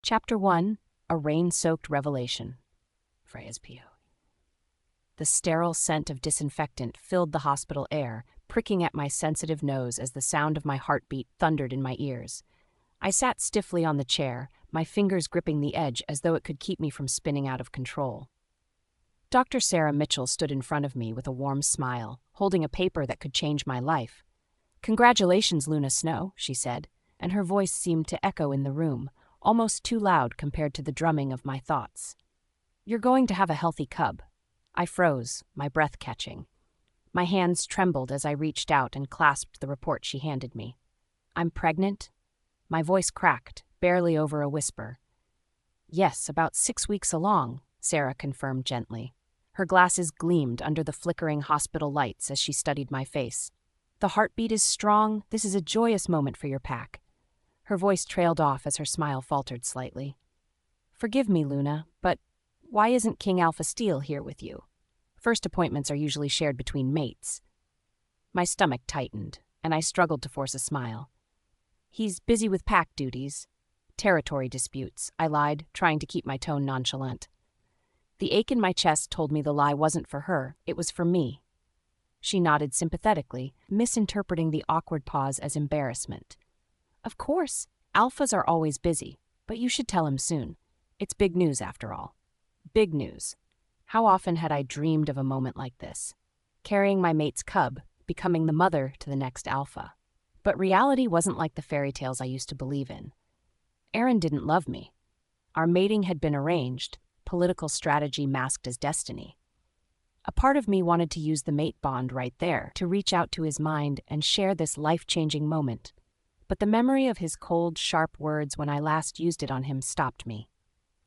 Chapter 1, A Rain-Soaked Revelation. Freya's PO. The sterile scent of disinfectant filled the hospital air, pricking at my sensitive nose as the sound of my heartbeat thundered in my ears. I sat stiffly on the chair, my fingers gripping the edge as though it could keep me from spinning out of control. Dr. Sarah Mitchell stood in front of me with a warm smile, holding a paper that could change my life. "Congratulations, Luna Snow," she said, and her voice seemed to echo in the room, almost too loud compared to the drumming of my thoughts. "You're going to have a healthy cub." I froze, my breath catching. My hands trembled as I reached out and clasped the report she handed me. "I'm pregnant?" My voice cracked, barely over a whisper. "Yes, about 6 weeks along," Sarah confirmed gently. Her glasses gleamed under the flickering hospital lights as she studied my face. "The heartbeat is strong. This is a joyous moment for your pack." Her voice trailed off as her smile faltered slightly. "Forgive me, Luna, but why isn't King Alpha Steele here with you? First appointments are usually shared between mates." My stomach tightened, and I struggled to force a smile. "He's busy with pack duties. Territory disputes," I lied, trying to keep my tone nonchalant. The ache in my chest told me the lie wasn't for her, it was for me. She nodded sympathetically, misinterpreting the awkward pause as embarrassment. "Of course, alphas are always busy, but you should tell him soon. It's big news after all." Big news. How often had I dreamed of a moment like this? Carrying my mate's cub, becoming the mother to the next alpha. But reality wasn't like the fairy tales I used to believe in. Aaron didn't love me. Our mating had been arranged, political strategy masked as destiny. A part of me wanted to use the mate bond right there, to reach out to his mind and share this life-changing moment. But the memory of his cold, sharp words when I last used it on him stopped me.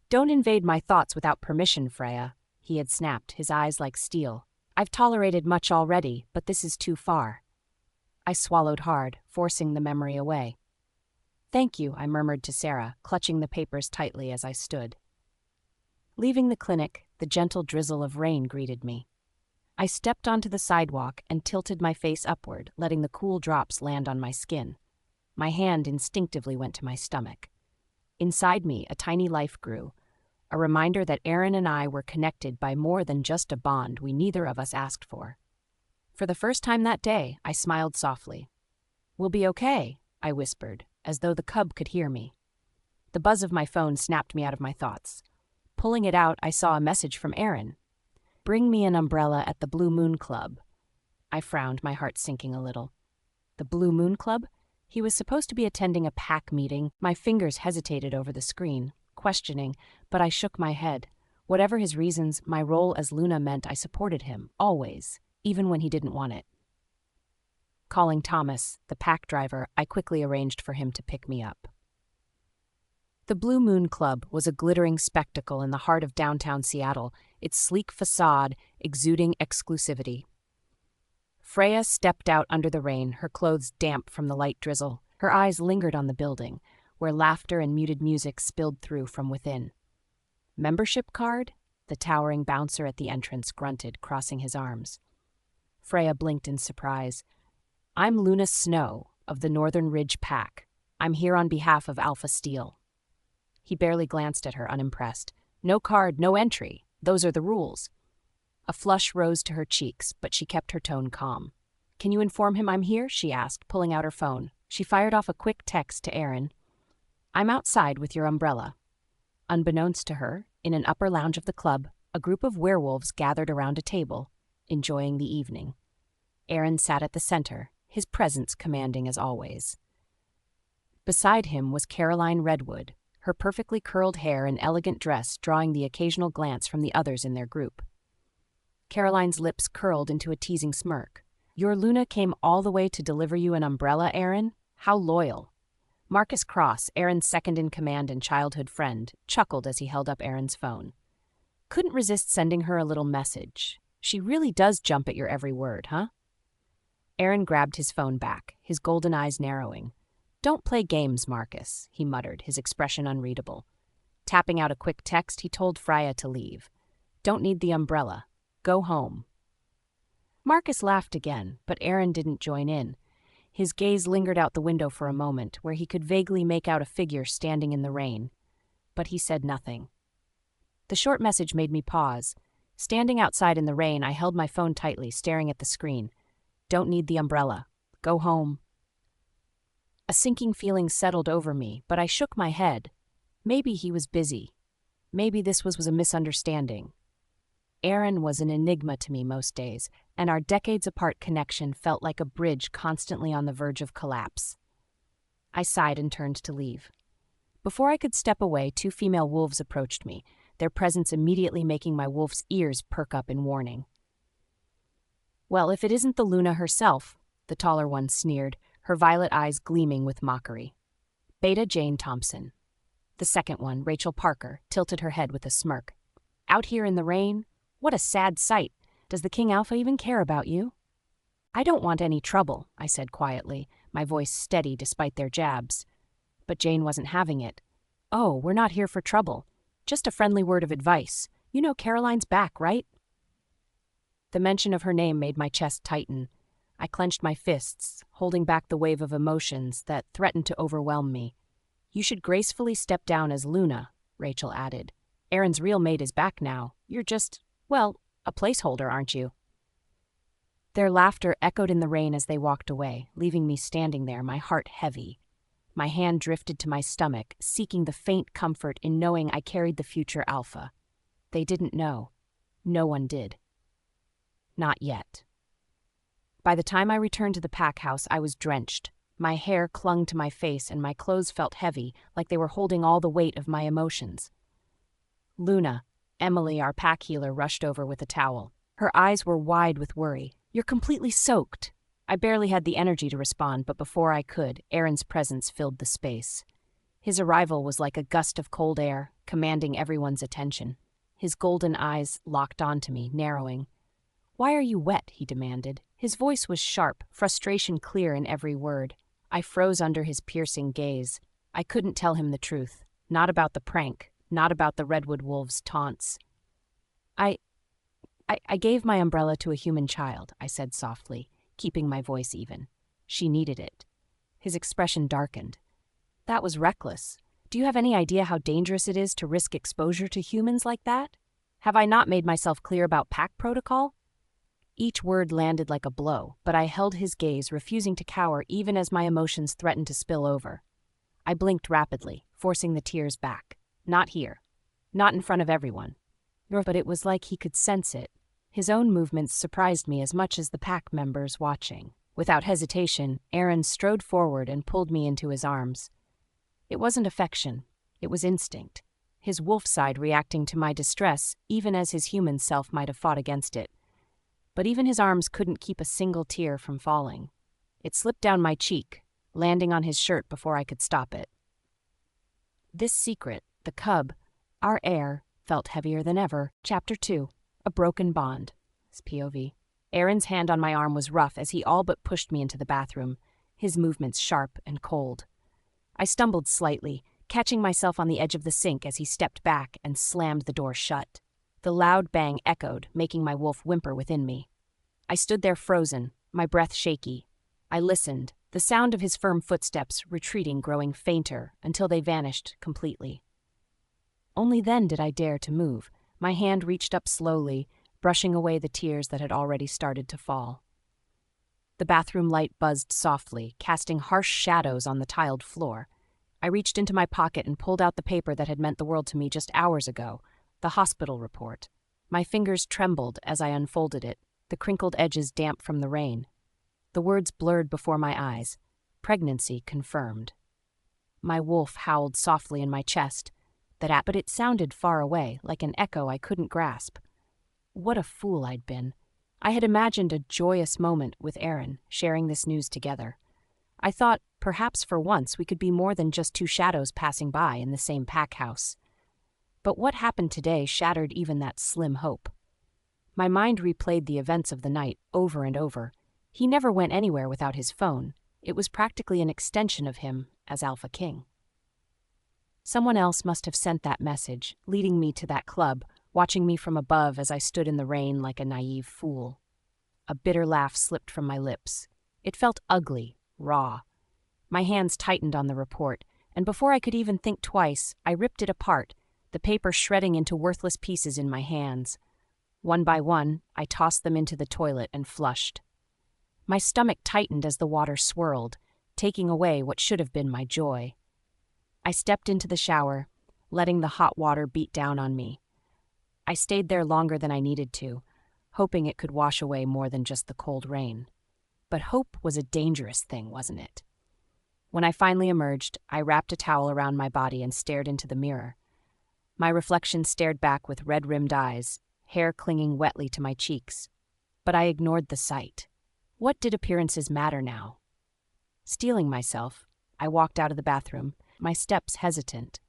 "Don't invade my thoughts without permission, Freya," he had snapped, his eyes like steel. "I've tolerated much already, but this is too far." I swallowed hard, forcing the memory away. "Thank you," I murmured to Sarah, clutching the papers tightly as I stood. Leaving the clinic, the gentle drizzle of rain greeted me. I stepped onto the sidewalk and tilted my face upward, letting the cool drops land on my skin. My hand instinctively went to my stomach. Inside me, a tiny life grew, a reminder that Aaron and I were connected by more than just a bond we neither of us asked for. For the first time that day, I smiled softly. "We'll be okay," I whispered, as though the cub could hear me. The buzz of my phone snapped me out of my thoughts. Pulling it out, I saw a message from Aaron. "Bring me an umbrella at the Blue Moon Club." I frowned, my heart sinking a little. The Blue Moon Club? He was supposed to be attending a pack meeting. My fingers hesitated over the screen, questioning, but I shook my head. Whatever his reasons, my role as Luna meant I supported him, always, even when he didn't want it. Calling Thomas, the pack driver, I quickly arranged for him to pick me up. The Blue Moon Club was a glittering spectacle in the heart of downtown Seattle, its sleek facade exuding exclusivity. Freya stepped out under the rain, her clothes damp from the light drizzle. Her eyes lingered on the building, where laughter and muted music spilled through from within. "Membership card?" The towering bouncer at the entrance grunted, crossing his arms. Freya blinked in surprise. "I'm Luna Snow, of the Northern Ridge Pack. I'm here on behalf of Alpha Steele." He barely glanced at her, unimpressed. "No card, no entry. Those are the rules." A flush rose to her cheeks, but she kept her tone calm. "Can you inform him I'm here?" she asked, pulling out her phone. She fired off a quick text to Aaron. "I'm outside with your umbrella." Unbeknownst to her, in an upper lounge of the club, a group of werewolves gathered around a table, enjoying the evening. Aaron sat at the center, his presence commanding as always. Beside him was Caroline Redwood, her perfectly curled hair and elegant dress drawing the occasional glance from the others in their group. Caroline's lips curled into a teasing smirk. "Your Luna came all the way to deliver you an umbrella, Aaron? How loyal." Marcus Cross, Aaron's second-in-command and childhood friend, chuckled as he held up Aaron's phone. "Couldn't resist sending her a little message. She really does jump at your every word, huh?" Aaron grabbed his phone back, his golden eyes narrowing. "Don't play games, Marcus," he muttered, his expression unreadable. Tapping out a quick text, he told Freya to leave. "Don't need the umbrella. Go home." Marcus laughed again, but Aaron didn't join in. His gaze lingered out the window for a moment, where he could vaguely make out a figure standing in the rain. but he said nothing. The short message made me pause. Standing outside in the rain, I held my phone tightly, staring at the screen. Don't need the umbrella. Go home. A sinking feeling settled over me, but I shook my head. Maybe he was busy. Maybe this was a misunderstanding. Aaron was an enigma to me most days, and our decades-apart connection felt like a bridge constantly on the verge of collapse. I sighed and turned to leave. Before I could step away, 2 female wolves approached me, their presence immediately making my wolf's ears perk up in warning. "Well, if it isn't the Luna herself," the taller one sneered, her violet eyes gleaming with mockery. Beta Jane Thompson. The second one, Rachel Parker, tilted her head with a smirk. "Out here in the rain? What a sad sight. Does the King Alpha even care about you?" "I don't want any trouble," I said quietly, my voice steady despite their jabs. But Jane wasn't having it. "Oh, we're not here for trouble. Just a friendly word of advice. You know Caroline's back, right?" The mention of her name made my chest tighten. I clenched my fists, holding back the wave of emotions that threatened to overwhelm me. "You should gracefully step down as Luna," Rachel added. "Aaron's real mate is back now. You're just, well, a placeholder, aren't you?" Their laughter echoed in the rain as they walked away, leaving me standing there, my heart heavy. My hand drifted to my stomach, seeking the faint comfort in knowing I carried the future Alpha. They didn't know. No one did. Not yet. By the time I returned to the pack house, I was drenched. My hair clung to my face and my clothes felt heavy, like they were holding all the weight of my emotions. "Luna," Emily, our pack healer, rushed over with a towel. Her eyes were wide with worry. "You're completely soaked." I barely had the energy to respond, but before I could, Aaron's presence filled the space. His arrival was like a gust of cold air, commanding everyone's attention. His golden eyes locked onto me, narrowing. "Why are you wet?" he demanded. His voice was sharp, frustration clear in every word. I froze under his piercing gaze. I couldn't tell him the truth. Not about the prank, not about the Redwood Wolves' taunts. I gave my umbrella to a human child," I said softly, keeping my voice even. "She needed it." His expression darkened. "That was reckless. Do you have any idea how dangerous it is to risk exposure to humans like that? Have I not made myself clear about pack protocol?" Each word landed like a blow, but I held his gaze, refusing to cower even as my emotions threatened to spill over. I blinked rapidly, forcing the tears back. Not here. Not in front of everyone. But it was like he could sense it. His own movements surprised me as much as the pack members watching. Without hesitation, Aaron strode forward and pulled me into his arms. It wasn't affection. It was instinct. His wolf side reacting to my distress, even as his human self might have fought against it. But even his arms couldn't keep a single tear from falling. It slipped down my cheek, landing on his shirt before I could stop it. This secret, the cub, our heir, felt heavier than ever. Chapter 2. A broken bond. POV. Aaron's hand on my arm was rough as he all but pushed me into the bathroom, his movements sharp and cold. I stumbled slightly, catching myself on the edge of the sink as he stepped back and slammed the door shut. The loud bang echoed, making my wolf whimper within me. I stood there frozen, my breath shaky. I listened, the sound of his firm footsteps retreating growing fainter until they vanished completely. Only then did I dare to move. My hand reached up slowly, brushing away the tears that had already started to fall. The bathroom light buzzed softly, casting harsh shadows on the tiled floor. I reached into my pocket and pulled out the paper that had meant the world to me just hours ago, the hospital report. My fingers trembled as I unfolded it, the crinkled edges damp from the rain. The words blurred before my eyes. Pregnancy confirmed. My wolf howled softly in my chest, but it sounded far away, like an echo I couldn't grasp. What a fool I'd been. I had imagined a joyous moment with Aaron, sharing this news together. I thought, perhaps for once, we could be more than just 2 shadows passing by in the same pack house. But what happened today shattered even that slim hope. My mind replayed the events of the night over and over. He never went anywhere without his phone. It was practically an extension of him as Alpha King. Someone else must have sent that message, leading me to that club, watching me from above as I stood in the rain like a naive fool. A bitter laugh slipped from my lips. It felt ugly, raw. My hands tightened on the report, and before I could even think twice, I ripped it apart, the paper shredding into worthless pieces in my hands. One by one, I tossed them into the toilet and flushed. My stomach tightened as the water swirled, taking away what should have been my joy. I stepped into the shower, letting the hot water beat down on me. I stayed there longer than I needed to, hoping it could wash away more than just the cold rain. But hope was a dangerous thing, wasn't it? When I finally emerged, I wrapped a towel around my body and stared into the mirror. My reflection stared back with red-rimmed eyes, hair clinging wetly to my cheeks. But I ignored the sight. What did appearances matter now? Steeling myself, I walked out of the bathroom, my steps hesitant.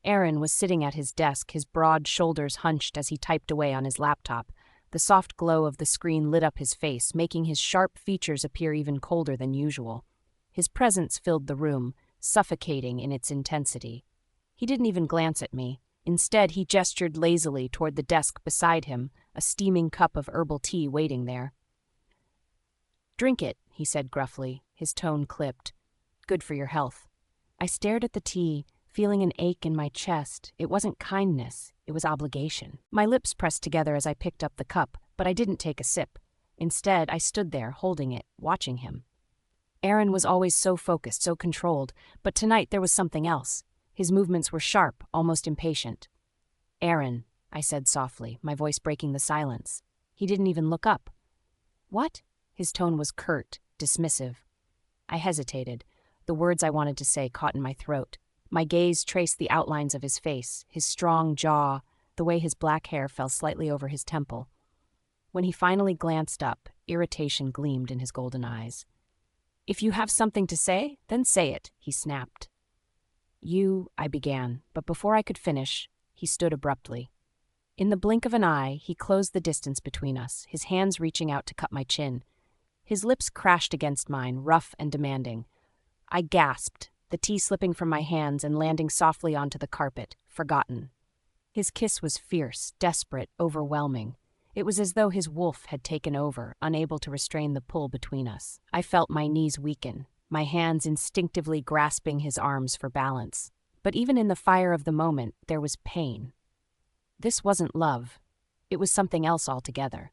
Aaron was sitting at his desk, his broad shoulders hunched as he typed away on his laptop. The soft glow of the screen lit up his face, making his sharp features appear even colder than usual. His presence filled the room, suffocating in its intensity. He didn't even glance at me. Instead, he gestured lazily toward the desk beside him, a steaming cup of herbal tea waiting there. "Drink it," he said gruffly, his tone clipped. "Good for your health." I stared at the tea, feeling an ache in my chest. It wasn't kindness, it was obligation. My lips pressed together as I picked up the cup, but I didn't take a sip. Instead, I stood there, holding it, watching him. Aaron was always so focused, so controlled, but tonight there was something else. His movements were sharp, almost impatient. "Aaron," I said softly, my voice breaking the silence. He didn't even look up. "What?" His tone was curt, dismissive. I hesitated. The words I wanted to say caught in my throat. My gaze traced the outlines of his face, his strong jaw, the way his black hair fell slightly over his temple. When he finally glanced up, irritation gleamed in his golden eyes. "If you have something to say, then say it," he snapped. I began, but before I could finish, he stood abruptly. In the blink of an eye, he closed the distance between us, his hands reaching out to cut my chin. His lips crashed against mine, rough and demanding. I gasped, the tea slipping from my hands and landing softly onto the carpet, forgotten. His kiss was fierce, desperate, overwhelming. It was as though his wolf had taken over, unable to restrain the pull between us. I felt my knees weaken, my hands instinctively grasping his arms for balance. But even in the fire of the moment, there was pain. This wasn't love. It was something else altogether.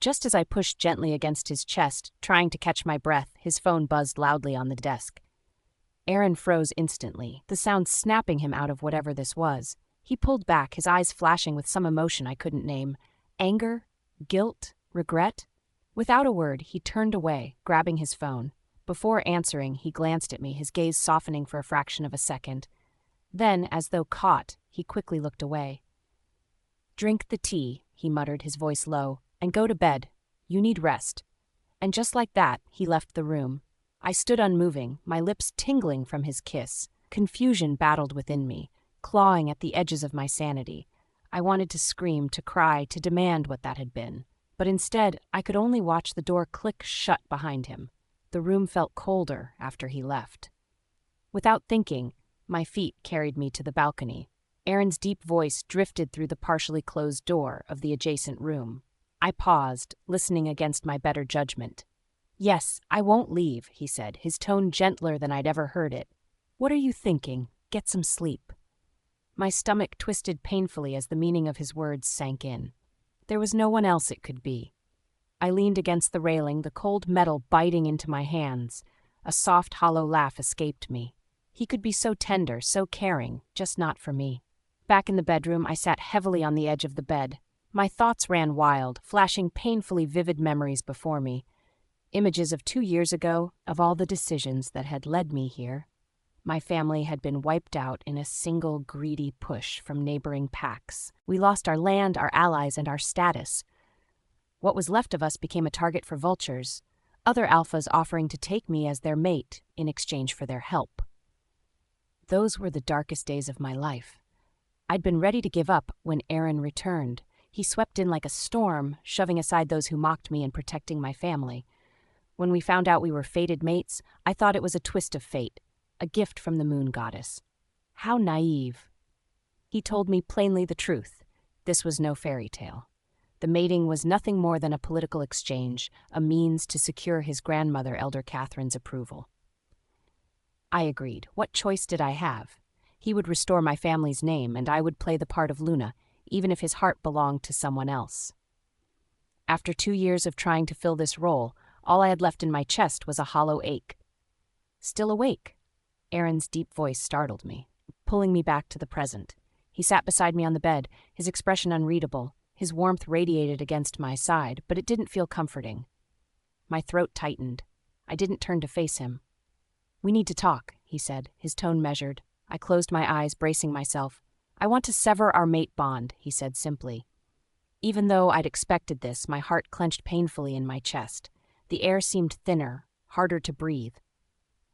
Just as I pushed gently against his chest, trying to catch my breath, his phone buzzed loudly on the desk. Aaron froze instantly, the sound snapping him out of whatever this was. He pulled back, his eyes flashing with some emotion I couldn't name. Anger? Guilt? Regret? Without a word, he turned away, grabbing his phone. Before answering, he glanced at me, his gaze softening for a fraction of a second. Then, as though caught, he quickly looked away. "Drink the tea," he muttered, his voice low, "and go to bed. You need rest." And just like that, he left the room. I stood unmoving, my lips tingling from his kiss. Confusion battled within me, clawing at the edges of my sanity. I wanted to scream, to cry, to demand what that had been. But instead, I could only watch the door click shut behind him. The room felt colder after he left. Without thinking, my feet carried me to the balcony. Aaron's deep voice drifted through the partially closed door of the adjacent room. I paused, listening against my better judgment. "Yes, I won't leave," he said, his tone gentler than I'd ever heard it. "What are you thinking? Get some sleep." My stomach twisted painfully as the meaning of his words sank in. There was no one else it could be. I leaned against the railing, the cold metal biting into my hands. A soft, hollow laugh escaped me. He could be so tender, so caring, just not for me. Back in the bedroom, I sat heavily on the edge of the bed. My thoughts ran wild, flashing painfully vivid memories before me. Images of 2 years ago, of all the decisions that had led me here. My family had been wiped out in a single greedy push from neighboring packs. We lost our land, our allies, and our status. What was left of us became a target for vultures, other alphas offering to take me as their mate in exchange for their help. Those were the darkest days of my life. I'd been ready to give up when Aaron returned. He swept in like a storm, shoving aside those who mocked me and protecting my family. When we found out we were fated mates, I thought it was a twist of fate, a gift from the moon goddess. How naive. He told me plainly the truth. This was no fairy tale. The mating was nothing more than a political exchange, a means to secure his grandmother, Elder Catherine's approval. I agreed. What choice did I have? He would restore my family's name, and I would play the part of Luna, even if his heart belonged to someone else. After 2 years of trying to fill this role, all I had left in my chest was a hollow ache. Still awake? Aaron's deep voice startled me, pulling me back to the present. He sat beside me on the bed, his expression unreadable. His warmth radiated against my side, but it didn't feel comforting. My throat tightened. I didn't turn to face him. "We need to talk," he said, his tone measured. I closed my eyes, bracing myself. "I want to sever our mate bond," he said simply. Even though I'd expected this, my heart clenched painfully in my chest. The air seemed thinner, harder to breathe.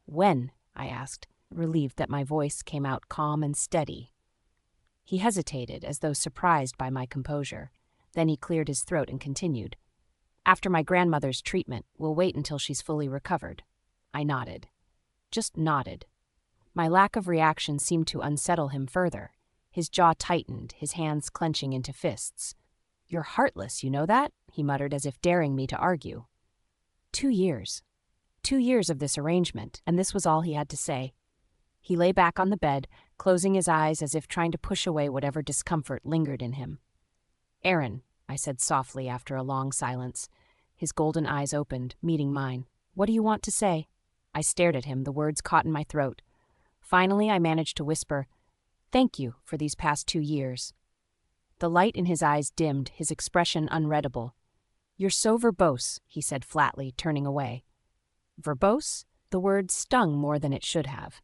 "When?" I asked, relieved that my voice came out calm and steady. He hesitated, as though surprised by my composure. Then he cleared his throat and continued. "After my grandmother's treatment, we'll wait until she's fully recovered." I nodded. Just nodded. My lack of reaction seemed to unsettle him further. His jaw tightened, his hands clenching into fists. "You're heartless, you know that?" he muttered, as if daring me to argue. 2 years. 2 years of this arrangement, and this was all he had to say. He lay back on the bed, closing his eyes as if trying to push away whatever discomfort lingered in him. "Aaron," I said softly after a long silence. His golden eyes opened, meeting mine. "What do you want to say?" I stared at him, the words caught in my throat. Finally, I managed to whisper, "Thank you for these past 2 years." The light in his eyes dimmed, his expression unreadable. "You're so verbose," he said flatly, turning away. Verbose? The word stung more than it should have.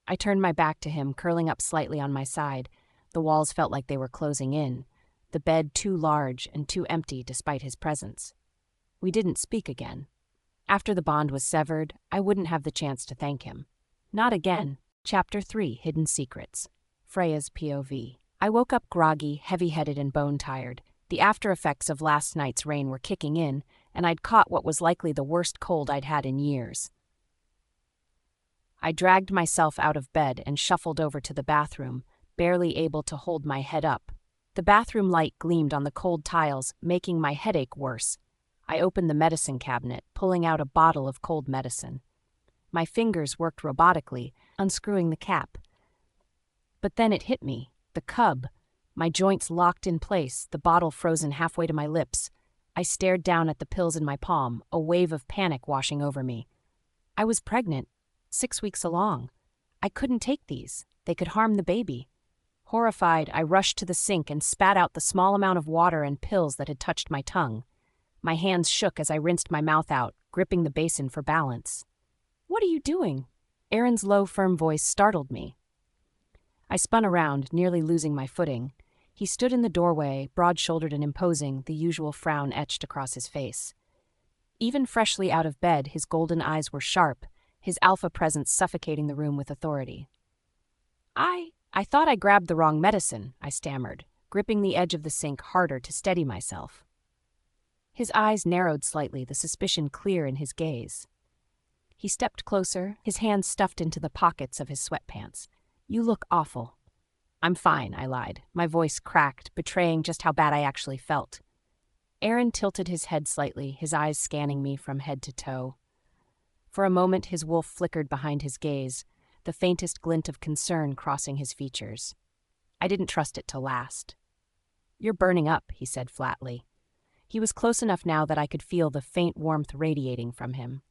I turned my back to him, curling up slightly on my side. The walls felt like they were closing in, the bed too large and too empty despite his presence. We didn't speak again. After the bond was severed, I wouldn't have the chance to thank him. Not again. Chapter 3, Hidden Secrets. Freya's POV. I woke up groggy, heavy-headed, and bone-tired. The after-effects of last night's rain were kicking in, and I'd caught what was likely the worst cold I'd had in years. I dragged myself out of bed and shuffled over to the bathroom, barely able to hold my head up. The bathroom light gleamed on the cold tiles, making my headache worse. I opened the medicine cabinet, pulling out a bottle of cold medicine. My fingers worked robotically, unscrewing the cap. But then it hit me. The cub. My joints locked in place, the bottle frozen halfway to my lips. I stared down at the pills in my palm, a wave of panic washing over me. I was pregnant, 6 weeks along. I couldn't take these. They could harm the baby. Horrified, I rushed to the sink and spat out the small amount of water and pills that had touched my tongue. My hands shook as I rinsed my mouth out, gripping the basin for balance. "What are you doing?" Aaron's low, firm voice startled me. I spun around, nearly losing my footing. He stood in the doorway, broad-shouldered and imposing, the usual frown etched across his face. Even freshly out of bed, his golden eyes were sharp, his alpha presence suffocating the room with authority. I thought I grabbed the wrong medicine," I stammered, gripping the edge of the sink harder to steady myself. His eyes narrowed slightly, the suspicion clear in his gaze. He stepped closer, his hands stuffed into the pockets of his sweatpants. "You look awful." "I'm fine," I lied, my voice cracked, betraying just how bad I actually felt. Aaron tilted his head slightly, his eyes scanning me from head to toe. For a moment his wolf flickered behind his gaze, the faintest glint of concern crossing his features. I didn't trust it to last. "You're burning up," he said flatly. He was close enough now that I could feel the faint warmth radiating from him.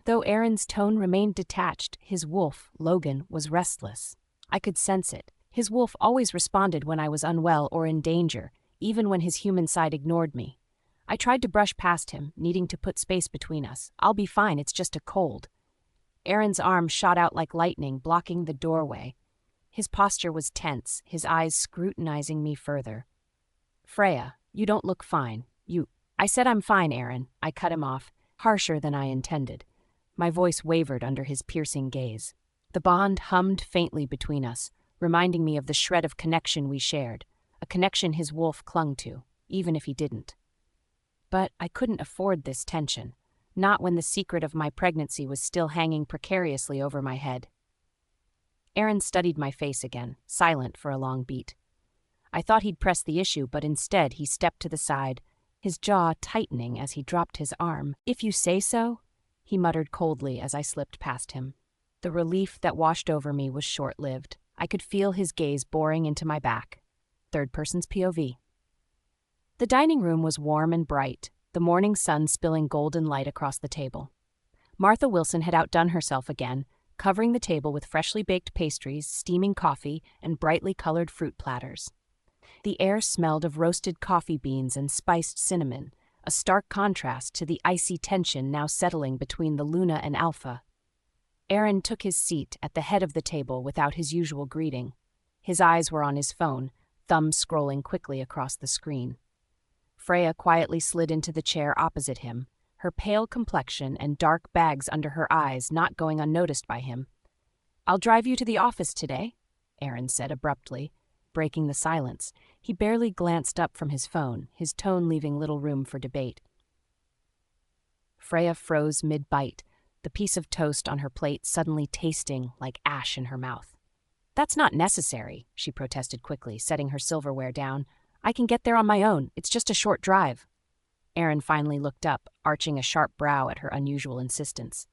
Though Aaron's tone remained detached, his wolf, Logan, was restless. I could sense it. His wolf always responded when I was unwell or in danger, even when his human side ignored me. I tried to brush past him, needing to put space between us. "I'll be fine, it's just a cold." Aaron's arm shot out like lightning, blocking the doorway. His posture was tense, his eyes scrutinizing me further. "Freya, you don't look fine. I said I'm fine, Aaron." I cut him off, harsher than I intended. My voice wavered under his piercing gaze. The bond hummed faintly between us, reminding me of the shred of connection we shared, a connection his wolf clung to, even if he didn't. But I couldn't afford this tension, not when the secret of my pregnancy was still hanging precariously over my head. Aaron studied my face again, silent for a long beat. I thought he'd press the issue, but instead he stepped to the side, his jaw tightening as he dropped his arm. "If you say so," he muttered coldly as I slipped past him. The relief that washed over me was short-lived. I could feel his gaze boring into my back. Third person's POV. The dining room was warm and bright, the morning sun spilling golden light across the table. Martha Wilson had outdone herself again, covering the table with freshly baked pastries, steaming coffee, and brightly colored fruit platters. The air smelled of roasted coffee beans and spiced cinnamon, a stark contrast to the icy tension now settling between the Luna and Alpha. Aaron took his seat at the head of the table without his usual greeting. His eyes were on his phone, thumbs scrolling quickly across the screen. Freya quietly slid into the chair opposite him, her pale complexion and dark bags under her eyes not going unnoticed by him. "I'll drive you to the office today," Aaron said abruptly, breaking the silence. He barely glanced up from his phone, his tone leaving little room for debate. Freya froze mid-bite, the piece of toast on her plate suddenly tasting like ash in her mouth. "That's not necessary," she protested quickly, setting her silverware down. "I can get there on my own. It's just a short drive." Aaron finally looked up, arching a sharp brow at her unusual insistence.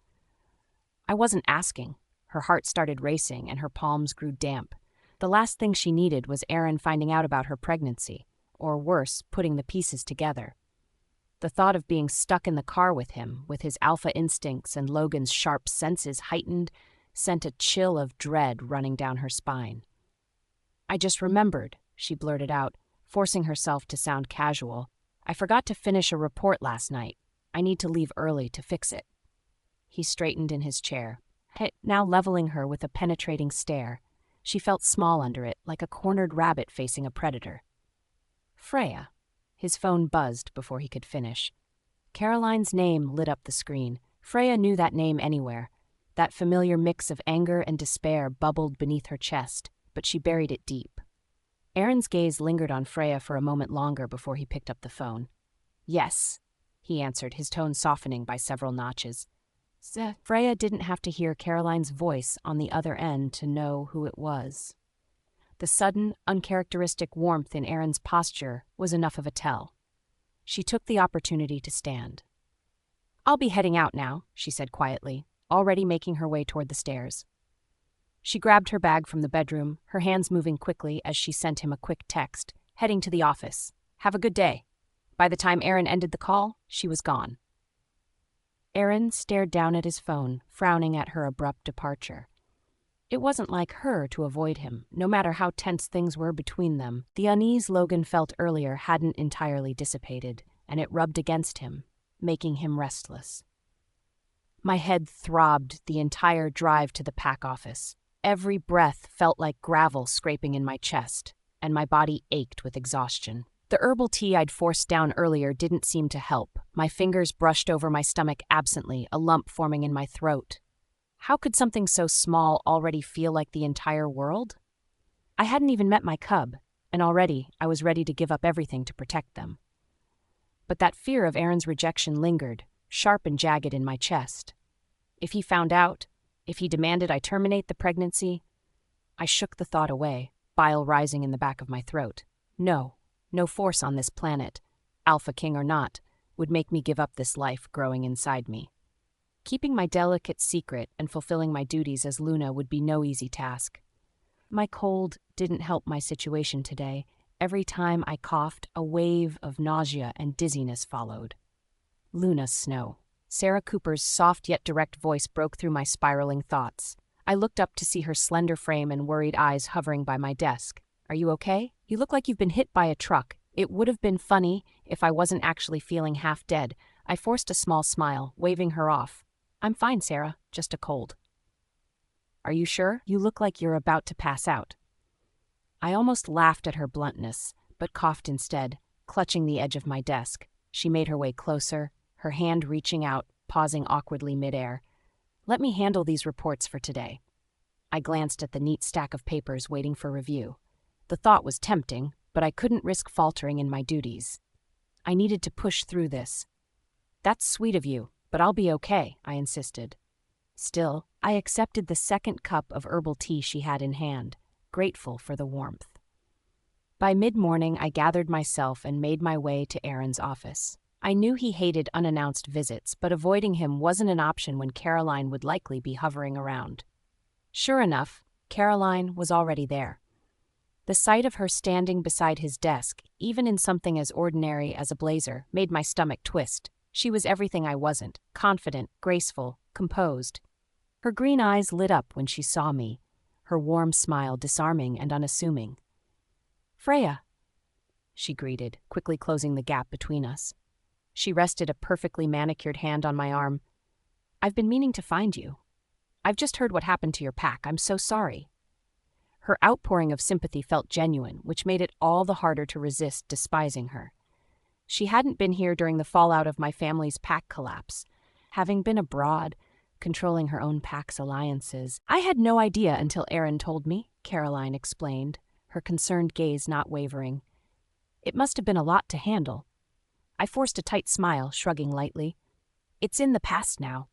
"I wasn't asking." Her heart started racing and her palms grew damp. The last thing she needed was Aaron finding out about her pregnancy, or worse, putting the pieces together. The thought of being stuck in the car with him, with his alpha instincts and Logan's sharp senses heightened, sent a chill of dread running down her spine. "I just remembered," she blurted out, forcing herself to sound casual. "I forgot to finish a report last night. I need to leave early to fix it." He straightened in his chair, now leveling her with a penetrating stare. She felt small under it, like a cornered rabbit facing a predator. "Freya." His phone buzzed before he could finish. Caroline's name lit up the screen. Freya knew that name anywhere. That familiar mix of anger and despair bubbled beneath her chest, but she buried it deep. Aaron's gaze lingered on Freya for a moment longer before he picked up the phone. "Yes," he answered, his tone softening by several notches. Freya didn't have to hear Caroline's voice on the other end to know who it was. The sudden, uncharacteristic warmth in Aaron's posture was enough of a tell. She took the opportunity to stand. "I'll be heading out now," she said quietly, already making her way toward the stairs. She grabbed her bag from the bedroom, her hands moving quickly as she sent him a quick text, heading to the office. "Have a good day." By the time Aaron ended the call, she was gone. Aaron stared down at his phone, frowning at her abrupt departure. It wasn't like her to avoid him, no matter how tense things were between them. The unease Logan felt earlier hadn't entirely dissipated, and it rubbed against him, making him restless. My head throbbed the entire drive to the PAC office. Every breath felt like gravel scraping in my chest, and my body ached with exhaustion. The herbal tea I'd forced down earlier didn't seem to help. My fingers brushed over my stomach absently, a lump forming in my throat. How could something so small already feel like the entire world? I hadn't even met my cub, and already I was ready to give up everything to protect them. But that fear of Aaron's rejection lingered, sharp and jagged in my chest. If he found out, if he demanded I terminate the pregnancy, I shook the thought away, bile rising in the back of my throat. No force on this planet, Alpha King or not, would make me give up this life growing inside me. Keeping my delicate secret and fulfilling my duties as Luna would be no easy task. My cold didn't help my situation today. Every time I coughed, a wave of nausea and dizziness followed. Luna Snow. Sarah Cooper's soft yet direct voice broke through my spiraling thoughts. I looked up to see her slender frame and worried eyes hovering by my desk. "Are you okay? You look like you've been hit by a truck. It would have been funny if I wasn't actually feeling half dead." I forced a small smile, waving her off. "I'm fine, Sarah. Just a cold." "Are you sure? You look like you're about to pass out." I almost laughed at her bluntness, but coughed instead, clutching the edge of my desk. She made her way closer, her hand reaching out, pausing awkwardly midair. "Let me handle these reports for today." I glanced at the neat stack of papers waiting for review. The thought was tempting, but I couldn't risk faltering in my duties. I needed to push through this. "That's sweet of you, but I'll be okay," I insisted. Still, I accepted the second cup of herbal tea she had in hand, grateful for the warmth. By mid-morning, I gathered myself and made my way to Aaron's office. I knew he hated unannounced visits, but avoiding him wasn't an option when Caroline would likely be hovering around. Sure enough, Caroline was already there. The sight of her standing beside his desk, even in something as ordinary as a blazer, made my stomach twist. She was everything I wasn't: confident, graceful, composed. Her green eyes lit up when she saw me, her warm smile disarming and unassuming. "Freya," she greeted, quickly closing the gap between us. She rested a perfectly manicured hand on my arm. "I've been meaning to find you. I've just heard what happened to your pack. I'm so sorry." Her outpouring of sympathy felt genuine, which made it all the harder to resist despising her. She hadn't been here during the fallout of my family's pack collapse. Having been abroad, controlling her own pack's alliances. "I had no idea until Aaron told me," Caroline explained, her concerned gaze not wavering. "It must have been a lot to handle." I forced a tight smile, shrugging lightly. "It's in the past now."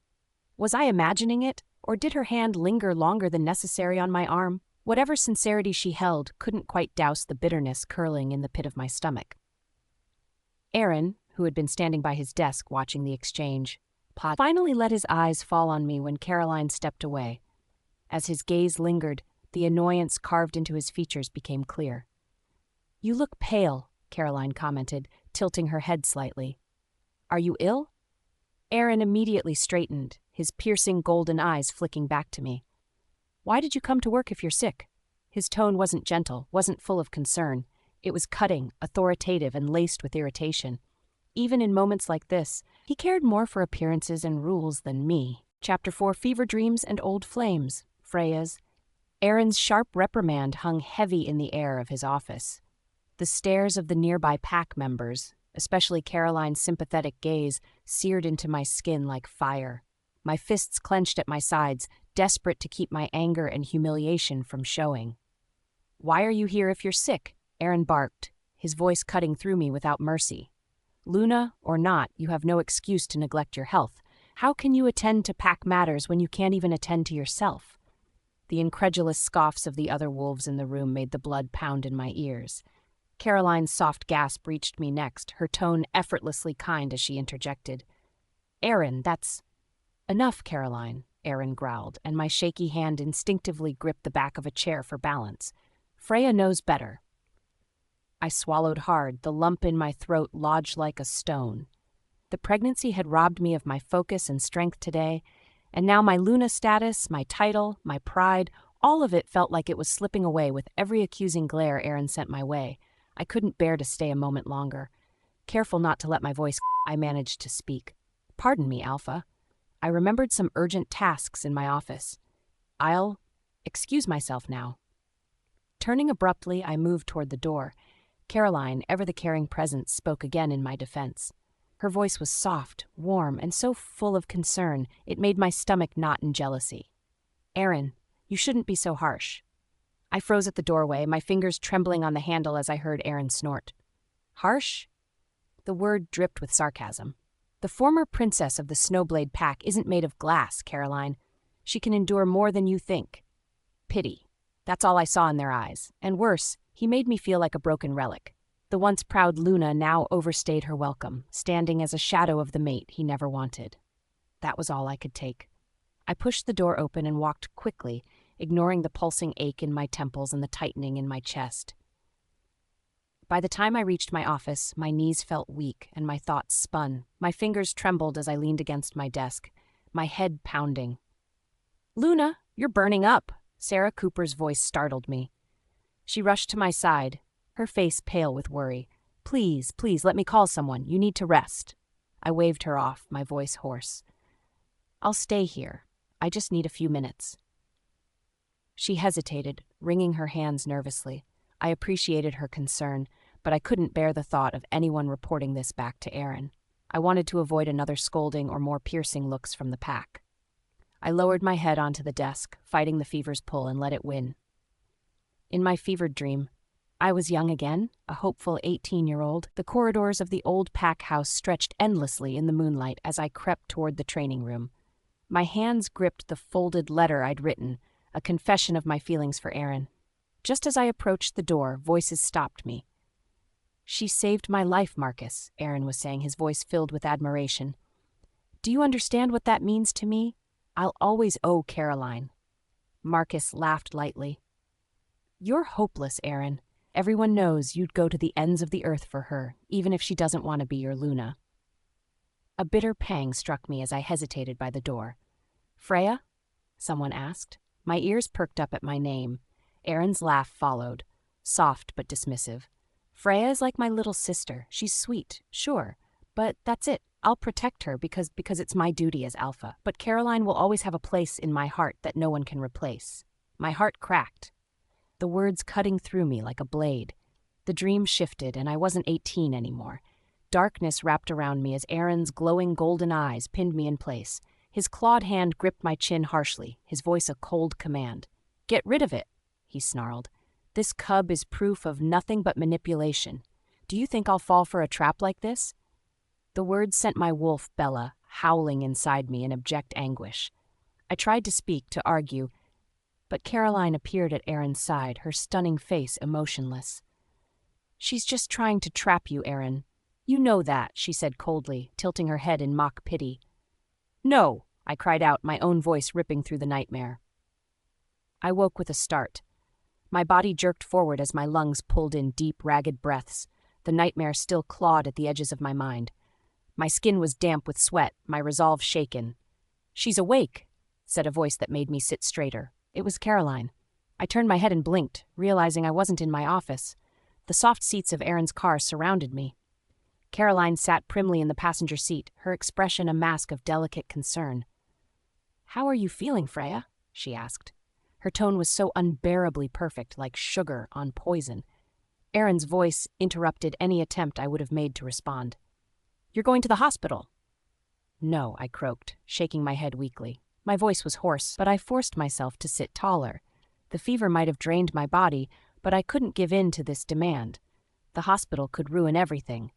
Was I imagining it, or did her hand linger longer than necessary on my arm? Whatever sincerity she held couldn't quite douse the bitterness curling in the pit of my stomach. Aaron, who had been standing by his desk watching the exchange, finally let his eyes fall on me when Caroline stepped away. As his gaze lingered, the annoyance carved into his features became clear. "You look pale," Caroline commented, tilting her head slightly. "Are you ill?" Aaron immediately straightened, his piercing golden eyes flicking back to me. "Why did you come to work if you're sick?" His tone wasn't gentle, wasn't full of concern. It was cutting, authoritative, and laced with irritation. Even in moments like this, he cared more for appearances and rules than me. Chapter 4: Fever Dreams and Old Flames. Freya's. Aaron's sharp reprimand hung heavy in the air of his office. The stares of the nearby pack members, especially Caroline's sympathetic gaze, seared into my skin like fire. My fists clenched at my sides, desperate to keep my anger and humiliation from showing. "Why are you here if you're sick?" Aaron barked, his voice cutting through me without mercy. "Luna or not, you have no excuse to neglect your health. How can you attend to pack matters when you can't even attend to yourself?" The incredulous scoffs of the other wolves in the room made the blood pound in my ears. Caroline's soft gasp reached me next, her tone effortlessly kind as she interjected. "Aaron, that's—" "Enough, Caroline," Aaron growled, and my shaky hand instinctively gripped the back of a chair for balance. "Freya knows better." I swallowed hard, the lump in my throat lodged like a stone. The pregnancy had robbed me of my focus and strength today, and now my Luna status, my title, my pride, all of it felt like it was slipping away with every accusing glare Aaron sent my way. I couldn't bear to stay a moment longer. Careful not to let my voice, I managed to speak. "Pardon me, Alpha. I remembered some urgent tasks in my office. I'll excuse myself now." Turning abruptly, I moved toward the door. Caroline, ever the caring presence, spoke again in my defense. Her voice was soft, warm, and so full of concern, it made my stomach knot in jealousy. "Aaron, you shouldn't be so harsh." I froze at the doorway, my fingers trembling on the handle as I heard Aaron snort. "Harsh?" The word dripped with sarcasm. "The former princess of the Snowblade Pack isn't made of glass, Caroline. She can endure more than you think." Pity. That's all I saw in their eyes. And worse, he made me feel like a broken relic. The once proud Luna now overstayed her welcome, standing as a shadow of the mate he never wanted. That was all I could take. I pushed the door open and walked quickly, ignoring the pulsing ache in my temples and the tightening in my chest. By the time I reached my office, my knees felt weak and my thoughts spun. My fingers trembled as I leaned against my desk, my head pounding. "Luna, you're burning up!" Sarah Cooper's voice startled me. She rushed to my side, her face pale with worry. Please, let me call someone. You need to rest." I waved her off, my voice hoarse. "I'll stay here. I just need a few minutes." She hesitated, wringing her hands nervously. I appreciated her concern, but I couldn't bear the thought of anyone reporting this back to Aaron. I wanted to avoid another scolding or more piercing looks from the pack. I lowered my head onto the desk, fighting the fever's pull, and let it win. In my fevered dream, I was young again, a hopeful 18-year-old. The corridors of the old pack house stretched endlessly in the moonlight as I crept toward the training room. My hands gripped the folded letter I'd written, a confession of my feelings for Aaron. Just as I approached the door, voices stopped me. "She saved my life, Marcus," Aaron was saying, his voice filled with admiration. "Do you understand what that means to me? I'll always owe Caroline." Marcus laughed lightly. You're hopeless, Aaron. Everyone knows you'd go to the ends of the earth for her, even if she doesn't want to be your Luna. A bitter pang struck me as I hesitated by the door. Freya? Someone asked. My ears perked up at my name. Aaron's laugh followed, soft but dismissive. Freya is like my little sister. She's sweet, sure, but that's it. I'll protect her because it's my duty as Alpha. But Caroline will always have a place in my heart that no one can replace. My heart cracked, the words cutting through me like a blade. The dream shifted, and I wasn't 18 anymore. Darkness wrapped around me as Aaron's glowing golden eyes pinned me in place. His clawed hand gripped my chin harshly, his voice a cold command. Get rid of it, he snarled. This cub is proof of nothing but manipulation. Do you think I'll fall for a trap like this? The words sent my wolf, Bella, howling inside me in abject anguish. I tried to speak, to argue, but Caroline appeared at Aaron's side, her stunning face emotionless. She's just trying to trap you, Aaron. You know that, she said coldly, tilting her head in mock pity. No, I cried out, my own voice ripping through the nightmare. I woke with a start. My body jerked forward as my lungs pulled in deep, ragged breaths. The nightmare still clawed at the edges of my mind. My skin was damp with sweat, my resolve shaken. She's awake, said a voice that made me sit straighter. It was Caroline. I turned my head and blinked, realizing I wasn't in my office. The soft seats of Aaron's car surrounded me. Caroline sat primly in the passenger seat, her expression a mask of delicate concern. How are you feeling, Freya? She asked. Her tone was so unbearably perfect, like sugar on poison. Aaron's voice interrupted any attempt I would have made to respond. You're going to the hospital. No, I croaked, shaking my head weakly. My voice was hoarse, but I forced myself to sit taller. The fever might have drained my body, but I couldn't give in to this demand. The hospital could ruin everything.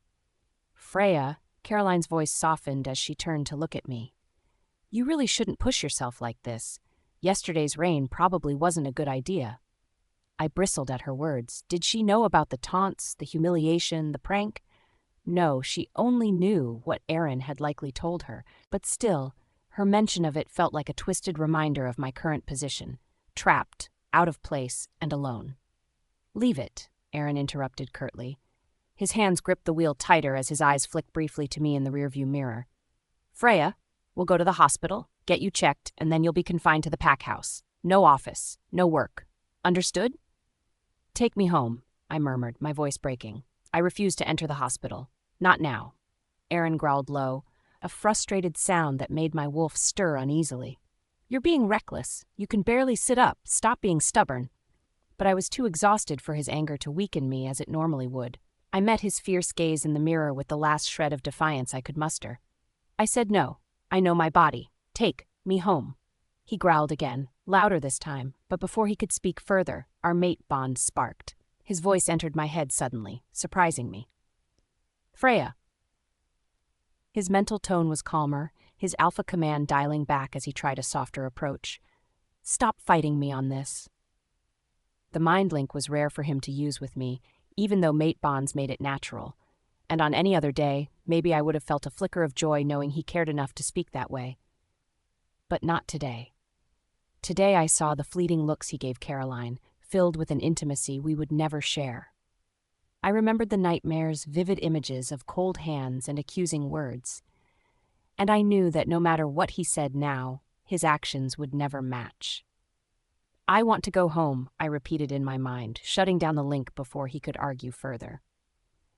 Freya, Caroline's voice softened as she turned to look at me. You really shouldn't push yourself like this. Yesterday's rain probably wasn't a good idea. I bristled at her words. Did she know about the taunts, the humiliation, the prank? No, she only knew what Aaron had likely told her, but still, her mention of it felt like a twisted reminder of my current position, trapped, out of place, and alone. Leave it, Aaron interrupted curtly. His hands gripped the wheel tighter as his eyes flicked briefly to me in the rearview mirror. Freya, we'll go to the hospital, get you checked, and then you'll be confined to the pack house. No office, no work. Understood? Take me home, I murmured, my voice breaking. I refused to enter the hospital. Not now. Aaron growled low, a frustrated sound that made my wolf stir uneasily. You're being reckless. You can barely sit up. Stop being stubborn. But I was too exhausted for his anger to weaken me as it normally would. I met his fierce gaze in the mirror with the last shred of defiance I could muster. I said no. I know my body. Take me home. He growled again, louder this time, but before he could speak further, our mate bond sparked. His voice entered my head suddenly, surprising me. Freya. His mental tone was calmer, his alpha command dialing back as he tried a softer approach. Stop fighting me on this. The mind link was rare for him to use with me, even though mate bonds made it natural. And on any other day, maybe I would have felt a flicker of joy knowing he cared enough to speak that way. But not today. Today I saw the fleeting looks he gave Caroline, filled with an intimacy we would never share. I remembered the nightmare's vivid images of cold hands and accusing words. And I knew that no matter what he said now, his actions would never match. I want to go home, I repeated in my mind, shutting down the link before he could argue further.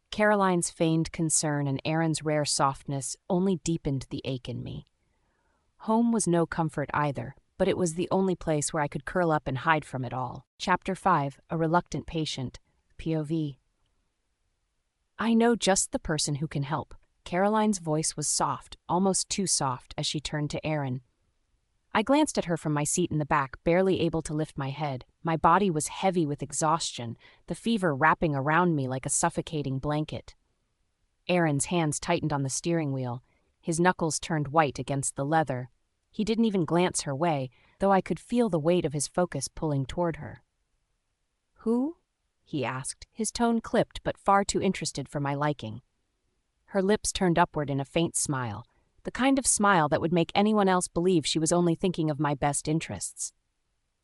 Caroline's feigned concern and Aaron's rare softness only deepened the ache in me. Home was no comfort either, but it was the only place where I could curl up and hide from it all. Chapter 5, A Reluctant Patient, POV. I know just the person who can help. Caroline's voice was soft, almost too soft, as she turned to Aaron. I glanced at her from my seat in the back, barely able to lift my head. My body was heavy with exhaustion, the fever wrapping around me like a suffocating blanket. Aaron's hands tightened on the steering wheel. His knuckles turned white against the leather. He didn't even glance her way, though I could feel the weight of his focus pulling toward her. Who? He asked, his tone clipped but far too interested for my liking. Her lips turned upward in a faint smile, the kind of smile that would make anyone else believe she was only thinking of my best interests.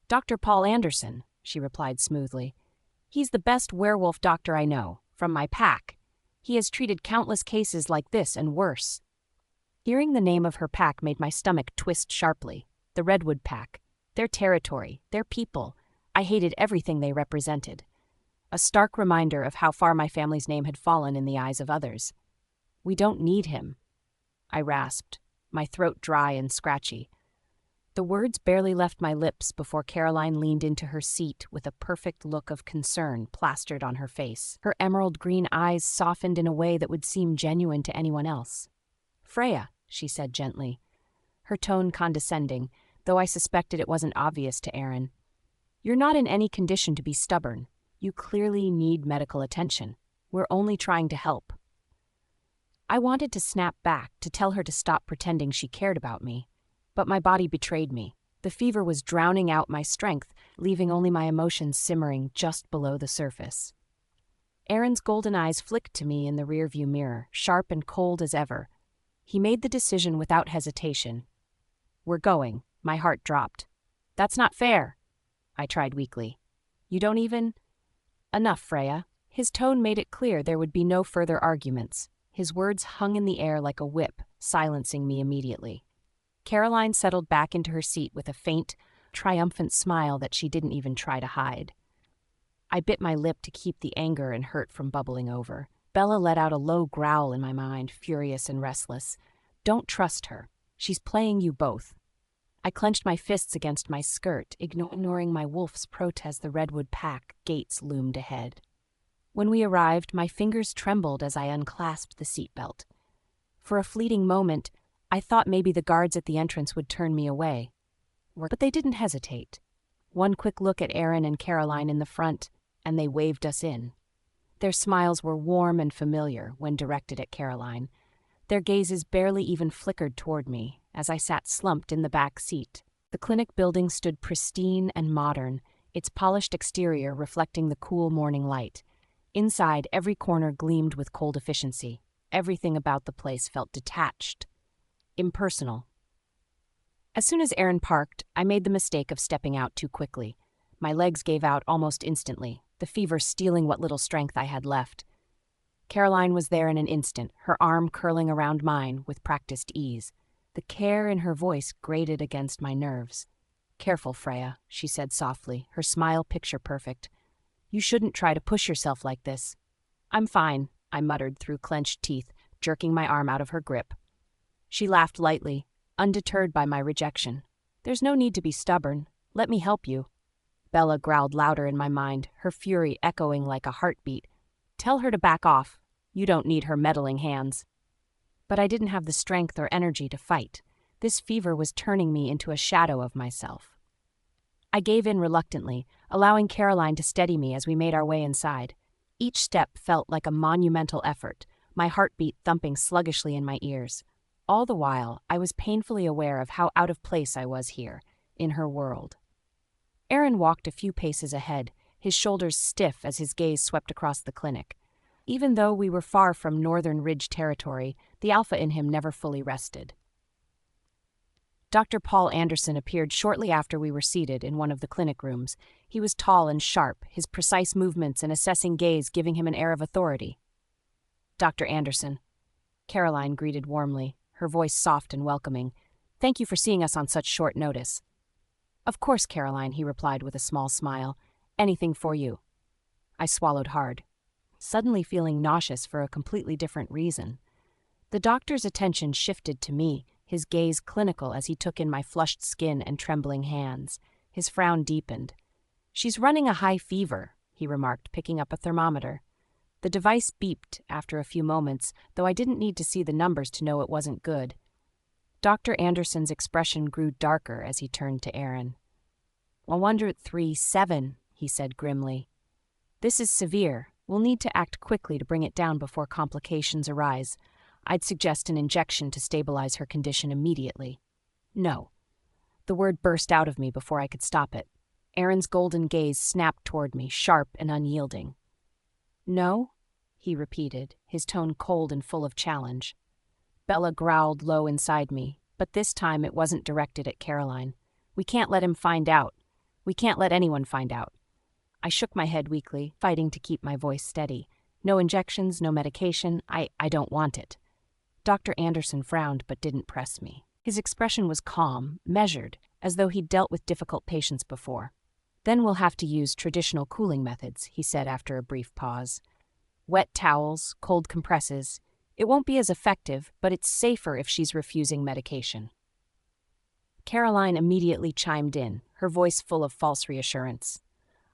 Dr. Paul Anderson, she replied smoothly. He's the best werewolf doctor I know, from my pack. He has treated countless cases like this and worse. Hearing the name of her pack made my stomach twist sharply. The Redwood Pack. Their territory, their people. I hated everything they represented. A stark reminder of how far my family's name had fallen in the eyes of others. We don't need him, I rasped, my throat dry and scratchy. The words barely left my lips before Caroline leaned into her seat with a perfect look of concern plastered on her face. Her emerald green eyes softened in a way that would seem genuine to anyone else. Freya, she said gently, her tone condescending, though I suspected it wasn't obvious to Aaron. You're not in any condition to be stubborn. You clearly need medical attention. We're only trying to help. I wanted to snap back, to tell her to stop pretending she cared about me. But my body betrayed me. The fever was drowning out my strength, leaving only my emotions simmering just below the surface. Aaron's golden eyes flicked to me in the rearview mirror, sharp and cold as ever. He made the decision without hesitation. We're going. My heart dropped. That's not fair, I tried weakly. You don't even... Enough, Freya. His tone made it clear there would be no further arguments. His words hung in the air like a whip, silencing me immediately. Caroline settled back into her seat with a faint, triumphant smile that she didn't even try to hide. I bit my lip to keep the anger and hurt from bubbling over. Bella let out a low growl in my mind, furious and restless. Don't trust her. She's playing you both. I clenched my fists against my skirt, ignoring my wolf's protest. The Redwood Pack gates loomed ahead. When we arrived, my fingers trembled as I unclasped the seatbelt. For a fleeting moment, I thought maybe the guards at the entrance would turn me away. But they didn't hesitate. One quick look at Aaron and Caroline in the front, and they waved us in. Their smiles were warm and familiar when directed at Caroline. Their gazes barely even flickered toward me as I sat slumped in the back seat. The clinic building stood pristine and modern, its polished exterior reflecting the cool morning light. Inside, every corner gleamed with cold efficiency. Everything about the place felt detached, impersonal. As soon as Aaron parked, I made the mistake of stepping out too quickly. My legs gave out almost instantly, the fever stealing what little strength I had left. Caroline was there in an instant, her arm curling around mine with practiced ease. The care in her voice grated against my nerves. Careful, Freya, she said softly, her smile picture-perfect. You shouldn't try to push yourself like this. I'm fine, I muttered through clenched teeth, jerking my arm out of her grip. She laughed lightly, undeterred by my rejection. There's no need to be stubborn. Let me help you. Bella growled louder in my mind, her fury echoing like a heartbeat. Tell her to back off. You don't need her meddling hands. But I didn't have the strength or energy to fight. This fever was turning me into a shadow of myself. I gave in reluctantly, allowing Caroline to steady me as we made our way inside. Each step felt like a monumental effort, my heartbeat thumping sluggishly in my ears. All the while, I was painfully aware of how out of place I was here, in her world. Aaron walked a few paces ahead, his shoulders stiff as his gaze swept across the clinic. Even though we were far from Northern Ridge territory, the alpha in him never fully rested. Dr. Paul Anderson appeared shortly after we were seated in one of the clinic rooms. He was tall and sharp, his precise movements and assessing gaze giving him an air of authority. Dr. Anderson, Caroline greeted warmly, her voice soft and welcoming. Thank you for seeing us on such short notice. Of course, Caroline, he replied with a small smile. Anything for you. I swallowed hard, suddenly feeling nauseous for a completely different reason. The doctor's attention shifted to me, his gaze clinical as he took in my flushed skin and trembling hands. His frown deepened. She's running a high fever, he remarked, picking up a thermometer. The device beeped after a few moments, though I didn't need to see the numbers to know it wasn't good. Dr. Anderson's expression grew darker as he turned to Aaron. 103.7, he said grimly. This is severe. We'll need to act quickly to bring it down before complications arise. I'd suggest an injection to stabilize her condition immediately. No. The word burst out of me before I could stop it. Aaron's golden gaze snapped toward me, sharp and unyielding. No? He repeated, his tone cold and full of challenge. Bella growled low inside me, but this time it wasn't directed at Caroline. We can't let him find out. We can't let anyone find out. I shook my head weakly, fighting to keep my voice steady. No injections, no medication. I don't want it. Dr. Anderson frowned but didn't press me. His expression was calm, measured, as though he'd dealt with difficult patients before. Then we'll have to use traditional cooling methods, he said after a brief pause. Wet towels, cold compresses. It won't be as effective, but it's safer if she's refusing medication. Caroline immediately chimed in, her voice full of false reassurance.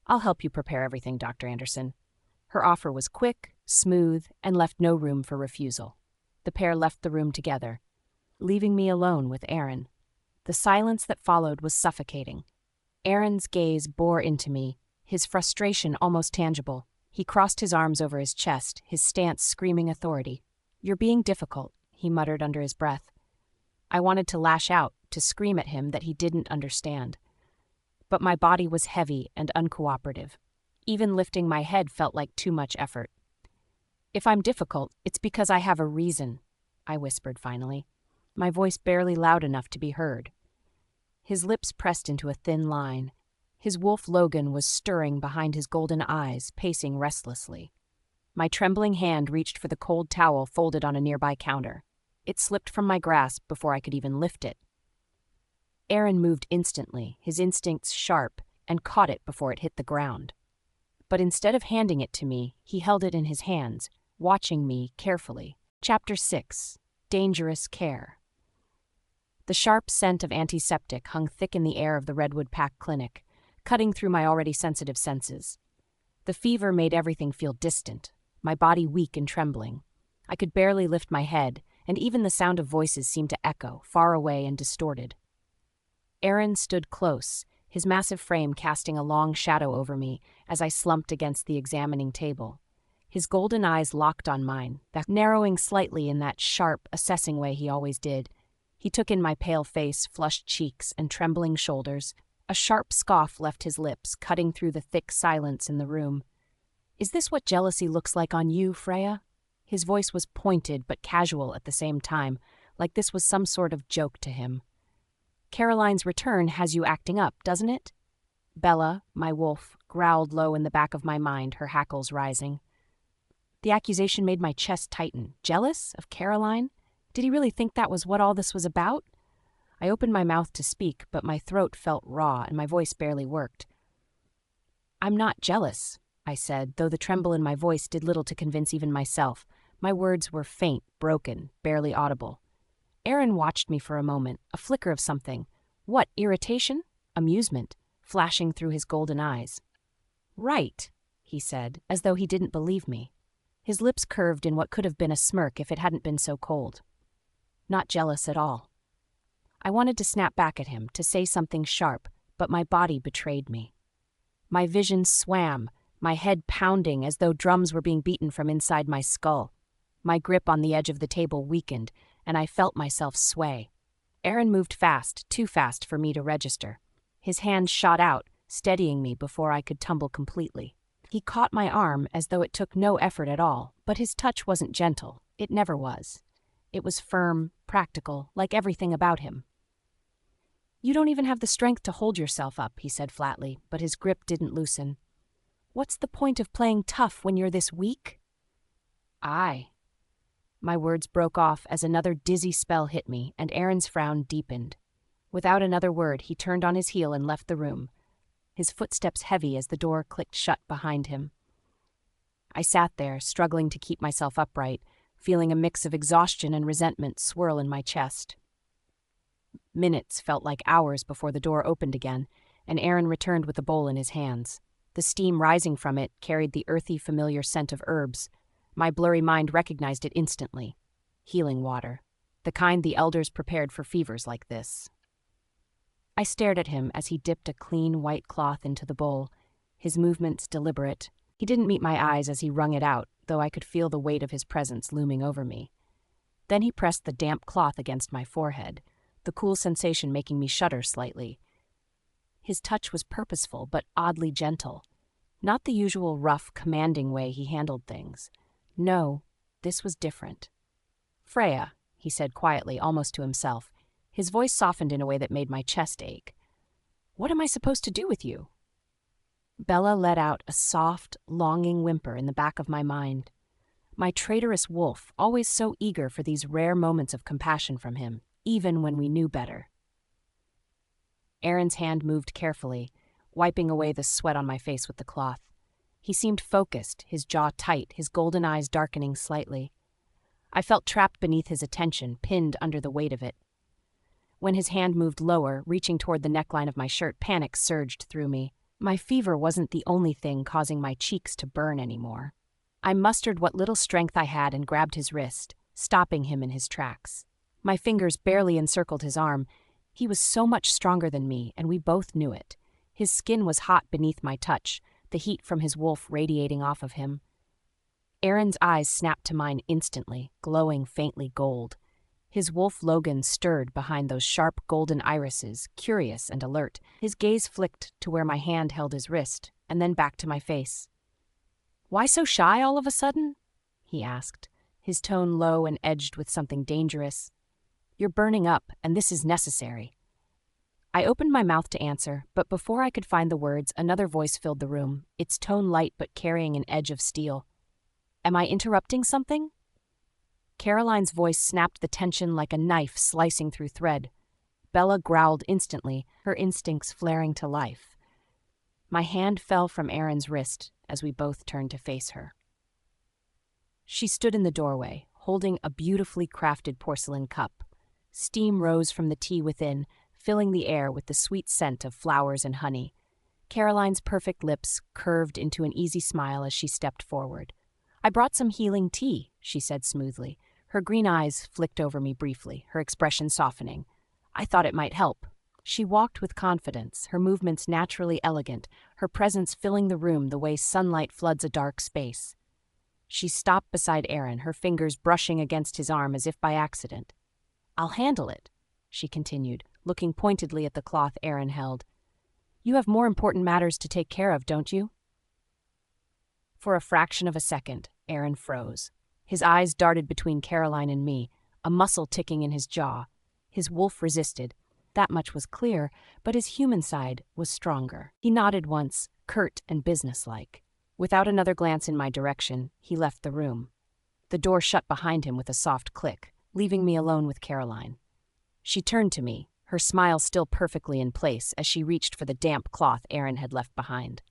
I'll help you prepare everything, Dr. Anderson. Her offer was quick, smooth, and left no room for refusal. The pair left the room together, leaving me alone with Aaron. The silence that followed was suffocating. Aaron's gaze bore into me, his frustration almost tangible. He crossed his arms over his chest, his stance screaming authority. You're being difficult, he muttered under his breath. I wanted to lash out, to scream at him that he didn't understand. But my body was heavy and uncooperative. Even lifting my head felt like too much effort. If I'm difficult, it's because I have a reason, I whispered finally, my voice barely loud enough to be heard. His lips pressed into a thin line. His wolf Logan was stirring behind his golden eyes, pacing restlessly. My trembling hand reached for the cold towel folded on a nearby counter. It slipped from my grasp before I could even lift it. Aaron moved instantly, his instincts sharp, and caught it before it hit the ground. But instead of handing it to me, he held it in his hands, watching me carefully. Chapter 6. Dangerous Care. The sharp scent of antiseptic hung thick in the air of the Redwood Pack Clinic, cutting through my already sensitive senses. The fever made everything feel distant, my body weak and trembling. I could barely lift my head, and even the sound of voices seemed to echo, far away and distorted. Aaron stood close, his massive frame casting a long shadow over me as I slumped against the examining table. His golden eyes locked on mine, narrowing slightly in that sharp, assessing way he always did. He took in my pale face, flushed cheeks, and trembling shoulders. A sharp scoff left his lips, cutting through the thick silence in the room. Is this what jealousy looks like on you, Freya? His voice was pointed but casual at the same time, like this was some sort of joke to him. Caroline's return has you acting up, doesn't it? Bella, my wolf, growled low in the back of my mind, her hackles rising. The accusation made my chest tighten. Jealous? Of Caroline? Did he really think that was what all this was about? I opened my mouth to speak, but my throat felt raw and my voice barely worked. I'm not jealous, I said, though the tremble in my voice did little to convince even myself. My words were faint, broken, barely audible. Aaron watched me for a moment, a flicker of something. What, irritation? Amusement, flashing through his golden eyes. Right, he said, as though he didn't believe me. His lips curved in what could have been a smirk if it hadn't been so cold. Not jealous at all. I wanted to snap back at him, to say something sharp, but my body betrayed me. My vision swam, my head pounding as though drums were being beaten from inside my skull. My grip on the edge of the table weakened, and I felt myself sway. Aaron moved fast, too fast for me to register. His hand shot out, steadying me before I could tumble completely. He caught my arm as though it took no effort at all, but his touch wasn't gentle. It never was. It was firm, practical, like everything about him. You don't even have the strength to hold yourself up, he said flatly, but his grip didn't loosen. What's the point of playing tough when you're this weak? My words broke off as another dizzy spell hit me, and Aaron's frown deepened. Without another word, he turned on his heel and left the room, his footsteps heavy as the door clicked shut behind him. I sat there, struggling to keep myself upright, feeling a mix of exhaustion and resentment swirl in my chest. Minutes felt like hours before the door opened again, and Aaron returned with a bowl in his hands. The steam rising from it carried the earthy, familiar scent of herbs. My blurry mind recognized it instantly. Healing water. The kind the elders prepared for fevers like this. I stared at him as he dipped a clean white cloth into the bowl, his movements deliberate. He didn't meet my eyes as he wrung it out, though I could feel the weight of his presence looming over me. Then he pressed the damp cloth against my forehead, the cool sensation making me shudder slightly. His touch was purposeful but oddly gentle, not the usual rough, commanding way he handled things. No, this was different. Freya, he said quietly, almost to himself. His voice softened in a way that made my chest ache. What am I supposed to do with you? Bella let out a soft, longing whimper in the back of my mind. My traitorous wolf, always so eager for these rare moments of compassion from him, even when we knew better. Aaron's hand moved carefully, wiping away the sweat on my face with the cloth. He seemed focused, his jaw tight, his golden eyes darkening slightly. I felt trapped beneath his attention, pinned under the weight of it. When his hand moved lower, reaching toward the neckline of my shirt, panic surged through me. My fever wasn't the only thing causing my cheeks to burn anymore. I mustered what little strength I had and grabbed his wrist, stopping him in his tracks. My fingers barely encircled his arm. He was so much stronger than me, and we both knew it. His skin was hot beneath my touch, the heat from his wolf radiating off of him. Aaron's eyes snapped to mine instantly, glowing faintly gold. His wolf Logan stirred behind those sharp golden irises, curious and alert. His gaze flicked to where my hand held his wrist, and then back to my face. "Why so shy all of a sudden?" he asked, his tone low and edged with something dangerous. "You're burning up, and this is necessary." I opened my mouth to answer, but before I could find the words, another voice filled the room, its tone light but carrying an edge of steel. "Am I interrupting something?" Caroline's voice snapped the tension like a knife slicing through thread. Bella growled instantly, her instincts flaring to life. My hand fell from Aaron's wrist as we both turned to face her. She stood in the doorway, holding a beautifully crafted porcelain cup. Steam rose from the tea within, filling the air with the sweet scent of flowers and honey. Caroline's perfect lips curved into an easy smile as she stepped forward. "I brought some healing tea," she said smoothly. Her green eyes flicked over me briefly, her expression softening. I thought it might help. She walked with confidence, her movements naturally elegant, her presence filling the room the way sunlight floods a dark space. She stopped beside Aaron, her fingers brushing against his arm as if by accident. "I'll handle it," she continued, looking pointedly at the cloth Aaron held. "You have more important matters to take care of, don't you?" For a fraction of a second, Aaron froze. His eyes darted between Caroline and me, a muscle ticking in his jaw. His wolf resisted. That much was clear, but his human side was stronger. He nodded once, curt and businesslike. Without another glance in my direction, he left the room. The door shut behind him with a soft click, leaving me alone with Caroline. She turned to me, her smile still perfectly in place as she reached for the damp cloth Aaron had left behind.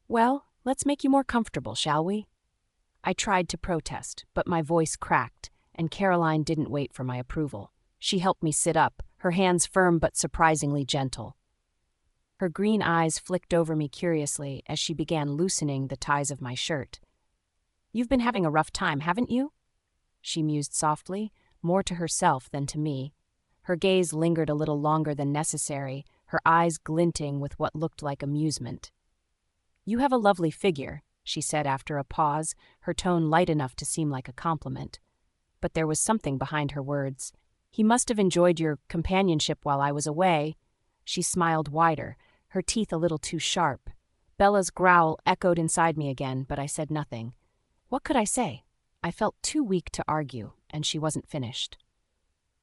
"Well, let's make you more comfortable, shall we?" I tried to protest, but my voice cracked, and Caroline didn't wait for my approval. She helped me sit up, her hands firm but surprisingly gentle. Her green eyes flicked over me curiously as she began loosening the ties of my shirt. "You've been having a rough time, haven't you?" she mused softly, more to herself than to me. Her gaze lingered a little longer than necessary, her eyes glinting with what looked like amusement. "You have a lovely figure," she said after a pause, her tone light enough to seem like a compliment. But there was something behind her words. "He must have enjoyed your companionship while I was away." She smiled wider, her teeth a little too sharp. Bella's growl echoed inside me again, but I said nothing. What could I say? I felt too weak to argue, and she wasn't finished.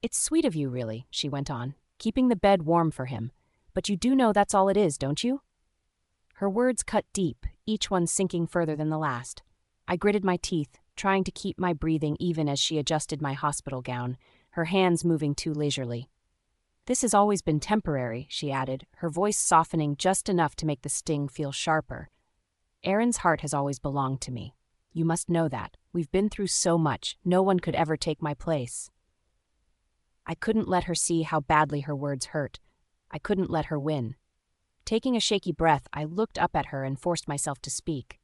"It's sweet of you, really," she went on, "keeping the bed warm for him. But you do know that's all it is, don't you?" Her words cut deep, each one sinking further than the last. I gritted my teeth, trying to keep my breathing even as she adjusted my hospital gown, her hands moving too leisurely. "This has always been temporary," she added, her voice softening just enough to make the sting feel sharper. "Aaron's heart has always belonged to me. You must know that. We've been through so much, no one could ever take my place." I couldn't let her see how badly her words hurt. I couldn't let her win. Taking a shaky breath, I looked up at her and forced myself to speak.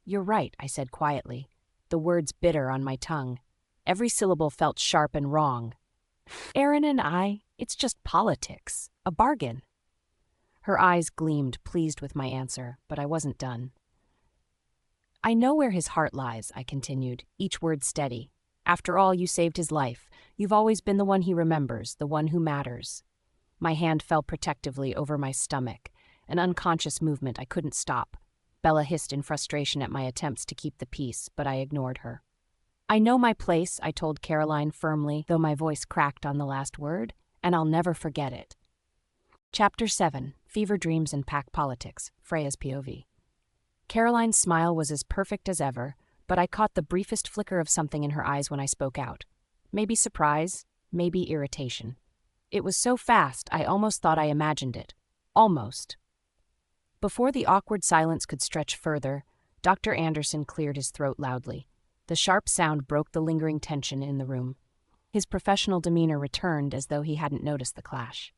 "You're right," I said quietly, the words bitter on my tongue. Every syllable felt sharp and wrong. "Aaron and I, it's just politics, a bargain." Her eyes gleamed, pleased with my answer, but I wasn't done. "I know where his heart lies," I continued, each word steady. "After all, you saved his life. You've always been the one he remembers, the one who matters." My hand fell protectively over my stomach, an unconscious movement I couldn't stop. Bella hissed in frustration at my attempts to keep the peace, but I ignored her. "I know my place," I told Caroline firmly, though my voice cracked on the last word, "and I'll never forget it." Chapter 7, Fever Dreams and Pack Politics, Freya's POV. Caroline's smile was as perfect as ever, but I caught the briefest flicker of something in her eyes when I spoke out. Maybe surprise, maybe irritation. It was so fast, I almost thought I imagined it. Almost. Before the awkward silence could stretch further, Dr. Anderson cleared his throat loudly. The sharp sound broke the lingering tension in the room. His professional demeanor returned as though he hadn't noticed the clash.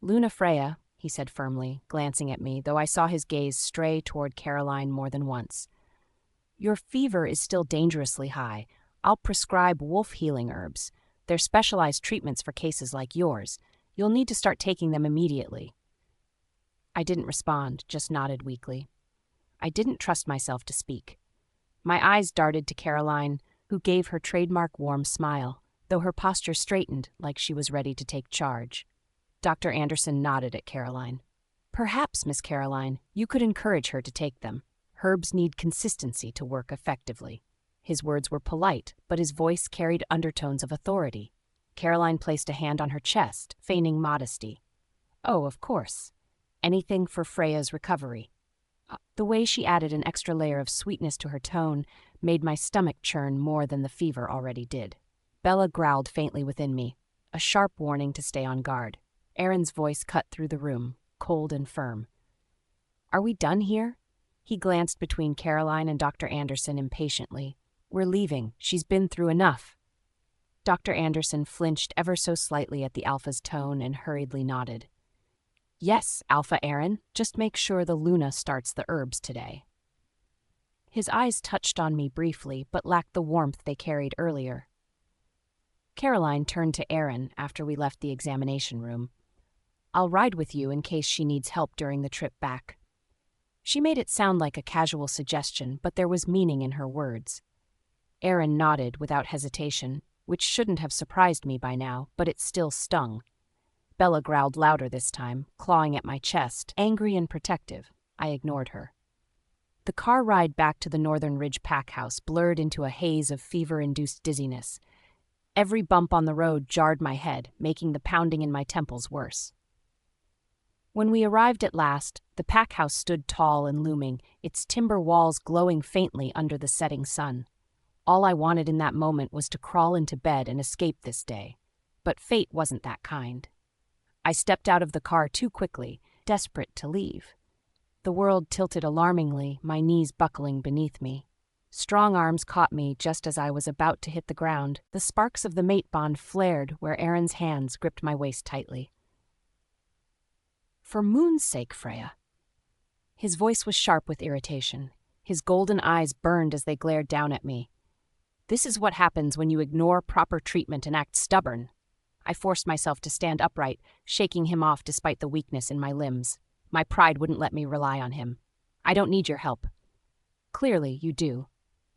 "Luna Freya," he said firmly, glancing at me, though I saw his gaze stray toward Caroline more than once. "Your fever is still dangerously high. I'll prescribe wolf healing herbs. They're specialized treatments for cases like yours. You'll need to start taking them immediately." I didn't respond, just nodded weakly. I didn't trust myself to speak. My eyes darted to Caroline, who gave her trademark warm smile, though her posture straightened like she was ready to take charge. Dr. Anderson nodded at Caroline. "Perhaps, Miss Caroline, you could encourage her to take them. Herbs need consistency to work effectively." His words were polite, but his voice carried undertones of authority. Caroline placed a hand on her chest, feigning modesty. "Oh, of course. Anything for Freya's recovery." The way she added an extra layer of sweetness to her tone made my stomach churn more than the fever already did. Bella growled faintly within me, a sharp warning to stay on guard. Aaron's voice cut through the room, cold and firm. "Are we done here?" He glanced between Caroline and Dr. Anderson impatiently. "We're leaving. She's been through enough." Dr. Anderson flinched ever so slightly at the Alpha's tone and hurriedly nodded. "Yes, Alpha Aaron, just make sure the Luna starts the herbs today." His eyes touched on me briefly, but lacked the warmth they carried earlier. Caroline turned to Aaron after we left the examination room. "I'll ride with you in case she needs help during the trip back." She made it sound like a casual suggestion, but there was meaning in her words. Aaron nodded without hesitation, which shouldn't have surprised me by now, but it still stung. Bella growled louder this time, clawing at my chest, angry and protective. I ignored her. The car ride back to the Northern Ridge pack house blurred into a haze of fever-induced dizziness. Every bump on the road jarred my head, making the pounding in my temples worse. When we arrived at last, the pack house stood tall and looming, its timber walls glowing faintly under the setting sun. All I wanted in that moment was to crawl into bed and escape this day. But fate wasn't that kind. I stepped out of the car too quickly, desperate to leave. The world tilted alarmingly, my knees buckling beneath me. Strong arms caught me just as I was about to hit the ground. The sparks of the mate bond flared where Aaron's hands gripped my waist tightly. "For moon's sake, Freya." His voice was sharp with irritation. His golden eyes burned as they glared down at me. "This is what happens when you ignore proper treatment and act stubborn." I forced myself to stand upright, shaking him off despite the weakness in my limbs. My pride wouldn't let me rely on him. "I don't need your help." "Clearly, you do."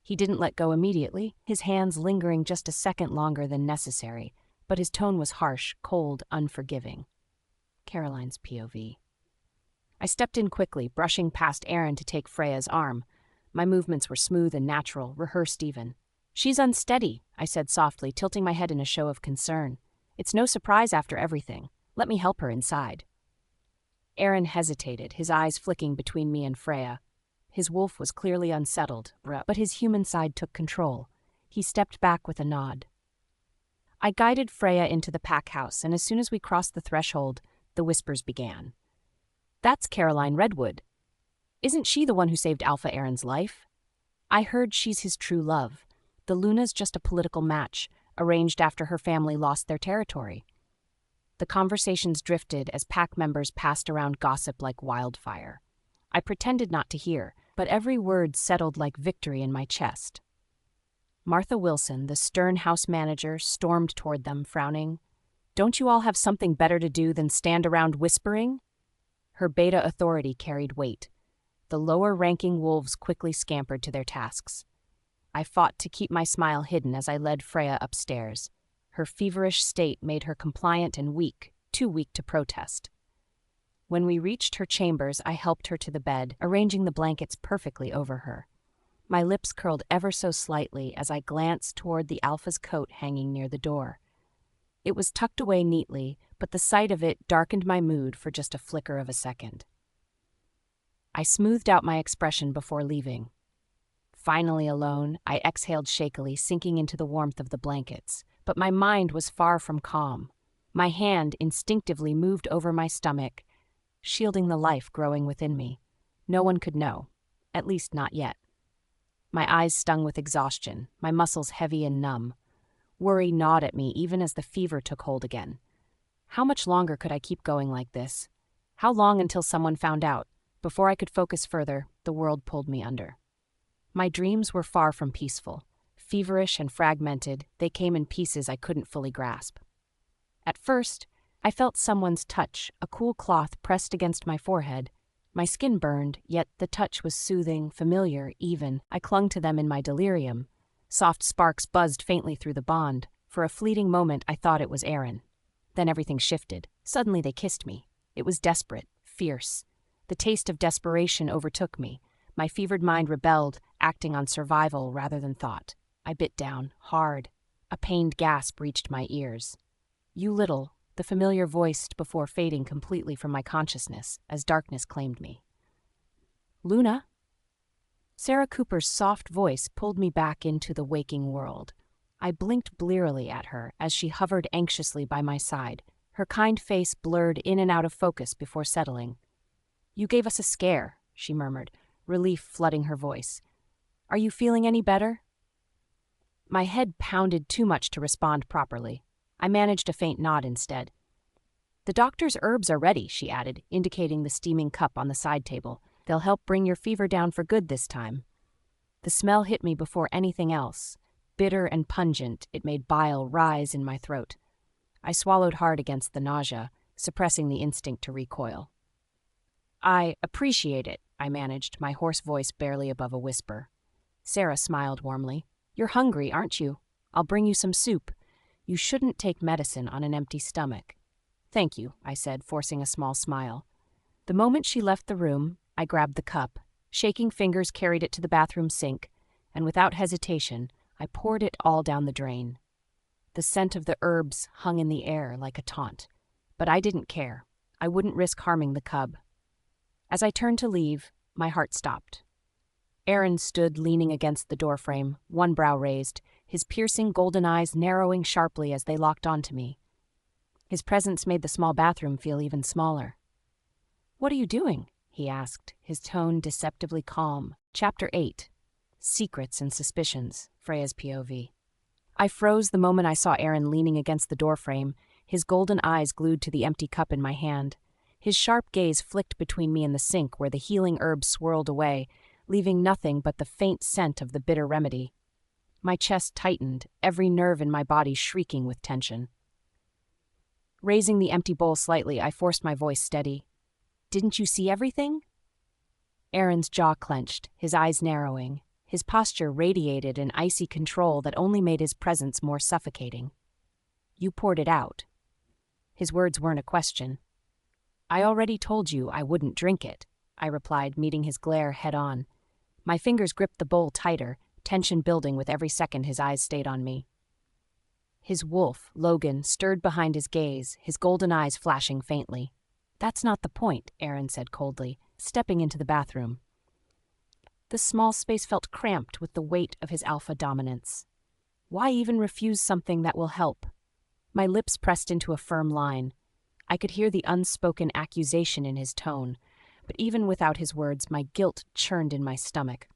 He didn't let go immediately, his hands lingering just a second longer than necessary, but his tone was harsh, cold, unforgiving. Caroline's POV. I stepped in quickly, brushing past Aaron to take Freya's arm. My movements were smooth and natural, rehearsed even. "She's unsteady," I said softly, tilting my head in a show of concern. "It's no surprise after everything. Let me help her inside." Aaron hesitated, his eyes flicking between me and Freya. His wolf was clearly unsettled, but his human side took control. He stepped back with a nod. I guided Freya into the pack house, and as soon as we crossed the threshold, the whispers began. "That's Caroline Redwood. Isn't she the one who saved Alpha Aaron's life? I heard she's his true love. The Luna's just a political match, arranged after her family lost their territory." The conversations drifted as pack members passed around gossip like wildfire. I pretended not to hear, but every word settled like victory in my chest. Martha Wilson, the stern house manager, stormed toward them, frowning. "Don't you all have something better to do than stand around whispering?" Her beta authority carried weight. The lower-ranking wolves quickly scampered to their tasks. I fought to keep my smile hidden as I led Freya upstairs. Her feverish state made her compliant and weak, too weak to protest. When we reached her chambers, I helped her to the bed, arranging the blankets perfectly over her. My lips curled ever so slightly as I glanced toward the Alpha's coat hanging near the door. It was tucked away neatly, but the sight of it darkened my mood for just a flicker of a second. I smoothed out my expression before leaving. Finally alone, I exhaled shakily, sinking into the warmth of the blankets. But my mind was far from calm. My hand instinctively moved over my stomach, shielding the life growing within me. No one could know, at least not yet. My eyes stung with exhaustion, my muscles heavy and numb. Worry gnawed at me even as the fever took hold again. How much longer could I keep going like this? How long until someone found out? Before I could focus further, the world pulled me under. My dreams were far from peaceful. Feverish and fragmented, they came in pieces I couldn't fully grasp. At first, I felt someone's touch, a cool cloth pressed against my forehead. My skin burned, yet the touch was soothing, familiar, even. I clung to them in my delirium. Soft sparks buzzed faintly through the bond. For a fleeting moment, I thought it was Aaron. Then everything shifted. Suddenly they kissed me. It was desperate, fierce. The taste of desperation overtook me. My fevered mind rebelled, acting on survival rather than thought. I bit down, hard. A pained gasp reached my ears. "You little," the familiar voice before fading completely from my consciousness as darkness claimed me. "Luna?" Sarah Cooper's soft voice pulled me back into the waking world. I blinked blearily at her as she hovered anxiously by my side, her kind face blurred in and out of focus before settling. "You gave us a scare," she murmured, relief flooding her voice. "Are you feeling any better?" My head pounded too much to respond properly. I managed a faint nod instead. "The doctor's herbs are ready," she added, indicating the steaming cup on the side table. "They'll help bring your fever down for good this time." The smell hit me before anything else. Bitter and pungent, it made bile rise in my throat. I swallowed hard against the nausea, suppressing the instinct to recoil. "I appreciate it," I managed, my hoarse voice barely above a whisper. Sarah smiled warmly. "You're hungry, aren't you? I'll bring you some soup. You shouldn't take medicine on an empty stomach." "Thank you," I said, forcing a small smile. The moment she left the room, I grabbed the cup. Shaking fingers carried it to the bathroom sink, and without hesitation, I poured it all down the drain. The scent of the herbs hung in the air like a taunt, but I didn't care. I wouldn't risk harming the cub. As I turned to leave, my heart stopped. Aaron stood leaning against the doorframe, one brow raised, his piercing golden eyes narrowing sharply as they locked onto me. His presence made the small bathroom feel even smaller. "What are you doing?" he asked, his tone deceptively calm. Chapter 8. Secrets and Suspicions, Freya's POV. I froze the moment I saw Aaron leaning against the doorframe, his golden eyes glued to the empty cup in my hand. His sharp gaze flicked between me and the sink where the healing herbs swirled away, leaving nothing but the faint scent of the bitter remedy. My chest tightened, every nerve in my body shrieking with tension. Raising the empty bowl slightly, I forced my voice steady. "Didn't you see everything?" Aaron's jaw clenched, his eyes narrowing. His posture radiated an icy control that only made his presence more suffocating. "You poured it out." His words weren't a question. "I already told you I wouldn't drink it," I replied, meeting his glare head-on. My fingers gripped the bowl tighter, tension building with every second his eyes stayed on me. His wolf, Logan, stirred behind his gaze, his golden eyes flashing faintly. "That's not the point," Aaron said coldly, stepping into the bathroom. The small space felt cramped with the weight of his alpha dominance. Why even refuse something that will help? My lips pressed into a firm line. I could hear the unspoken accusation in his tone, but even without his words, my guilt churned in my stomach.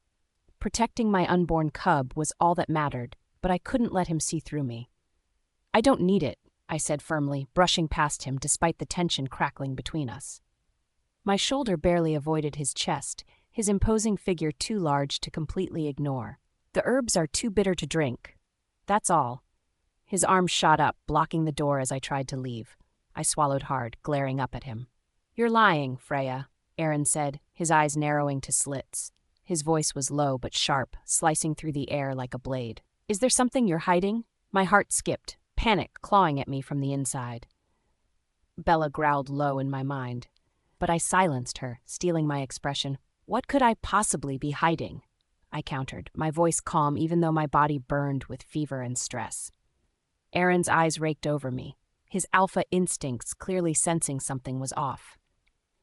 Protecting my unborn cub was all that mattered, but I couldn't let him see through me. "I don't need it," I said firmly, brushing past him despite the tension crackling between us. My shoulder barely avoided his chest, his imposing figure too large to completely ignore. "The herbs are too bitter to drink. That's all." His arm shot up, blocking the door as I tried to leave. I swallowed hard, glaring up at him. "You're lying, Freya," Aaron said, his eyes narrowing to slits. His voice was low but sharp, slicing through the air like a blade. "Is there something you're hiding?" My heart skipped, panic clawing at me from the inside. Bella growled low in my mind, but I silenced her, stealing my expression. "What could I possibly be hiding?" I countered, my voice calm even though my body burned with fever and stress. Aaron's eyes raked over me. his alpha instincts clearly sensing something was off.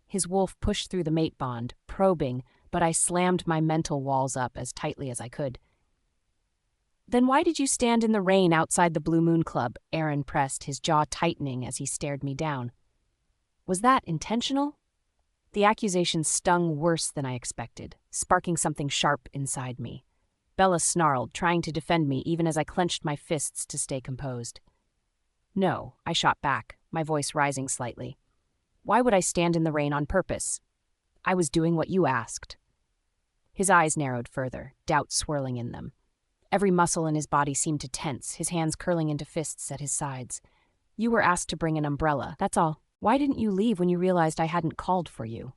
His wolf pushed through the mate bond, probing, but I slammed my mental walls up as tightly as I could. "Then why did you stand in the rain outside the Blue Moon Club?" Aaron pressed, his jaw tightening as he stared me down. "Was that intentional?" The accusation stung worse than I expected, sparking something sharp inside me. Bella snarled, trying to defend me even as I clenched my fists to stay composed. "No," I shot back, my voice rising slightly. "Why would I stand in the rain on purpose? I was doing what you asked." His eyes narrowed further, doubt swirling in them. Every muscle in his body seemed to tense, his hands curling into fists at his sides. "You were asked to bring an umbrella, that's all. Why didn't you leave when you realized I hadn't called for you?"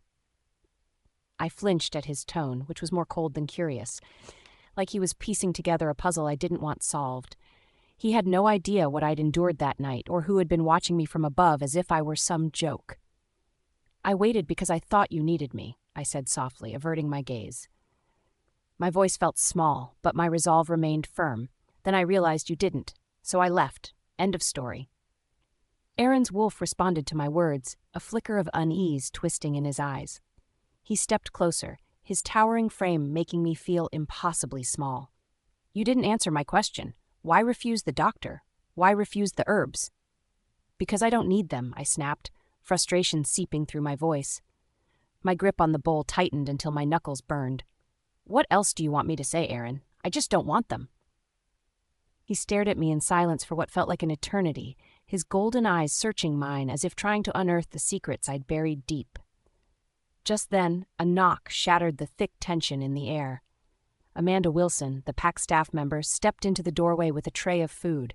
I flinched at his tone, which was more cold than curious, like he was piecing together a puzzle I didn't want solved. He had no idea what I'd endured that night or who had been watching me from above as if I were some joke. "I waited because I thought you needed me," I said softly, averting my gaze. My voice felt small, but my resolve remained firm. Then I realized you didn't, so I left. End of story. Aaron's wolf responded to my words, a flicker of unease twisting in his eyes. He stepped closer, his towering frame making me feel impossibly small. "You didn't answer my question. Why refuse the doctor? Why refuse the herbs?" "Because I don't need them," I snapped, frustration seeping through my voice. My grip on the bowl tightened until my knuckles burned. "What else do you want me to say, Aaron? I just don't want them." He stared at me in silence for what felt like an eternity, his golden eyes searching mine as if trying to unearth the secrets I'd buried deep. Just then, a knock shattered the thick tension in the air. Amanda Wilson, the pack staff member, stepped into the doorway with a tray of food.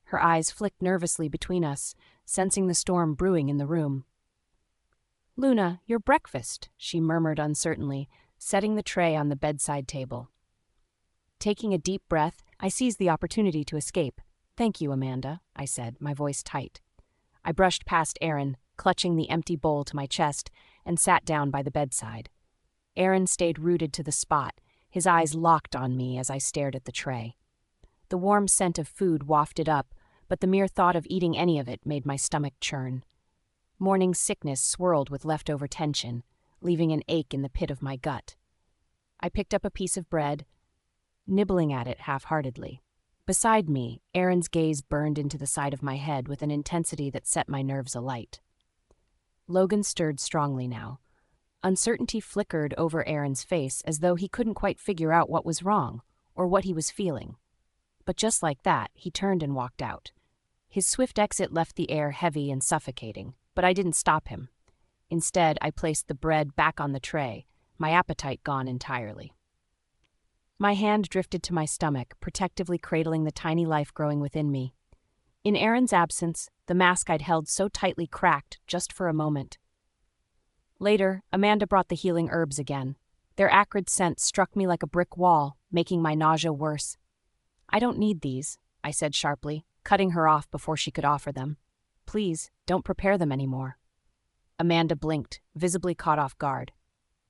Her eyes flicked nervously between us, sensing the storm brewing in the room. "Luna, your breakfast," she murmured uncertainly, setting the tray on the bedside table. Taking a deep breath, I seized the opportunity to escape. "Thank you, Amanda," I said, my voice tight. I brushed past Aaron, clutching the empty bowl to my chest, and sat down by the bedside. Aaron stayed rooted to the spot, his eyes locked on me as I stared at the tray. The warm scent of food wafted up, but the mere thought of eating any of it made my stomach churn. Morning sickness swirled with leftover tension, leaving an ache in the pit of my gut. I picked up a piece of bread, nibbling at it half-heartedly. Beside me, Aaron's gaze burned into the side of my head with an intensity that set my nerves alight. Logan stirred strongly now. Uncertainty flickered over Aaron's face as though he couldn't quite figure out what was wrong, or what he was feeling. But just like that, he turned and walked out. His swift exit left the air heavy and suffocating, but I didn't stop him. Instead, I placed the bread back on the tray, my appetite gone entirely. My hand drifted to my stomach, protectively cradling the tiny life growing within me. In Aaron's absence, the mask I'd held so tightly cracked just for a moment. Later, Amanda brought the healing herbs again. Their acrid scent struck me like a brick wall, making my nausea worse. "I don't need these," I said sharply, cutting her off before she could offer them. "Please, don't prepare them anymore." Amanda blinked, visibly caught off guard.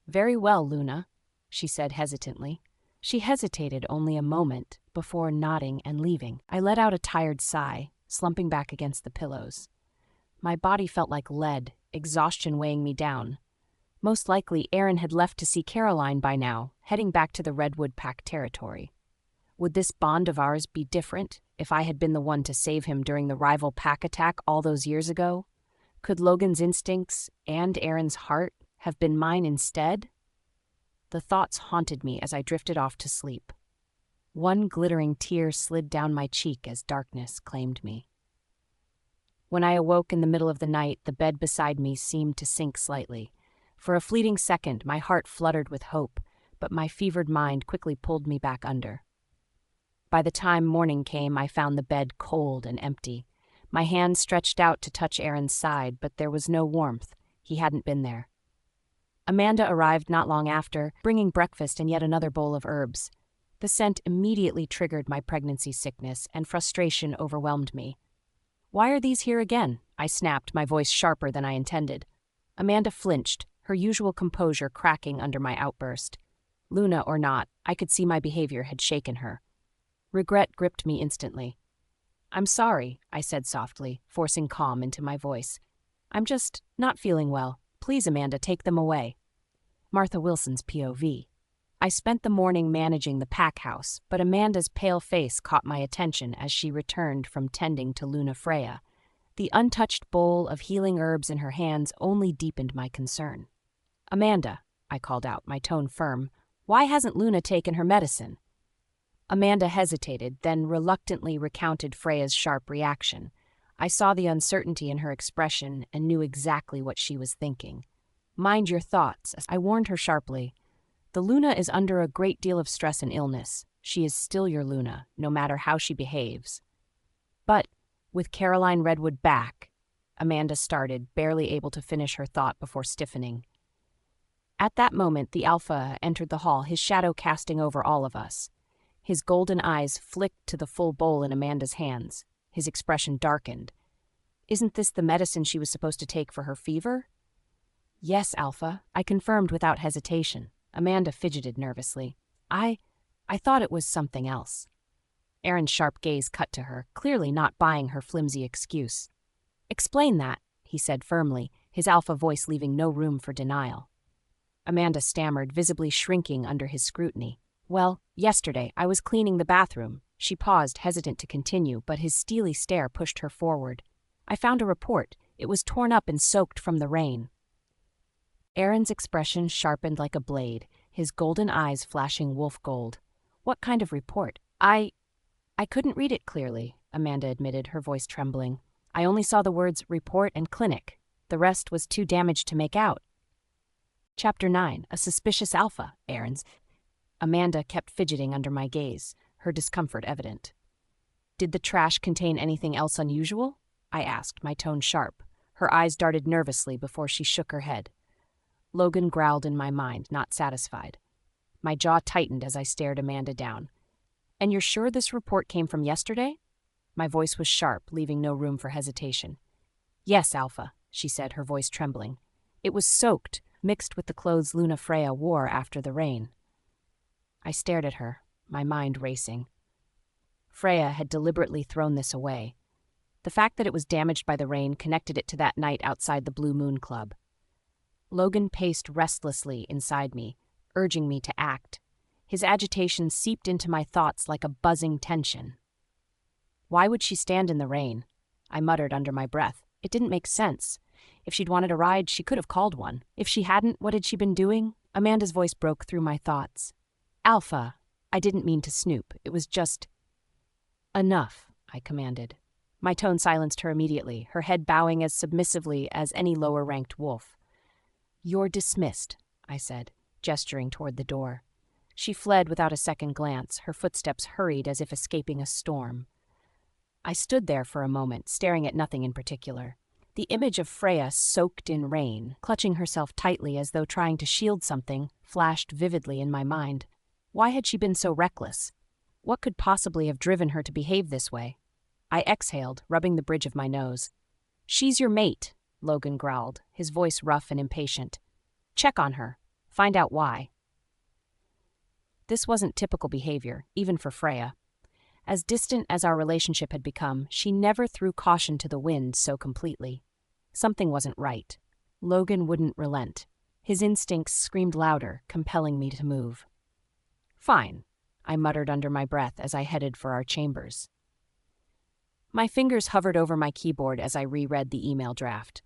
"Very well, Luna," she said hesitantly. She hesitated only a moment before nodding and leaving. I let out a tired sigh, slumping back against the pillows. My body felt like lead, exhaustion weighing me down. Most likely, Aaron had left to see Caroline by now, heading back to the Redwood Pack territory. Would this bond of ours be different if I had been the one to save him during the rival pack attack all those years ago? Could Logan's instincts and Aaron's heart have been mine instead? The thoughts haunted me as I drifted off to sleep. One glittering tear slid down my cheek as darkness claimed me. When I awoke in the middle of the night, the bed beside me seemed to sink slightly. For a fleeting second, my heart fluttered with hope, but my fevered mind quickly pulled me back under. By the time morning came, I found the bed cold and empty. My hand stretched out to touch Aaron's side, but there was no warmth. He hadn't been there. Amanda arrived not long after, bringing breakfast and yet another bowl of herbs. The scent immediately triggered my pregnancy sickness, and frustration overwhelmed me. "Why are these here again?" I snapped, my voice sharper than I intended. Amanda flinched, her usual composure cracking under my outburst. Luna or not, I could see my behavior had shaken her. Regret gripped me instantly. I'm sorry, I said softly, forcing calm into my voice. I'm just not feeling well. Please, Amanda, take them away. Martha Wilson's POV. I spent the morning managing the pack house, but Amanda's pale face caught my attention as she returned from tending to Luna Freya. The untouched bowl of healing herbs in her hands only deepened my concern. Amanda, I called out, my tone firm, why hasn't Luna taken her medicine? Amanda hesitated, then reluctantly recounted Freya's sharp reaction. I saw the uncertainty in her expression and knew exactly what she was thinking. Mind your thoughts, I warned her sharply. The Luna is under a great deal of stress and illness. She is still your Luna, no matter how she behaves. But, with Caroline Redwood back, Amanda started, barely able to finish her thought before stiffening. At that moment, the Alpha entered the hall, his shadow casting over all of us. His golden eyes flicked to the full bowl in Amanda's hands. His expression darkened. Isn't this the medicine she was supposed to take for her fever? Yes, Alpha, I confirmed without hesitation. Amanda fidgeted nervously. I thought it was something else. Aaron's sharp gaze cut to her, clearly not buying her flimsy excuse. Explain that, he said firmly, his Alpha voice leaving no room for denial. Amanda stammered, visibly shrinking under his scrutiny. Well, yesterday I was cleaning the bathroom. She paused, hesitant to continue, but his steely stare pushed her forward. I found a report. It was torn up and soaked from the rain. Aaron's expression sharpened like a blade, his golden eyes flashing wolf gold. What kind of report? I couldn't read it clearly, Amanda admitted, her voice trembling. I only saw the words report and clinic. The rest was too damaged to make out. Chapter 9, A Suspicious Alpha, Aaron's. Amanda kept fidgeting under my gaze, her discomfort evident. Did the trash contain anything else unusual? I asked, my tone sharp. Her eyes darted nervously before she shook her head. Logan growled in my mind, not satisfied. My jaw tightened as I stared Amanda down. And you're sure this report came from yesterday? My voice was sharp, leaving no room for hesitation. Yes, Alpha, she said, her voice trembling. It was soaked, mixed with the clothes Luna Freya wore after the rain. I stared at her, my mind racing. Freya had deliberately thrown this away. The fact that it was damaged by the rain connected it to that night outside the Blue Moon Club. Logan paced restlessly inside me, urging me to act. His agitation seeped into my thoughts like a buzzing tension. Why would she stand in the rain? I muttered under my breath. It didn't make sense. If she'd wanted a ride, she could have called one. If she hadn't, what had she been doing? Amanda's voice broke through my thoughts. Alpha, I didn't mean to snoop. It was just... Enough, I commanded. My tone silenced her immediately, her head bowing as submissively as any lower-ranked wolf. You're dismissed, I said, gesturing toward the door. She fled without a second glance, her footsteps hurried as if escaping a storm. I stood there for a moment, staring at nothing in particular. The image of Freya soaked in rain, clutching herself tightly as though trying to shield something, flashed vividly in my mind. Why had she been so reckless? What could possibly have driven her to behave this way? I exhaled, rubbing the bridge of my nose. She's your mate, Logan growled, his voice rough and impatient. Check on her. Find out why. This wasn't typical behavior, even for Freya. As distant as our relationship had become, she never threw caution to the wind so completely. Something wasn't right. Logan wouldn't relent. His instincts screamed louder, compelling me to move. Fine, I muttered under my breath as I headed for our chambers. My fingers hovered over my keyboard as I reread the email draft.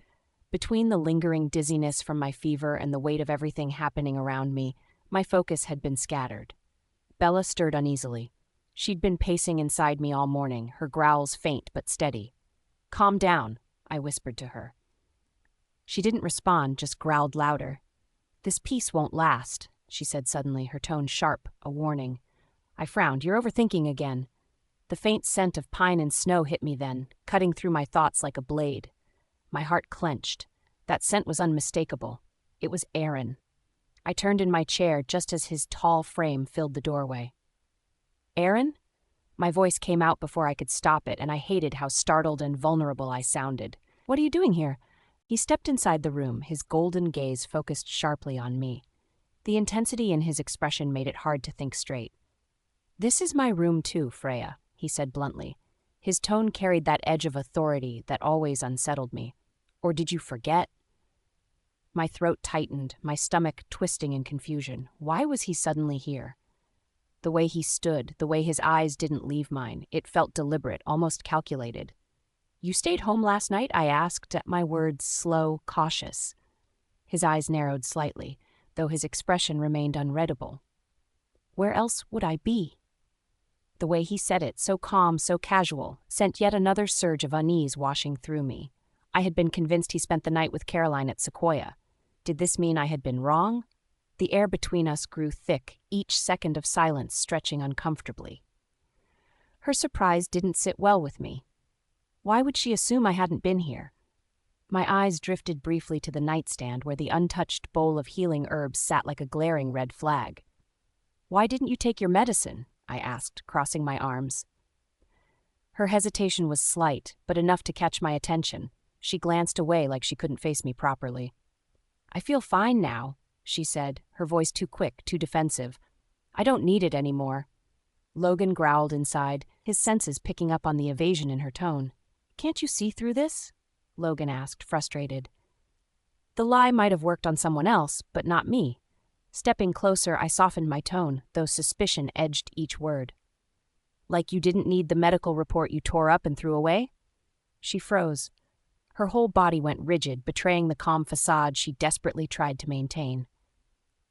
Between the lingering dizziness from my fever and the weight of everything happening around me, my focus had been scattered. Bella stirred uneasily. She'd been pacing inside me all morning, her growls faint but steady. Calm down, I whispered to her. She didn't respond, just growled louder. This peace won't last, she said suddenly, her tone sharp, a warning. I frowned. You're overthinking again. The faint scent of pine and snow hit me then, cutting through my thoughts like a blade. My heart clenched. That scent was unmistakable. It was Aaron. I turned in my chair just as his tall frame filled the doorway. Aaron? My voice came out before I could stop it, and I hated how startled and vulnerable I sounded. What are you doing here? He stepped inside the room, his golden gaze focused sharply on me. The intensity in his expression made it hard to think straight. This is my room too, Freya, he said bluntly. His tone carried that edge of authority that always unsettled me. Or did you forget? My throat tightened, my stomach twisting in confusion. Why was he suddenly here? The way he stood, the way his eyes didn't leave mine, it felt deliberate, almost calculated. "You stayed home last night?" I asked, my words slow, cautious. His eyes narrowed slightly, though his expression remained unreadable. Where else would I be? The way he said it, so calm, so casual, sent yet another surge of unease washing through me. I had been convinced he spent the night with Caroline at Sequoia. Did this mean I had been wrong? The air between us grew thick, each second of silence stretching uncomfortably. Her surprise didn't sit well with me. Why would she assume I hadn't been here? My eyes drifted briefly to the nightstand where the untouched bowl of healing herbs sat like a glaring red flag. "Why didn't you take your medicine?" I asked, crossing my arms. Her hesitation was slight, but enough to catch my attention. She glanced away like she couldn't face me properly. "I feel fine now," she said, her voice too quick, too defensive. "I don't need it anymore." Logan growled inside, his senses picking up on the evasion in her tone. "Can't you see through this?" Logan asked, frustrated. The lie might have worked on someone else, but not me. Stepping closer, I softened my tone, though suspicion edged each word. "Like you didn't need the medical report you tore up and threw away?" She froze. Her whole body went rigid, betraying the calm facade she desperately tried to maintain.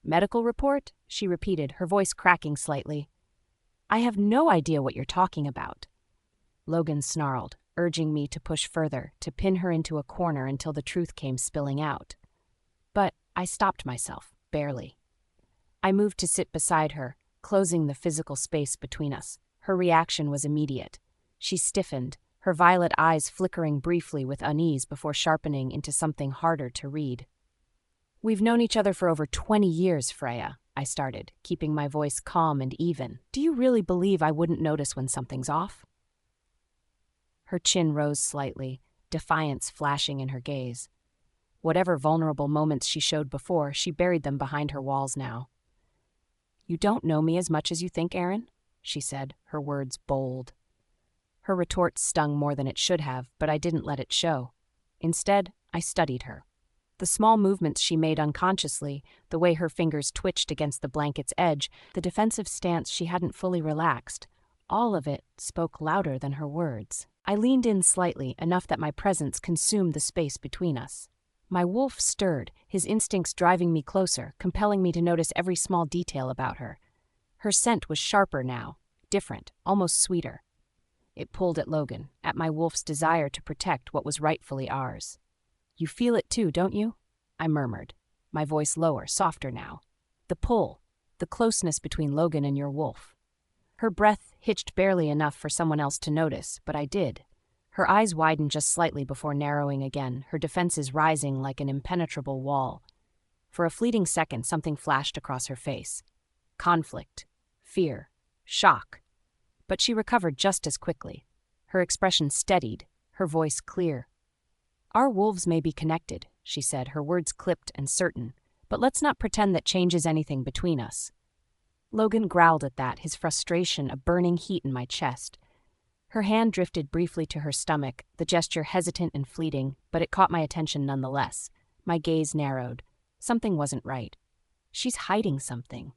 "Medical report?" she repeated, her voice cracking slightly. "I have no idea what you're talking about." Logan snarled, urging me to push further, to pin her into a corner until the truth came spilling out. But I stopped myself, barely. I moved to sit beside her, closing the physical space between us. Her reaction was immediate. She stiffened, her violet eyes flickering briefly with unease before sharpening into something harder to read. "We've known each other for over 20 years, Freya," I started, keeping my voice calm and even. "Do you really believe I wouldn't notice when something's off?" Her chin rose slightly, defiance flashing in her gaze. Whatever vulnerable moments she showed before, she buried them behind her walls now. "You don't know me as much as you think, Aaron," she said, her words bold. Her retort stung more than it should have, but I didn't let it show. Instead, I studied her. The small movements she made unconsciously, the way her fingers twitched against the blanket's edge, the defensive stance she hadn't fully relaxed, all of it spoke louder than her words. I leaned in slightly, enough that my presence consumed the space between us. My wolf stirred, his instincts driving me closer, compelling me to notice every small detail about her. Her scent was sharper now, different, almost sweeter. It pulled at Logan, at my wolf's desire to protect what was rightfully ours. "You feel it too, don't you?" I murmured, my voice lower, softer now. "The pull, the closeness between Logan and your wolf." Her breath hitched barely enough for someone else to notice, but I did. Her eyes widened just slightly before narrowing again, her defenses rising like an impenetrable wall. For a fleeting second, something flashed across her face. Conflict, fear, shock. But she recovered just as quickly. Her expression steadied, her voice clear. "Our wolves may be connected," she said, her words clipped and certain, "but let's not pretend that changes anything between us." Logan growled at that, his frustration a burning heat in my chest. Her hand drifted briefly to her stomach, the gesture hesitant and fleeting, but it caught my attention nonetheless. My gaze narrowed. Something wasn't right. "She's hiding something,"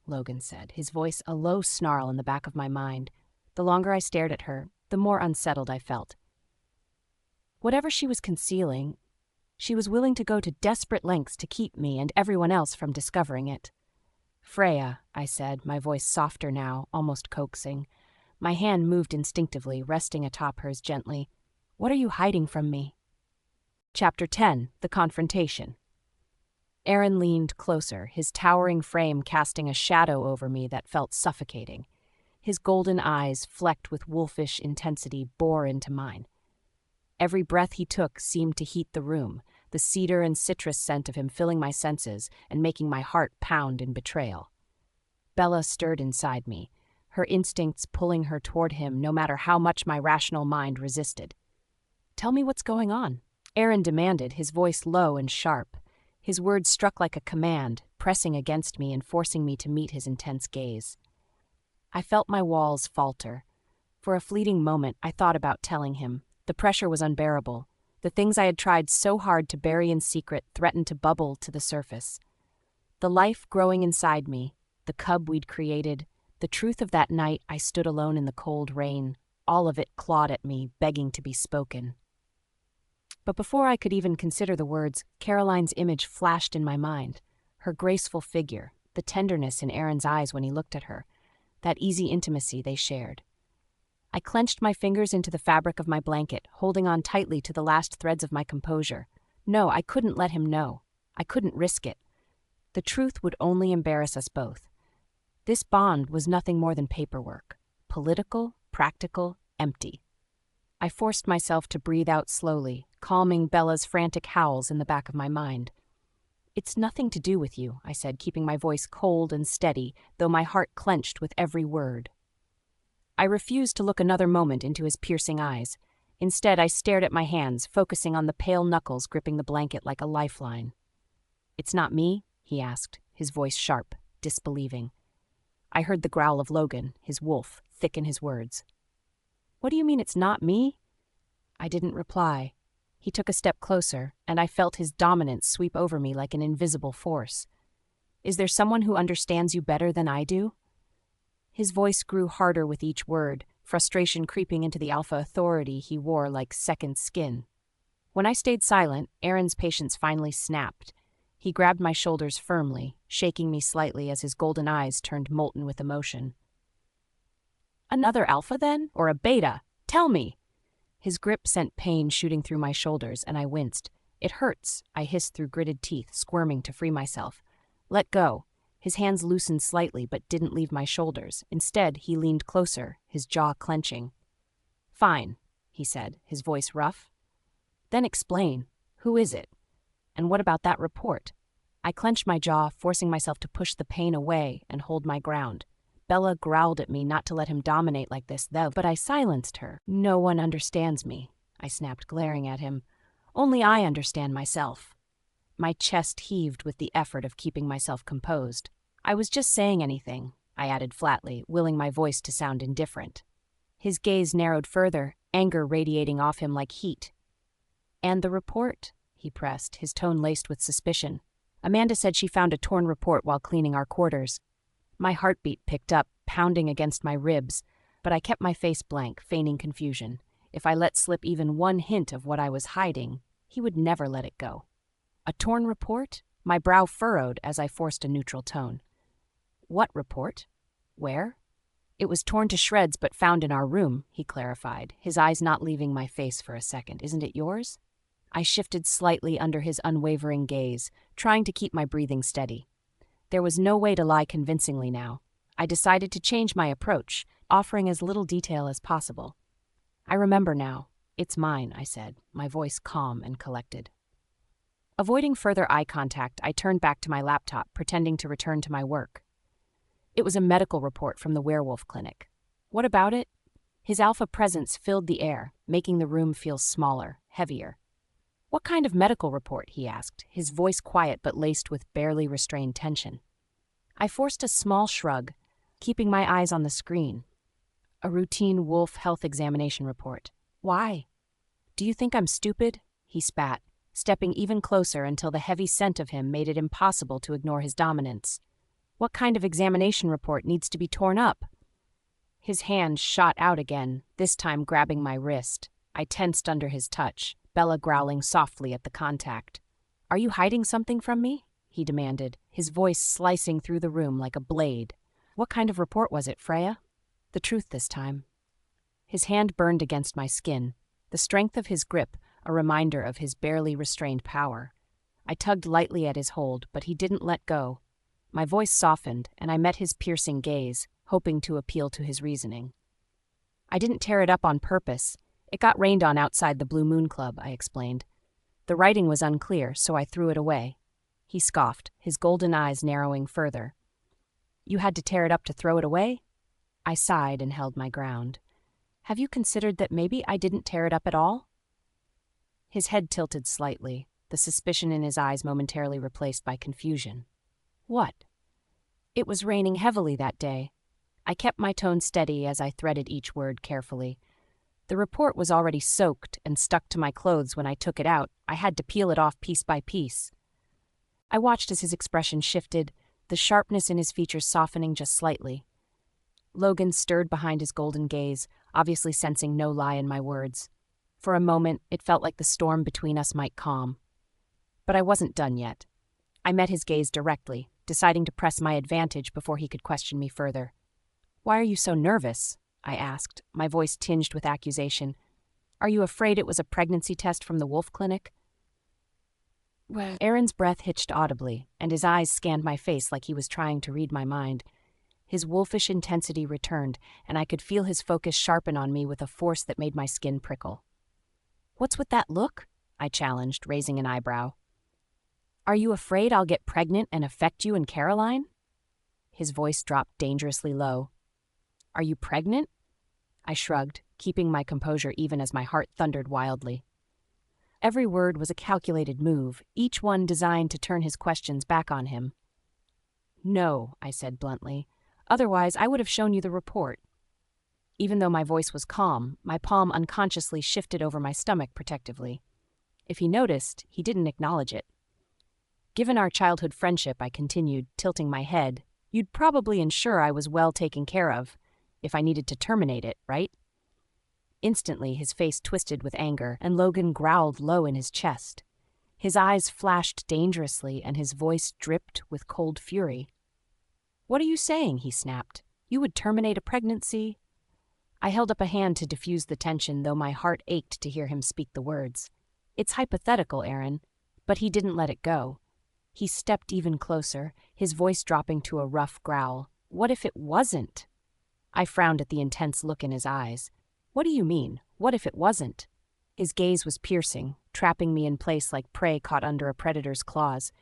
Logan said, his voice a low snarl in the back of my mind. The longer I stared at her, the more unsettled I felt. Whatever she was concealing, she was willing to go to desperate lengths to keep me and everyone else from discovering it. "Freya," I said, my voice softer now, almost coaxing. My hand moved instinctively, resting atop hers gently. "What are you hiding from me?" Chapter 10, The Confrontation. Aaron leaned closer, his towering frame casting a shadow over me that felt suffocating. His golden eyes, flecked with wolfish intensity, bore into mine. Every breath he took seemed to heat the room, the cedar and citrus scent of him filling my senses and making my heart pound in betrayal. Bella stirred inside me, her instincts pulling her toward him no matter how much my rational mind resisted. "Tell me what's going on," Aaron demanded, his voice low and sharp. His words struck like a command, pressing against me and forcing me to meet his intense gaze. I felt my walls falter. For a fleeting moment, I thought about telling him. The pressure was unbearable. The things I had tried so hard to bury in secret threatened to bubble to the surface. The life growing inside me, the cub we'd created, the truth of that night I stood alone in the cold rain, all of it clawed at me, begging to be spoken. But before I could even consider the words, Caroline's image flashed in my mind. Her graceful figure, the tenderness in Aaron's eyes when he looked at her, that easy intimacy they shared. I clenched my fingers into the fabric of my blanket, holding on tightly to the last threads of my composure. No, I couldn't let him know. I couldn't risk it. The truth would only embarrass us both. This bond was nothing more than paperwork. Political, practical, empty. I forced myself to breathe out slowly, calming Bella's frantic howls in the back of my mind. "It's nothing to do with you," I said, keeping my voice cold and steady, though my heart clenched with every word. I refused to look another moment into his piercing eyes. Instead, I stared at my hands, focusing on the pale knuckles gripping the blanket like a lifeline. "It's not me?" he asked, his voice sharp, disbelieving. I heard the growl of Logan, his wolf, thicken his words. "What do you mean it's not me?" I didn't reply. He took a step closer, and I felt his dominance sweep over me like an invisible force. "Is there someone who understands you better than I do?" His voice grew harder with each word, frustration creeping into the alpha authority he wore like second skin. When I stayed silent, Aaron's patience finally snapped. He grabbed my shoulders firmly, shaking me slightly as his golden eyes turned molten with emotion. "Another alpha, then? Or a beta? Tell me!" His grip sent pain shooting through my shoulders, and I winced. "It hurts," I hissed through gritted teeth, squirming to free myself. "Let go." His hands loosened slightly but didn't leave my shoulders. Instead, he leaned closer, his jaw clenching. "Fine," he said, his voice rough. "Then explain. Who is it? And what about that report?" I clenched my jaw, forcing myself to push the pain away and hold my ground. Bella growled at me not to let him dominate like this, though, but I silenced her. "No one understands me," I snapped, glaring at him. "Only I understand myself." My chest heaved with the effort of keeping myself composed. "I was just saying anything," I added flatly, willing my voice to sound indifferent. His gaze narrowed further, anger radiating off him like heat. "And the report?" he pressed, his tone laced with suspicion. "Amanda said she found a torn report while cleaning our quarters." My heartbeat picked up, pounding against my ribs, but I kept my face blank, feigning confusion. If I let slip even one hint of what I was hiding, he would never let it go. "A torn report?" My brow furrowed as I forced a neutral tone. "What report? Where?" "It was torn to shreds but found in our room," he clarified, his eyes not leaving my face for a second. "Isn't it yours?" I shifted slightly under his unwavering gaze, trying to keep my breathing steady. There was no way to lie convincingly now. I decided to change my approach, offering as little detail as possible. "I remember now. It's mine," I said, my voice calm and collected. Avoiding further eye contact, I turned back to my laptop, pretending to return to my work. It was a medical report from the werewolf clinic. "What about it?" His alpha presence filled the air, making the room feel smaller, heavier. "What kind of medical report?" he asked, his voice quiet but laced with barely restrained tension. I forced a small shrug, keeping my eyes on the screen. "A routine wolf health examination report." "Why?" "Do you think I'm stupid?" he spat, stepping even closer until the heavy scent of him made it impossible to ignore his dominance. "What kind of examination report needs to be torn up?" His hand shot out again, this time grabbing my wrist. I tensed under his touch, Bella growling softly at the contact. "Are you hiding something from me?" he demanded, his voice slicing through the room like a blade. "What kind of report was it, Freya?" "The truth this time." His hand burned against my skin, the strength of his grip a reminder of his barely restrained power. I tugged lightly at his hold, but he didn't let go. My voice softened, and I met his piercing gaze, hoping to appeal to his reasoning. "I didn't tear it up on purpose. It got rained on outside the Blue Moon Club," I explained. "The writing was unclear, so I threw it away." He scoffed, his golden eyes narrowing further. "You had to tear it up to throw it away?" I sighed and held my ground. "Have you considered that maybe I didn't tear it up at all?" His head tilted slightly, the suspicion in his eyes momentarily replaced by confusion. "What?" "It was raining heavily that day. I kept my tone steady as I threaded each word carefully. The report was already soaked and stuck to my clothes when I took it out. I had to peel it off piece by piece. I watched as his expression shifted, the sharpness in his features softening just slightly. Logan stirred behind his golden gaze, obviously sensing no lie in my words. For a moment, it felt like the storm between us might calm. But I wasn't done yet. I met his gaze directly, deciding to press my advantage before he could question me further. "Why are you so nervous?" I asked, my voice tinged with accusation. "Are you afraid it was a pregnancy test from the wolf clinic?" Well, Aaron's breath hitched audibly, and his eyes scanned my face like he was trying to read my mind. His wolfish intensity returned, and I could feel his focus sharpen on me with a force that made my skin prickle. "What's with that look?" I challenged, raising an eyebrow. "Are you afraid I'll get pregnant and affect you and Caroline?" His voice dropped dangerously low. "Are you pregnant?" I shrugged, keeping my composure even as my heart thundered wildly. Every word was a calculated move, each one designed to turn his questions back on him. "No," I said bluntly. "Otherwise, I would have shown you the report." Even though my voice was calm, my palm unconsciously shifted over my stomach protectively. If he noticed, he didn't acknowledge it. "Given our childhood friendship," I continued, tilting my head, "you'd probably ensure I was well taken care of, if I needed to terminate it, right?" Instantly, his face twisted with anger, and Logan growled low in his chest. His eyes flashed dangerously, and his voice dripped with cold fury. "What are you saying?" he snapped. "You would terminate a pregnancy?" I held up a hand to diffuse the tension, though my heart ached to hear him speak the words. "It's hypothetical, Aaron." But he didn't let it go. He stepped even closer, his voice dropping to a rough growl. "What if it wasn't?" I frowned at the intense look in his eyes. "What do you mean? What if it wasn't?" His gaze was piercing, trapping me in place like prey caught under a predator's claws.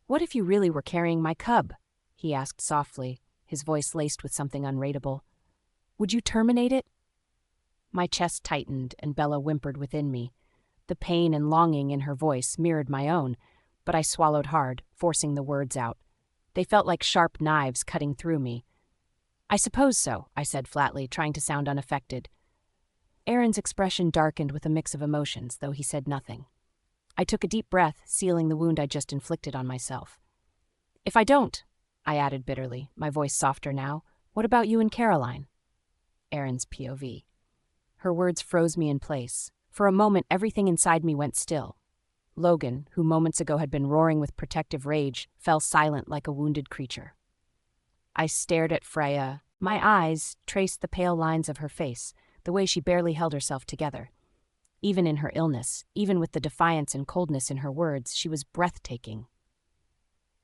"What if you really were carrying my cub?" he asked softly, his voice laced with something unreadable. "Would you terminate it?" My chest tightened and Bella whimpered within me. The pain and longing in her voice mirrored my own, but I swallowed hard, forcing the words out. They felt like sharp knives cutting through me. "I suppose so," I said flatly, trying to sound unaffected. Aaron's expression darkened with a mix of emotions, though he said nothing. I took a deep breath, sealing the wound I just inflicted on myself. "If I don't," I added bitterly, my voice softer now, "what about you and Caroline?" Aaron's POV. Her words froze me in place. For a moment, everything inside me went still. Logan, who moments ago had been roaring with protective rage, fell silent like a wounded creature. I stared at Freya. My eyes traced the pale lines of her face, the way she barely held herself together. Even in her illness, even with the defiance and coldness in her words, she was breathtaking.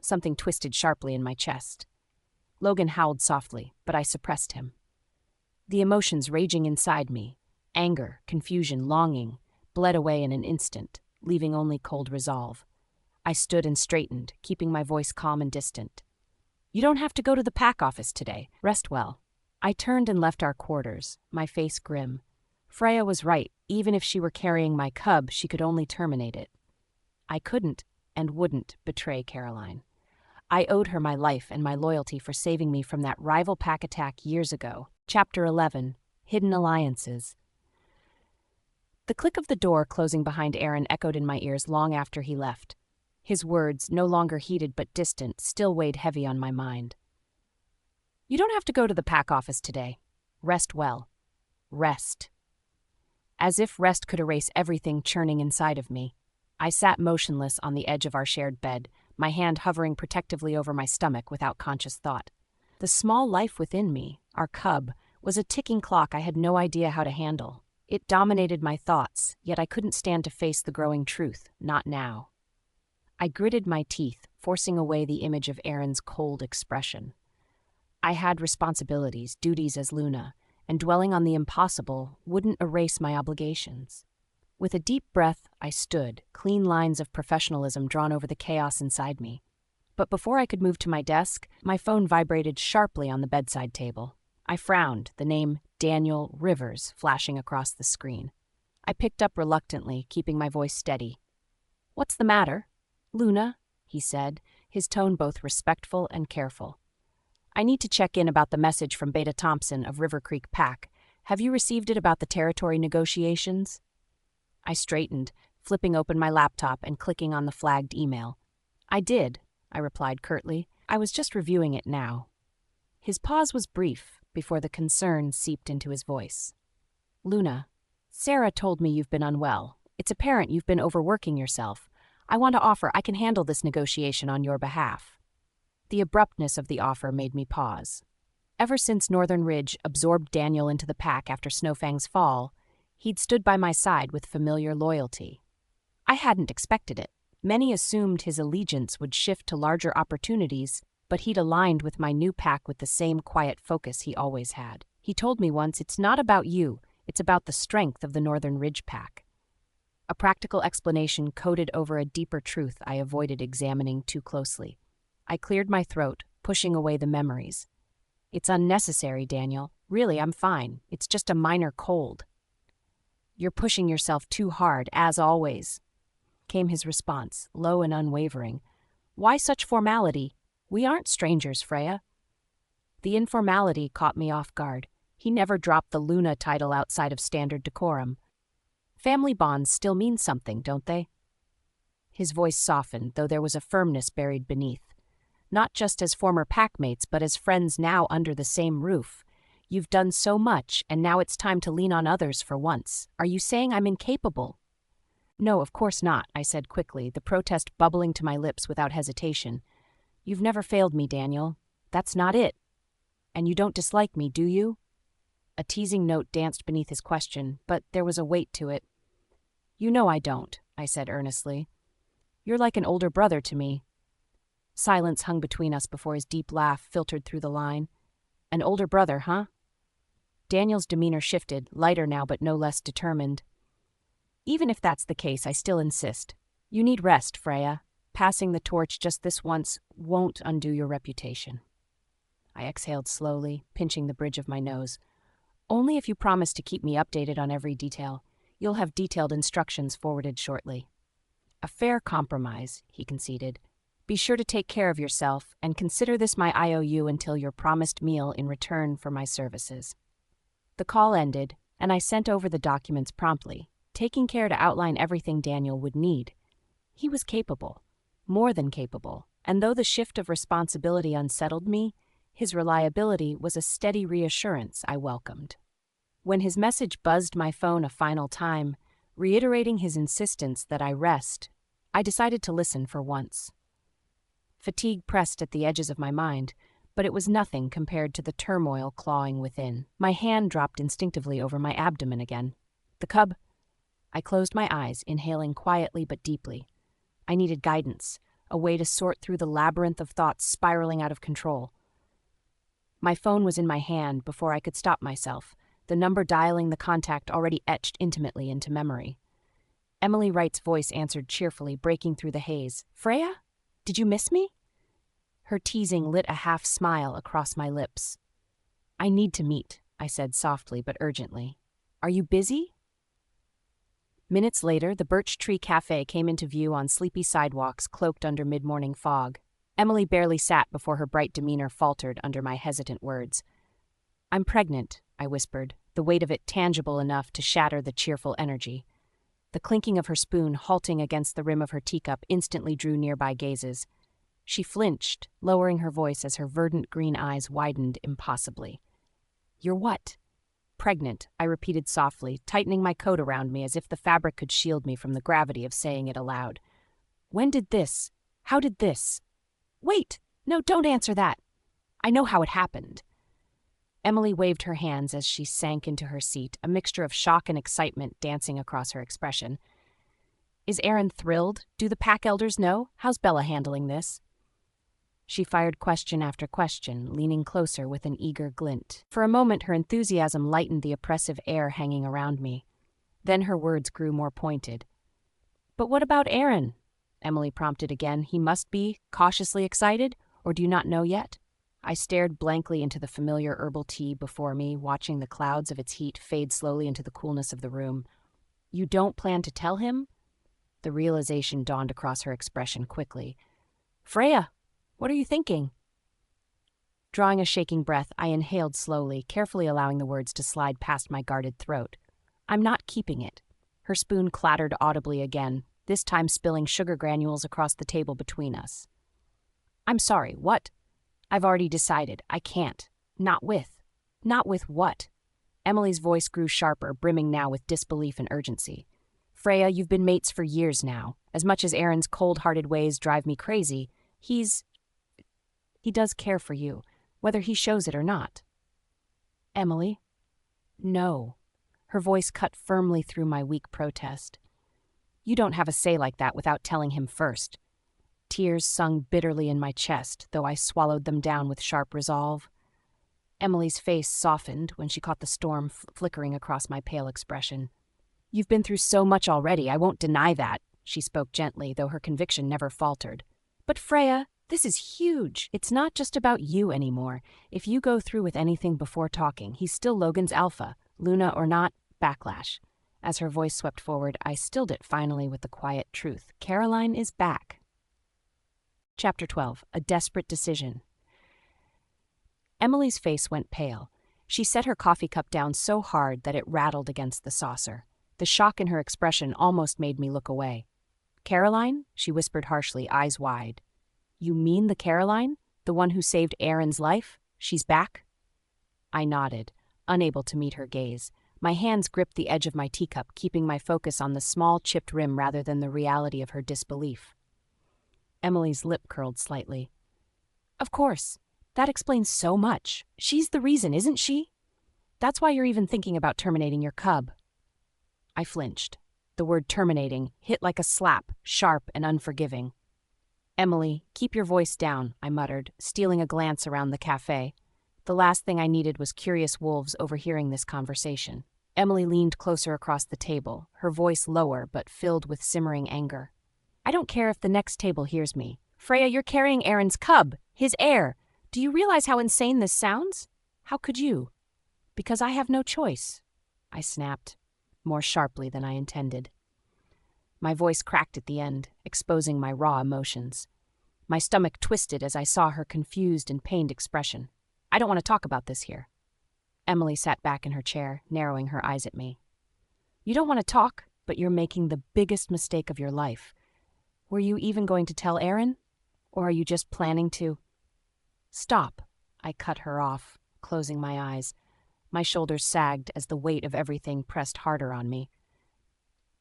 Something twisted sharply in my chest. Logan howled softly, but I suppressed him. The emotions raging inside me, anger, confusion, longing, bled away in an instant, leaving only cold resolve. I stood and straightened, keeping my voice calm and distant. "You don't have to go to the pack office today. Rest well." I turned and left our quarters, my face grim. Freya was right. Even if she were carrying my cub, she could only terminate it. I couldn't and wouldn't betray Caroline. I owed her my life and my loyalty for saving me from that rival pack attack years ago. Chapter 11. Hidden Alliances. The click of the door closing behind Aaron echoed in my ears long after he left. His words, no longer heated but distant, still weighed heavy on my mind. "You don't have to go to the pack office today. Rest well. Rest." As if rest could erase everything churning inside of me, I sat motionless on the edge of our shared bed, my hand hovering protectively over my stomach without conscious thought. The small life within me, our cub, was a ticking clock I had no idea how to handle. It dominated my thoughts, yet I couldn't stand to face the growing truth, not now. I gritted my teeth, forcing away the image of Aaron's cold expression. I had responsibilities, duties as Luna, and dwelling on the impossible wouldn't erase my obligations. With a deep breath, I stood, clean lines of professionalism drawn over the chaos inside me. But before I could move to my desk, my phone vibrated sharply on the bedside table. I frowned, the name Daniel Rivers flashing across the screen. I picked up reluctantly, keeping my voice steady. "What's the matter?" "Luna," he said, his tone both respectful and careful. I need to check in about the message from Beta Thompson of River Creek Pack. Have you received it about the territory negotiations? I straightened, flipping open my laptop and clicking on the flagged email. I did, I replied curtly. I was just reviewing it now. His pause was brief before the concern seeped into his voice. Luna, Sarah told me you've been unwell. It's apparent you've been overworking yourself. I want to offer I can handle this negotiation on your behalf. The abruptness of the offer made me pause. Ever since Northern Ridge absorbed Daniel into the pack after Snowfang's fall, he'd stood by my side with familiar loyalty. I hadn't expected it. Many assumed his allegiance would shift to larger opportunities, but he'd aligned with my new pack with the same quiet focus he always had. He told me once, "It's not about you, it's about the strength of the Northern Ridge pack." A practical explanation coded over a deeper truth I avoided examining too closely. I cleared my throat, pushing away the memories. "It's unnecessary, Daniel. Really, I'm fine. It's just a minor cold." "You're pushing yourself too hard, as always," came his response, low and unwavering. "Why such formality? We aren't strangers, Freya." The informality caught me off guard. He never dropped the Luna title outside of standard decorum. Family bonds still mean something, don't they? His voice softened, though there was a firmness buried beneath. "Not just as former packmates, but as friends now under the same roof. You've done so much, and now it's time to lean on others for once. Are you saying I'm incapable?" "No, of course not," I said quickly, the protest bubbling to my lips without hesitation. "You've never failed me, Daniel. That's not it. And you don't dislike me, do you?" A teasing note danced beneath his question, but there was a weight to it. "You know I don't," I said earnestly. "You're like an older brother to me." Silence hung between us before his deep laugh filtered through the line. "An older brother, huh?" Daniel's demeanor shifted, lighter now but no less determined. "Even if that's the case, I still insist. You need rest, Freya. Passing the torch just this once won't undo your reputation." I exhaled slowly, pinching the bridge of my nose. "Only if you promise to keep me updated on every detail. You'll have detailed instructions forwarded shortly." "A fair compromise," he conceded. "Be sure to take care of yourself, and consider this my IOU until your promised meal in return for my services." The call ended, and I sent over the documents promptly, taking care to outline everything Daniel would need. He was capable, more than capable, and though the shift of responsibility unsettled me, his reliability was a steady reassurance I welcomed. When his message buzzed my phone a final time, reiterating his insistence that I rest, I decided to listen for once. Fatigue pressed at the edges of my mind, but it was nothing compared to the turmoil clawing within. My hand dropped instinctively over my abdomen again. "The cub." I closed my eyes, inhaling quietly but deeply. I needed guidance, a way to sort through the labyrinth of thoughts spiraling out of control. My phone was in my hand before I could stop myself, the number dialing the contact already etched intimately into memory. Emily Wright's voice answered cheerfully, breaking through the haze. "Freya? Did you miss me?" Her teasing lit a half-smile across my lips. "I need to meet," I said softly but urgently. "Are you busy?" Minutes later, the Birch Tree Cafe came into view on sleepy sidewalks cloaked under mid-morning fog. Emily barely sat before her bright demeanor faltered under my hesitant words. "I'm pregnant," I whispered, the weight of it tangible enough to shatter the cheerful energy. The clinking of her spoon halting against the rim of her teacup instantly drew nearby gazes. She flinched, lowering her voice as her verdant green eyes widened impossibly. "You're what?" "Pregnant," I repeated softly, tightening my coat around me as if the fabric could shield me from the gravity of saying it aloud. How did this? Wait! No, don't answer that. I know how it happened." Emily waved her hands as she sank into her seat, a mixture of shock and excitement dancing across her expression. "Is Aaron thrilled? Do the pack elders know? How's Bella handling this?" She fired question after question, leaning closer with an eager glint. For a moment her enthusiasm lightened the oppressive air hanging around me. Then her words grew more pointed. "But what about Aaron?" Emily prompted again. "He must be cautiously excited, or do you not know yet?" I stared blankly into the familiar herbal tea before me, watching the clouds of its heat fade slowly into the coolness of the room. "You don't plan to tell him?" The realization dawned across her expression quickly. "Freya, what are you thinking?" Drawing a shaking breath, I inhaled slowly, carefully allowing the words to slide past my guarded throat. I'm not keeping it. Her spoon clattered audibly again, this time spilling sugar granules across the table between us. I'm sorry, what? I've already decided. I can't. Not with. Not with what? Emily's voice grew sharper, brimming now with disbelief and urgency. Freya, you've been mates for years now. As much as Aaron's cold-hearted ways drive me crazy, he does care for you, whether he shows it or not. Emily? No. Her voice cut firmly through my weak protest. You don't have a say like that without telling him first. Tears sung bitterly in my chest, though I swallowed them down with sharp resolve. Emily's face softened when she caught the storm flickering across my pale expression. You've been through so much already, I won't deny that, she spoke gently, though her conviction never faltered. But Freya, this is huge. It's not just about you anymore. If you go through with anything before talking, he's still Logan's alpha, Luna or not, backlash. As her voice swept forward, I stilled it finally with the quiet truth. Caroline is back. Chapter 12. A Desperate Decision. Emily's face went pale. She set her coffee cup down so hard that it rattled against the saucer. The shock in her expression almost made me look away. Caroline? She whispered harshly, eyes wide. You mean the Caroline? The one who saved Aaron's life? She's back? I nodded, unable to meet her gaze. My hands gripped the edge of my teacup, keeping my focus on the small chipped rim rather than the reality of her disbelief. Emily's lip curled slightly. Of course. That explains so much. She's the reason, isn't she? That's why you're even thinking about terminating your cub. I flinched. The word terminating hit like a slap, sharp and unforgiving. Emily, keep your voice down, I muttered, stealing a glance around the cafe. The last thing I needed was curious wolves overhearing this conversation. Emily leaned closer across the table, her voice lower but filled with simmering anger. I don't care if the next table hears me. Freya, you're carrying Aaron's cub, his heir. Do you realize how insane this sounds? How could you? Because I have no choice, I snapped, more sharply than I intended. My voice cracked at the end, exposing my raw emotions. My stomach twisted as I saw her confused and pained expression. I don't want to talk about this here. Emily sat back in her chair, narrowing her eyes at me. You don't want to talk, but you're making the biggest mistake of your life. Were you even going to tell Aaron? Or are you just planning to... Stop, I cut her off, closing my eyes. My shoulders sagged as the weight of everything pressed harder on me.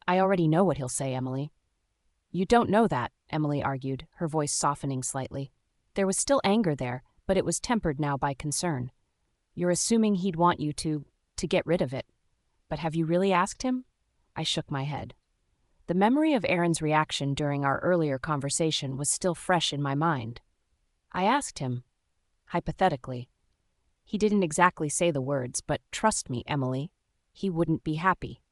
I already know what he'll say, Emily. You don't know that, Emily argued, her voice softening slightly. There was still anger there, but it was tempered now by concern. You're assuming he'd want you to get rid of it. But have you really asked him? I shook my head. The memory of Aaron's reaction during our earlier conversation was still fresh in my mind. I asked him, hypothetically. He didn't exactly say the words, but trust me, Emily, he wouldn't be happy.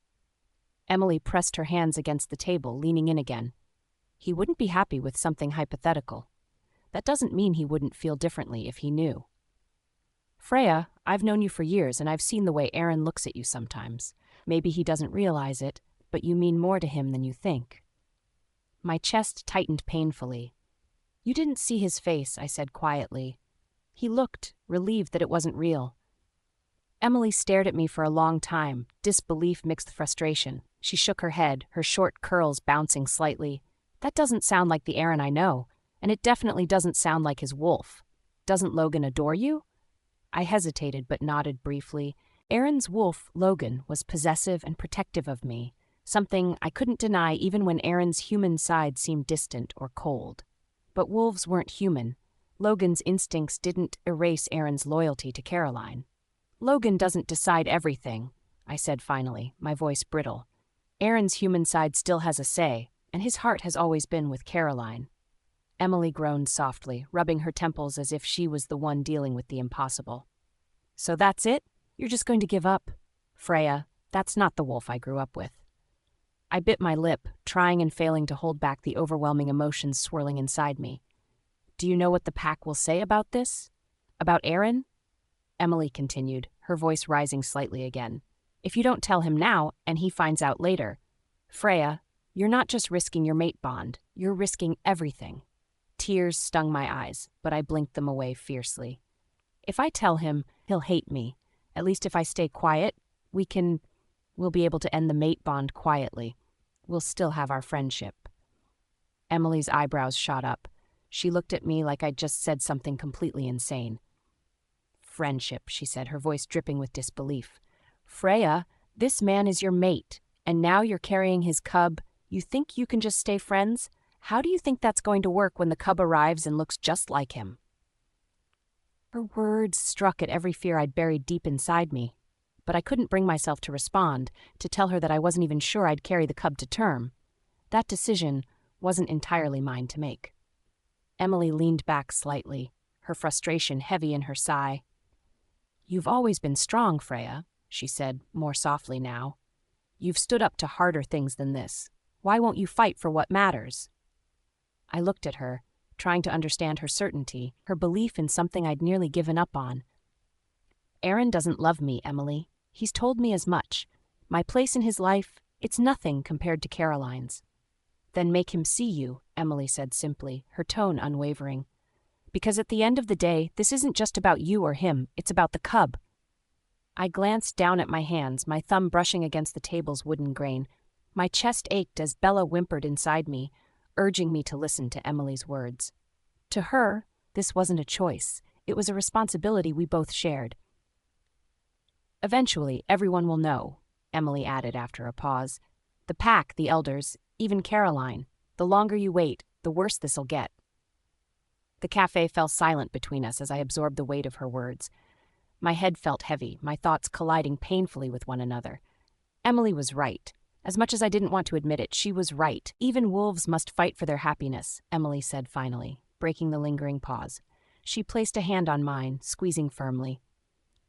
Emily pressed her hands against the table, leaning in again. He wouldn't be happy with something hypothetical. That doesn't mean he wouldn't feel differently if he knew. Freya, I've known you for years, and I've seen the way Aaron looks at you sometimes. Maybe he doesn't realize it, but you mean more to him than you think. My chest tightened painfully. You didn't see his face, I said quietly. He looked, relieved that it wasn't real. Emily stared at me for a long time, disbelief mixed with frustration. She shook her head, her short curls bouncing slightly. That doesn't sound like the Aaron I know, and it definitely doesn't sound like his wolf. Doesn't Logan adore you? I hesitated but nodded briefly. Aaron's wolf, Logan, was possessive and protective of me, something I couldn't deny even when Aaron's human side seemed distant or cold. But wolves weren't human. Logan's instincts didn't erase Aaron's loyalty to Caroline. Logan doesn't decide everything, I said finally, my voice brittle. Aaron's human side still has a say, and his heart has always been with Caroline. Emily groaned softly, rubbing her temples as if she was the one dealing with the impossible. So that's it? You're just going to give up? Freya, that's not the wolf I grew up with. I bit my lip, trying and failing to hold back the overwhelming emotions swirling inside me. Do you know what the pack will say about this? About Aaron? Emily continued, her voice rising slightly again. If you don't tell him now, and he finds out later, Freya, you're not just risking your mate bond, you're risking everything. Tears stung my eyes, but I blinked them away fiercely. If I tell him, he'll hate me. At least if I stay quiet, we'll be able to end the mate bond quietly. We'll still have our friendship. Emily's eyebrows shot up. She looked at me like I'd just said something completely insane. Friendship, she said, her voice dripping with disbelief. Freya, this man is your mate, and now you're carrying his cub. You think you can just stay friends? How do you think that's going to work when the cub arrives and looks just like him? Her words struck at every fear I'd buried deep inside me, but I couldn't bring myself to respond, to tell her that I wasn't even sure I'd carry the cub to term. That decision wasn't entirely mine to make. Emily leaned back slightly, her frustration heavy in her sigh. You've always been strong, Freya, she said, more softly now. You've stood up to harder things than this. Why won't you fight for what matters? I looked at her, trying to understand her certainty, her belief in something I'd nearly given up on. Aaron doesn't love me, Emily. He's told me as much. My place in his life, it's nothing compared to Caroline's. Then make him see you, Emily said simply, her tone unwavering. Because at the end of the day, this isn't just about you or him, it's about the cub. I glanced down at my hands, my thumb brushing against the table's wooden grain. My chest ached as Bella whimpered inside me, urging me to listen to Emily's words. To her, this wasn't a choice. It was a responsibility we both shared. Eventually, everyone will know, Emily added after a pause. The pack, the elders, even Caroline. The longer you wait, the worse this'll get. The cafe fell silent between us as I absorbed the weight of her words. My head felt heavy, my thoughts colliding painfully with one another. Emily was right. As much as I didn't want to admit it, she was right. Even wolves must fight for their happiness, Emily said finally, breaking the lingering pause. She placed a hand on mine, squeezing firmly.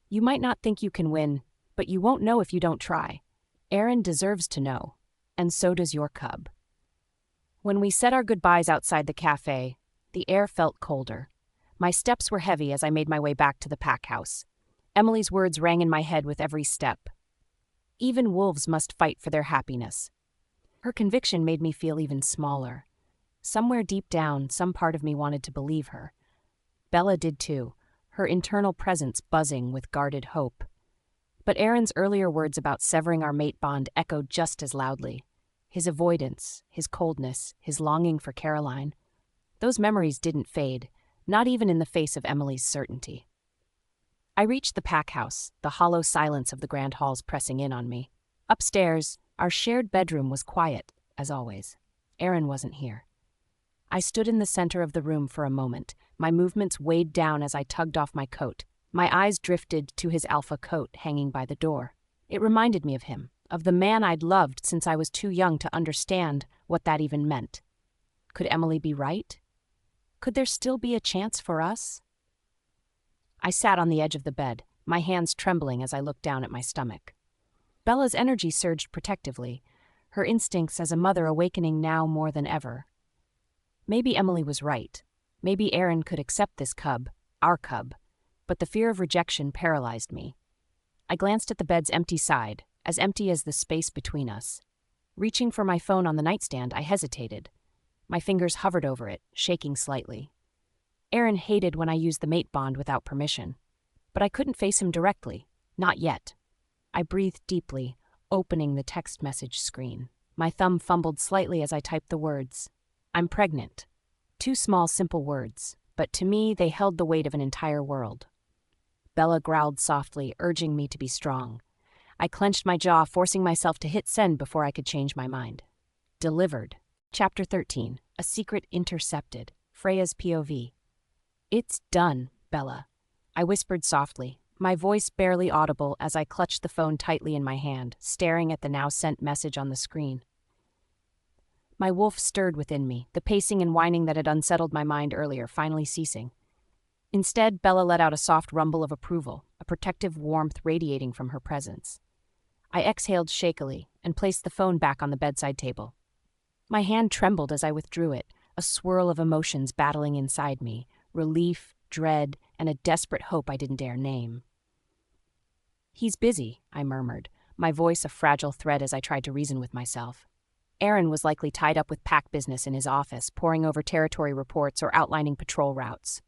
You might not think you can win, but you won't know if you don't try. Aaron deserves to know, and so does your cub. When we said our goodbyes outside the cafe, the air felt colder. My steps were heavy as I made my way back to the pack house. Emily's words rang in my head with every step. Even wolves must fight for their happiness. Her conviction made me feel even smaller. Somewhere deep down, some part of me wanted to believe her. Bella did too, her internal presence buzzing with guarded hope. But Aaron's earlier words about severing our mate bond echoed just as loudly. His avoidance, his coldness, his longing for Caroline. Those memories didn't fade, not even in the face of Emily's certainty. I reached the pack house, the hollow silence of the grand halls pressing in on me. Upstairs, our shared bedroom was quiet, as always. Aaron wasn't here. I stood in the center of the room for a moment, my movements weighed down as I tugged off my coat. My eyes drifted to his alpha coat hanging by the door. It reminded me of him, of the man I'd loved since I was too young to understand what that even meant. Could Emily be right? Could there still be a chance for us? I sat on the edge of the bed, my hands trembling as I looked down at my stomach. Bella's energy surged protectively, her instincts as a mother awakening now more than ever. Maybe Emily was right. Maybe Aaron could accept this cub, our cub, but the fear of rejection paralyzed me. I glanced at the bed's empty side, as empty as the space between us. Reaching for my phone on the nightstand, I hesitated. My fingers hovered over it, shaking slightly. Aaron hated when I used the mate bond without permission. But I couldn't face him directly. Not yet. I breathed deeply, opening the text message screen. My thumb fumbled slightly as I typed the words. I'm pregnant. 2 small, simple words, but to me they held the weight of an entire world. Bella growled softly, urging me to be strong. I clenched my jaw, forcing myself to hit send before I could change my mind. Delivered. Chapter 13. A Secret Intercepted. Freya's POV. It's done, Bella. I whispered softly, my voice barely audible as I clutched the phone tightly in my hand, staring at the now-sent message on the screen. My wolf stirred within me, the pacing and whining that had unsettled my mind earlier finally ceasing. Instead, Bella let out a soft rumble of approval, a protective warmth radiating from her presence. I exhaled shakily and placed the phone back on the bedside table. My hand trembled as I withdrew it, a swirl of emotions battling inside me, relief, dread, and a desperate hope I didn't dare name. He's busy, I murmured, my voice a fragile thread as I tried to reason with myself. Aaron was likely tied up with pack business in his office, poring over territory reports or outlining patrol routes.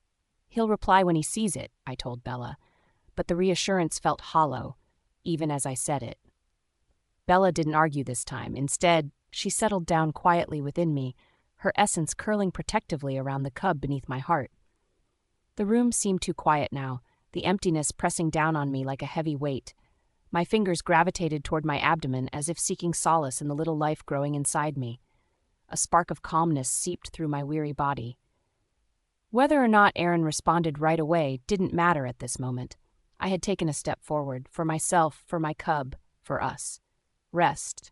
He'll reply when he sees it, I told Bella, but the reassurance felt hollow, even as I said it. Bella didn't argue this time. Instead, she settled down quietly within me, her essence curling protectively around the cub beneath my heart. The room seemed too quiet now, the emptiness pressing down on me like a heavy weight. My fingers gravitated toward my abdomen as if seeking solace in the little life growing inside me. A spark of calmness seeped through my weary body. Whether or not Aaron responded right away didn't matter at this moment. I had taken a step forward, for myself, for my cub, for us. Rest.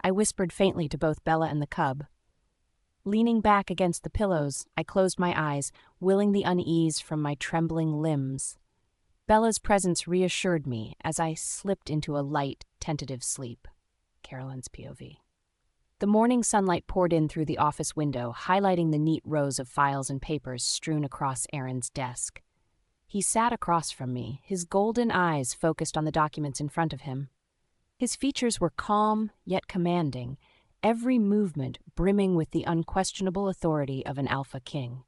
I whispered faintly to both Bella and the cub. Leaning back against the pillows, I closed my eyes, willing the unease from my trembling limbs. Bella's presence reassured me as I slipped into a light, tentative sleep. Caroline's POV. The morning sunlight poured in through the office window, highlighting the neat rows of files and papers strewn across Aaron's desk. He sat across from me, his golden eyes focused on the documents in front of him. His features were calm, yet commanding, every movement brimming with the unquestionable authority of an Alpha King.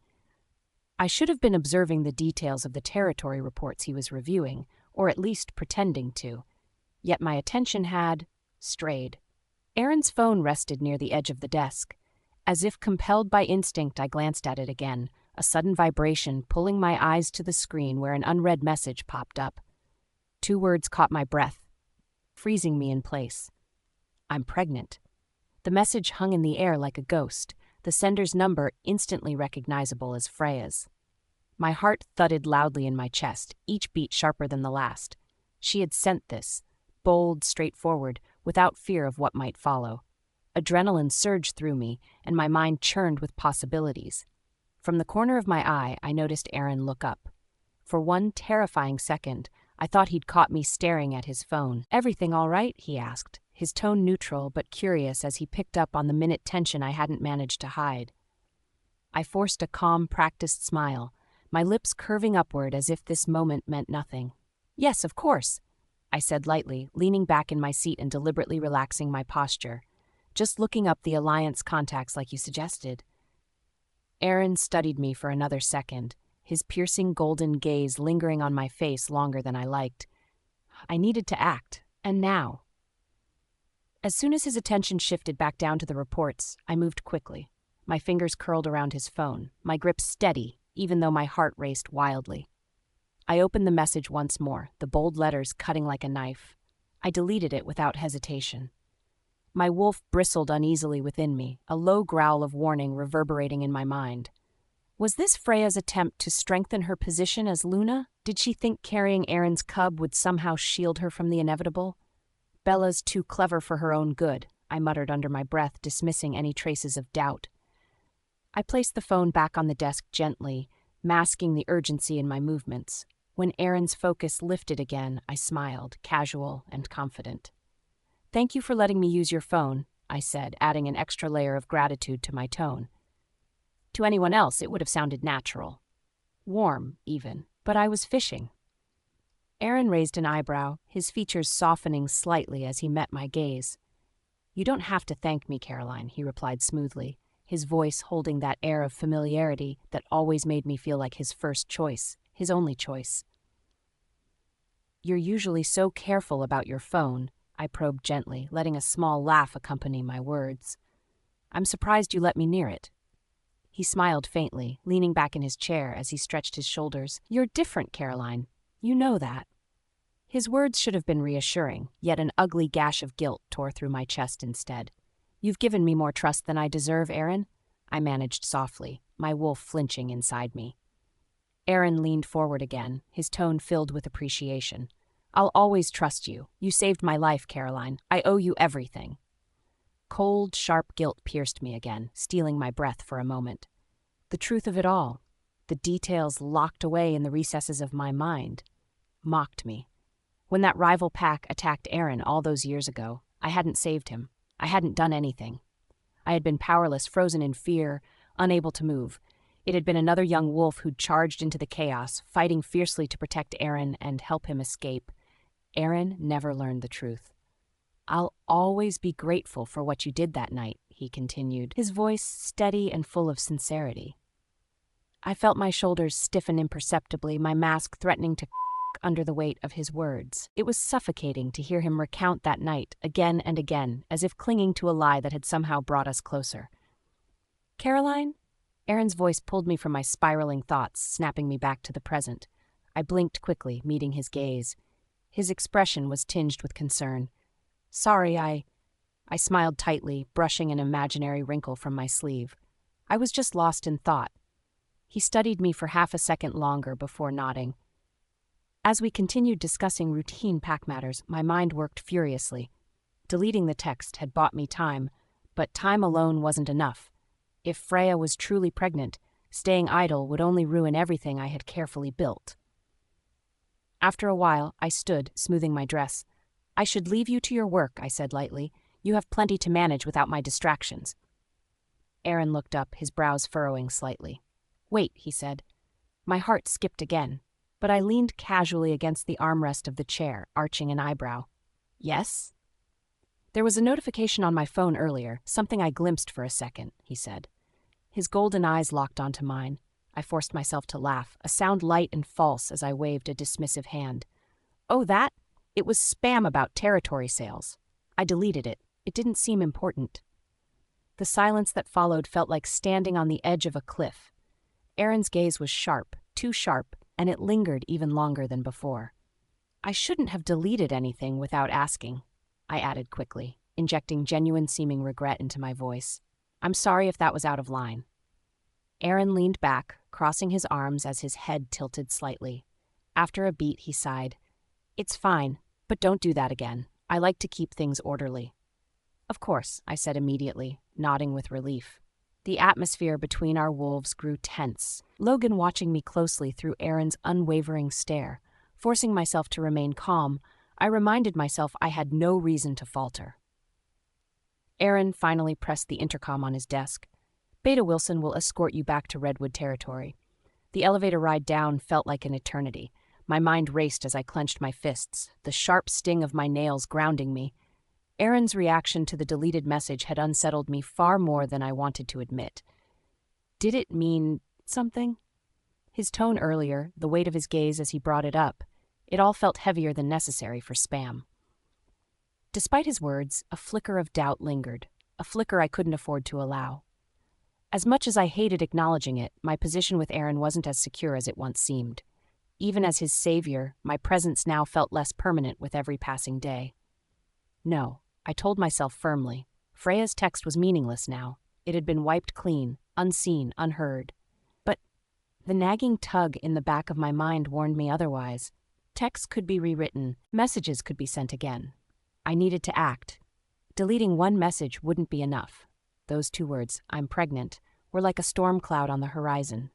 I should have been observing the details of the territory reports he was reviewing, or at least pretending to. Yet my attention had strayed. Aaron's phone rested near the edge of the desk. As if compelled by instinct, I glanced at it again, a sudden vibration pulling my eyes to the screen where an unread message popped up. 2 words caught my breath, freezing me in place. I'm pregnant. The message hung in the air like a ghost, the sender's number instantly recognizable as Freya's. My heart thudded loudly in my chest, each beat sharper than the last. She had sent this, bold, straightforward, without fear of what might follow. Adrenaline surged through me, and my mind churned with possibilities. From the corner of my eye, I noticed Aaron look up. For one terrifying second, I thought he'd caught me staring at his phone. "Everything all right?" he asked, his tone neutral but curious as he picked up on the minute tension I hadn't managed to hide. I forced a calm, practiced smile, my lips curving upward as if this moment meant nothing. "Yes, of course," I said lightly, leaning back in my seat and deliberately relaxing my posture. "Just looking up the Alliance contacts like you suggested." Aaron studied me for another second, his piercing golden gaze lingering on my face longer than I liked. I needed to act, and now. As soon as his attention shifted back down to the reports, I moved quickly. My fingers curled around his phone, my grip steady, even though my heart raced wildly. I opened the message once more, the bold letters cutting like a knife. I deleted it without hesitation. My wolf bristled uneasily within me, a low growl of warning reverberating in my mind. Was this Freya's attempt to strengthen her position as Luna? Did she think carrying Aaron's cub would somehow shield her from the inevitable? "Bella's too clever for her own good," I muttered under my breath, dismissing any traces of doubt. I placed the phone back on the desk gently, masking the urgency in my movements. When Aaron's focus lifted again, I smiled, casual and confident. "Thank you for letting me use your phone," I said, adding an extra layer of gratitude to my tone. To anyone else, it would have sounded natural. Warm, even. But I was fishing. Aaron raised an eyebrow, his features softening slightly as he met my gaze. "You don't have to thank me, Caroline," he replied smoothly, his voice holding that air of familiarity that always made me feel like his first choice, his only choice. "You're usually so careful about your phone," I probed gently, letting a small laugh accompany my words. "I'm surprised you let me near it." He smiled faintly, leaning back in his chair as he stretched his shoulders. "You're different, Caroline. You know that." His words should have been reassuring, yet an ugly gash of guilt tore through my chest instead. "You've given me more trust than I deserve, Aaron," I managed softly, my wolf flinching inside me. Aaron leaned forward again, his tone filled with appreciation. "I'll always trust you. You saved my life, Caroline. I owe you everything." Cold, sharp guilt pierced me again, stealing my breath for a moment. The truth of it all, the details locked away in the recesses of my mind, mocked me. When that rival pack attacked Aaron all those years ago, I hadn't saved him. I hadn't done anything. I had been powerless, frozen in fear, unable to move. It had been another young wolf who'd charged into the chaos, fighting fiercely to protect Aaron and help him escape. Aaron never learned the truth. "I'll always be grateful for what you did that night," he continued, his voice steady and full of sincerity. I felt my shoulders stiffen imperceptibly, my mask threatening to under the weight of his words. It was suffocating to hear him recount that night again and again, as if clinging to a lie that had somehow brought us closer. "Caroline?" Aaron's voice pulled me from my spiraling thoughts, snapping me back to the present. I blinked quickly, meeting his gaze. His expression was tinged with concern. "Sorry, I smiled tightly, brushing an imaginary wrinkle from my sleeve. I was just lost in thought. He studied me for half a second longer before nodding. As we continued discussing routine pack matters, my mind worked furiously. Deleting the text had bought me time, but time alone wasn't enough. If Freya was truly pregnant, staying idle would only ruin everything I had carefully built. After a while, I stood, smoothing my dress. "I should leave you to your work," I said lightly. "You have plenty to manage without my distractions." Aaron looked up, his brows furrowing slightly. "Wait," he said. My heart skipped again, but I leaned casually against the armrest of the chair, arching an eyebrow. "Yes?" "There was a notification on my phone earlier, something I glimpsed for a second," he said. His golden eyes locked onto mine. I forced myself to laugh, a sound light and false as I waved a dismissive hand. "Oh, that? It was spam about territory sales. I deleted it. It didn't seem important." The silence that followed felt like standing on the edge of a cliff. Aaron's gaze was sharp, too sharp, and it lingered even longer than before. "I shouldn't have deleted anything without asking," I added quickly, injecting genuine-seeming regret into my voice. "I'm sorry if that was out of line." Aaron leaned back, crossing his arms as his head tilted slightly. After a beat, he sighed. "It's fine, but don't do that again. I like to keep things orderly." "Of course," I said immediately, nodding with relief. The atmosphere between our wolves grew tense, Logan watching me closely through Aaron's unwavering stare. Forcing myself to remain calm, I reminded myself I had no reason to falter. Aaron finally pressed the intercom on his desk. "Beta Wilson will escort you back to Redwood Territory." The elevator ride down felt like an eternity. My mind raced as I clenched my fists, the sharp sting of my nails grounding me. Aaron's reaction to the deleted message had unsettled me far more than I wanted to admit. Did it mean something? His tone earlier, the weight of his gaze as he brought it up, it all felt heavier than necessary for spam. Despite his words, a flicker of doubt lingered, a flicker I couldn't afford to allow. As much as I hated acknowledging it, my position with Aaron wasn't as secure as it once seemed. Even as his savior, my presence now felt less permanent with every passing day. No, I told myself firmly. Freya's text was meaningless now. It had been wiped clean, unseen, unheard. But the nagging tug in the back of my mind warned me otherwise. Texts could be rewritten, messages could be sent again. I needed to act. Deleting one message wouldn't be enough. Those 2 words, "I'm pregnant," were like a storm cloud on the horizon.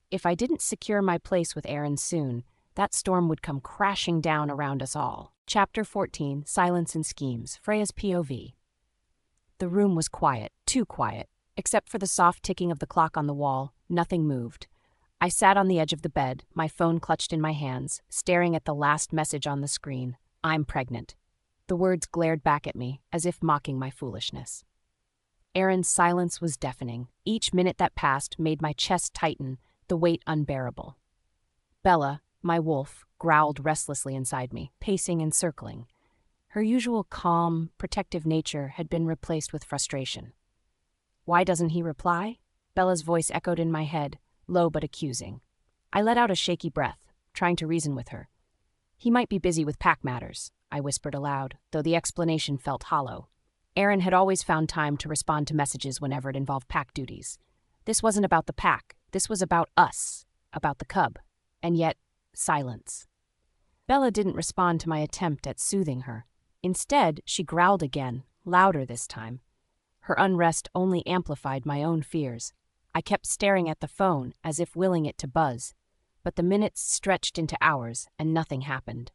If I didn't secure my place with Aaron soon, that storm would come crashing down around us all. Chapter 14, Silence and Schemes, Freya's POV. The room was quiet, too quiet. Except for the soft ticking of the clock on the wall, nothing moved. I sat on the edge of the bed, my phone clutched in my hands, staring at the last message on the screen. "I'm pregnant." The words glared back at me, as if mocking my foolishness. Aaron's silence was deafening. Each minute that passed made my chest tighten, the weight unbearable. Bella, my wolf, growled restlessly inside me, pacing and circling. Her usual calm, protective nature had been replaced with frustration. "Why doesn't he reply?" Bella's voice echoed in my head, low but accusing. I let out a shaky breath, trying to reason with her. "He might be busy with pack matters," I whispered aloud, though the explanation felt hollow. Aaron had always found time to respond to messages whenever it involved pack duties. This wasn't about the pack. This was about us, about the cub. And yet, silence. Bella didn't respond to my attempt at soothing her. Instead, she growled again, louder this time. Her unrest only amplified my own fears. I kept staring at the phone, as if willing it to buzz. But the minutes stretched into hours, and nothing happened.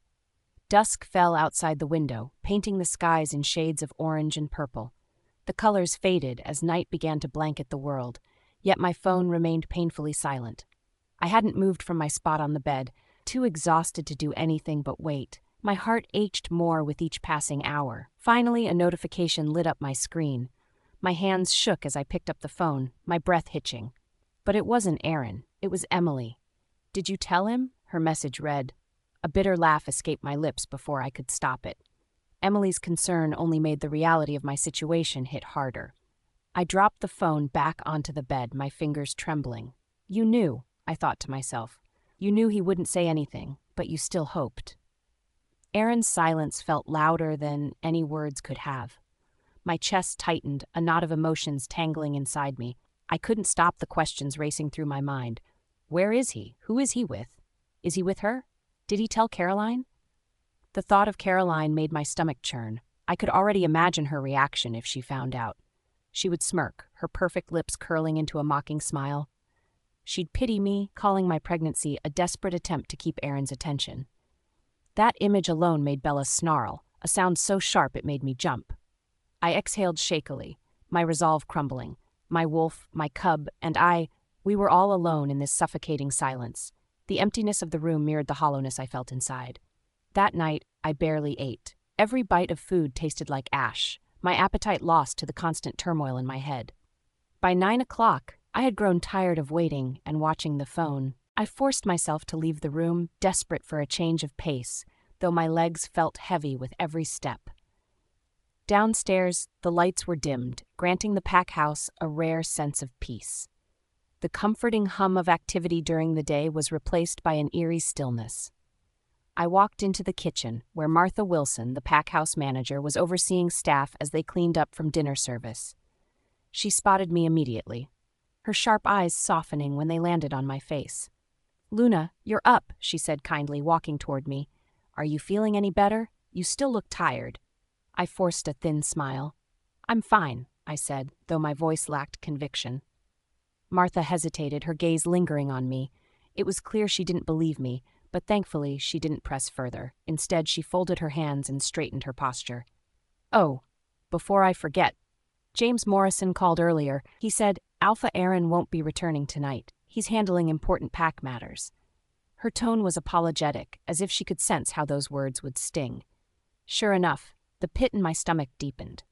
Dusk fell outside the window, painting the skies in shades of orange and purple. The colors faded as night began to blanket the world, yet my phone remained painfully silent. I hadn't moved from my spot on the bed, too exhausted to do anything but wait. My heart ached more with each passing hour. Finally, a notification lit up my screen. My hands shook as I picked up the phone, my breath hitching. But it wasn't Aaron. It was Emily. "Did you tell him?" her message read. A bitter laugh escaped my lips before I could stop it. Emily's concern only made the reality of my situation hit harder. I dropped the phone back onto the bed, my fingers trembling. "You knew," I thought to myself. "You knew he wouldn't say anything, but you still hoped." Aaron's silence felt louder than any words could have. My chest tightened, a knot of emotions tangling inside me. I couldn't stop the questions racing through my mind. Where is he? Who is he with? Is he with her? Did he tell Caroline? The thought of Caroline made my stomach churn. I could already imagine her reaction if she found out. She would smirk, her perfect lips curling into a mocking smile. She'd pity me, calling my pregnancy a desperate attempt to keep Aaron's attention. That image alone made Bella snarl, a sound so sharp it made me jump. I exhaled shakily, my resolve crumbling. My wolf, my cub, and we were all alone in this suffocating silence. The emptiness of the room mirrored the hollowness I felt inside. That night, I barely ate. Every bite of food tasted like ash, my appetite lost to the constant turmoil in my head. By 9 o'clock, I had grown tired of waiting and watching the phone. I forced myself to leave the room, desperate for a change of pace, though my legs felt heavy with every step. Downstairs, the lights were dimmed, granting the pack house a rare sense of peace. The comforting hum of activity during the day was replaced by an eerie stillness. I walked into the kitchen, where Martha Wilson, the pack house manager, was overseeing staff as they cleaned up from dinner service. She spotted me immediately, her sharp eyes softening when they landed on my face. "Luna, you're up," she said kindly, walking toward me. "Are you feeling any better? You still look tired." I forced a thin smile. "I'm fine," I said, though my voice lacked conviction. Martha hesitated, her gaze lingering on me. It was clear she didn't believe me, but thankfully she didn't press further. Instead, she folded her hands and straightened her posture. "Oh, before I forget, James Morrison called earlier. He said Alpha Aaron won't be returning tonight. He's handling important pack matters." Her tone was apologetic, as if she could sense how those words would sting. Sure enough, the pit in my stomach deepened.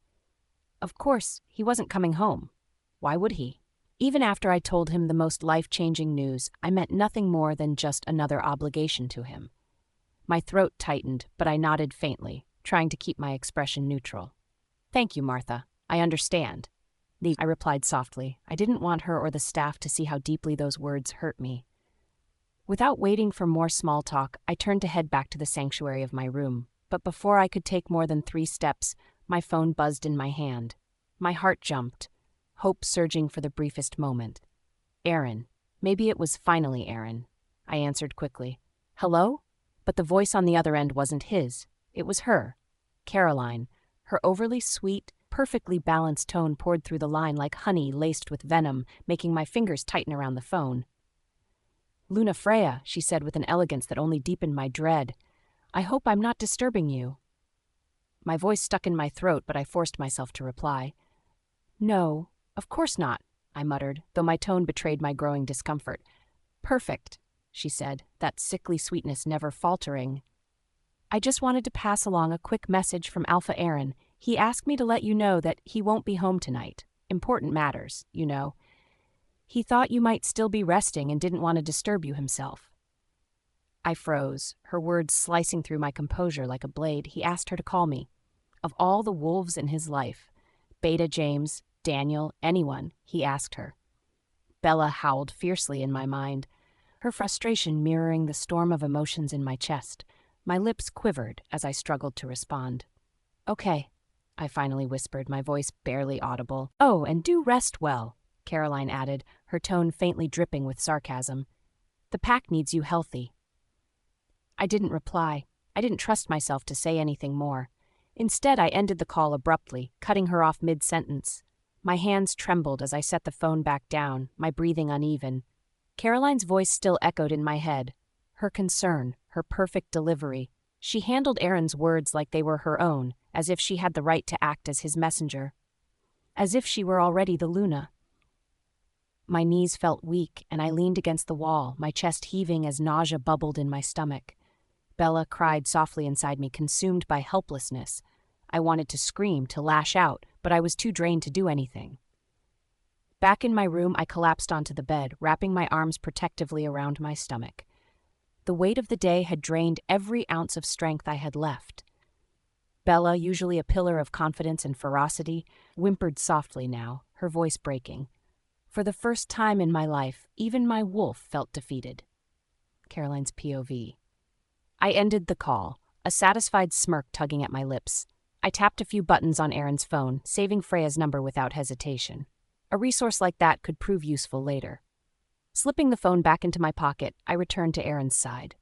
Of course, he wasn't coming home. Why would he? Even after I told him the most life-changing news, I meant nothing more than just another obligation to him. My throat tightened, but I nodded faintly, trying to keep my expression neutral. "Thank you, Martha. I understand." I replied softly. I didn't want her or the staff to see how deeply those words hurt me. Without waiting for more small talk, I turned to head back to the sanctuary of my room. But before I could take more than 3 steps, my phone buzzed in my hand. My heart jumped, hope surging for the briefest moment. Aaron. Maybe it was finally Aaron. I answered quickly. "Hello?" But the voice on the other end wasn't his. It was her. Caroline. Her overly sweet, perfectly balanced tone poured through the line like honey laced with venom, making my fingers tighten around the phone. "Luna Freya," she said with an elegance that only deepened my dread. "I hope I'm not disturbing you." My voice stuck in my throat, but I forced myself to reply. "No, of course not," I muttered, though my tone betrayed my growing discomfort. "Perfect," she said, that sickly sweetness never faltering. "I just wanted to pass along a quick message from Alpha Aaron. He asked me to let you know that he won't be home tonight. Important matters, you know. He thought you might still be resting and didn't want to disturb you himself." I froze, her words slicing through my composure like a blade. He asked her to call me. Of all the wolves in his life, Beta James, Daniel, anyone, he asked her. Bella howled fiercely in my mind, her frustration mirroring the storm of emotions in my chest. My lips quivered as I struggled to respond. "Okay," I finally whispered, my voice barely audible. "Oh, and do rest well," Caroline added, her tone faintly dripping with sarcasm. "The pack needs you healthy." I didn't reply. I didn't trust myself to say anything more. Instead, I ended the call abruptly, cutting her off mid-sentence. My hands trembled as I set the phone back down, my breathing uneven. Caroline's voice still echoed in my head. Her concern, her perfect delivery. She handled Aaron's words like they were her own, as if she had the right to act as his messenger. As if she were already the Luna. My knees felt weak, and I leaned against the wall, my chest heaving as nausea bubbled in my stomach. Bella cried softly inside me, consumed by helplessness. I wanted to scream, to lash out, but I was too drained to do anything. Back in my room, I collapsed onto the bed, wrapping my arms protectively around my stomach. The weight of the day had drained every ounce of strength I had left. Bella, usually a pillar of confidence and ferocity, whimpered softly now, her voice breaking. For the first time in my life, even my wolf felt defeated. Caroline's POV. I ended the call, a satisfied smirk tugging at my lips. I tapped a few buttons on Aaron's phone, saving Freya's number without hesitation. A resource like that could prove useful later. Slipping the phone back into my pocket, I returned to Aaron's side.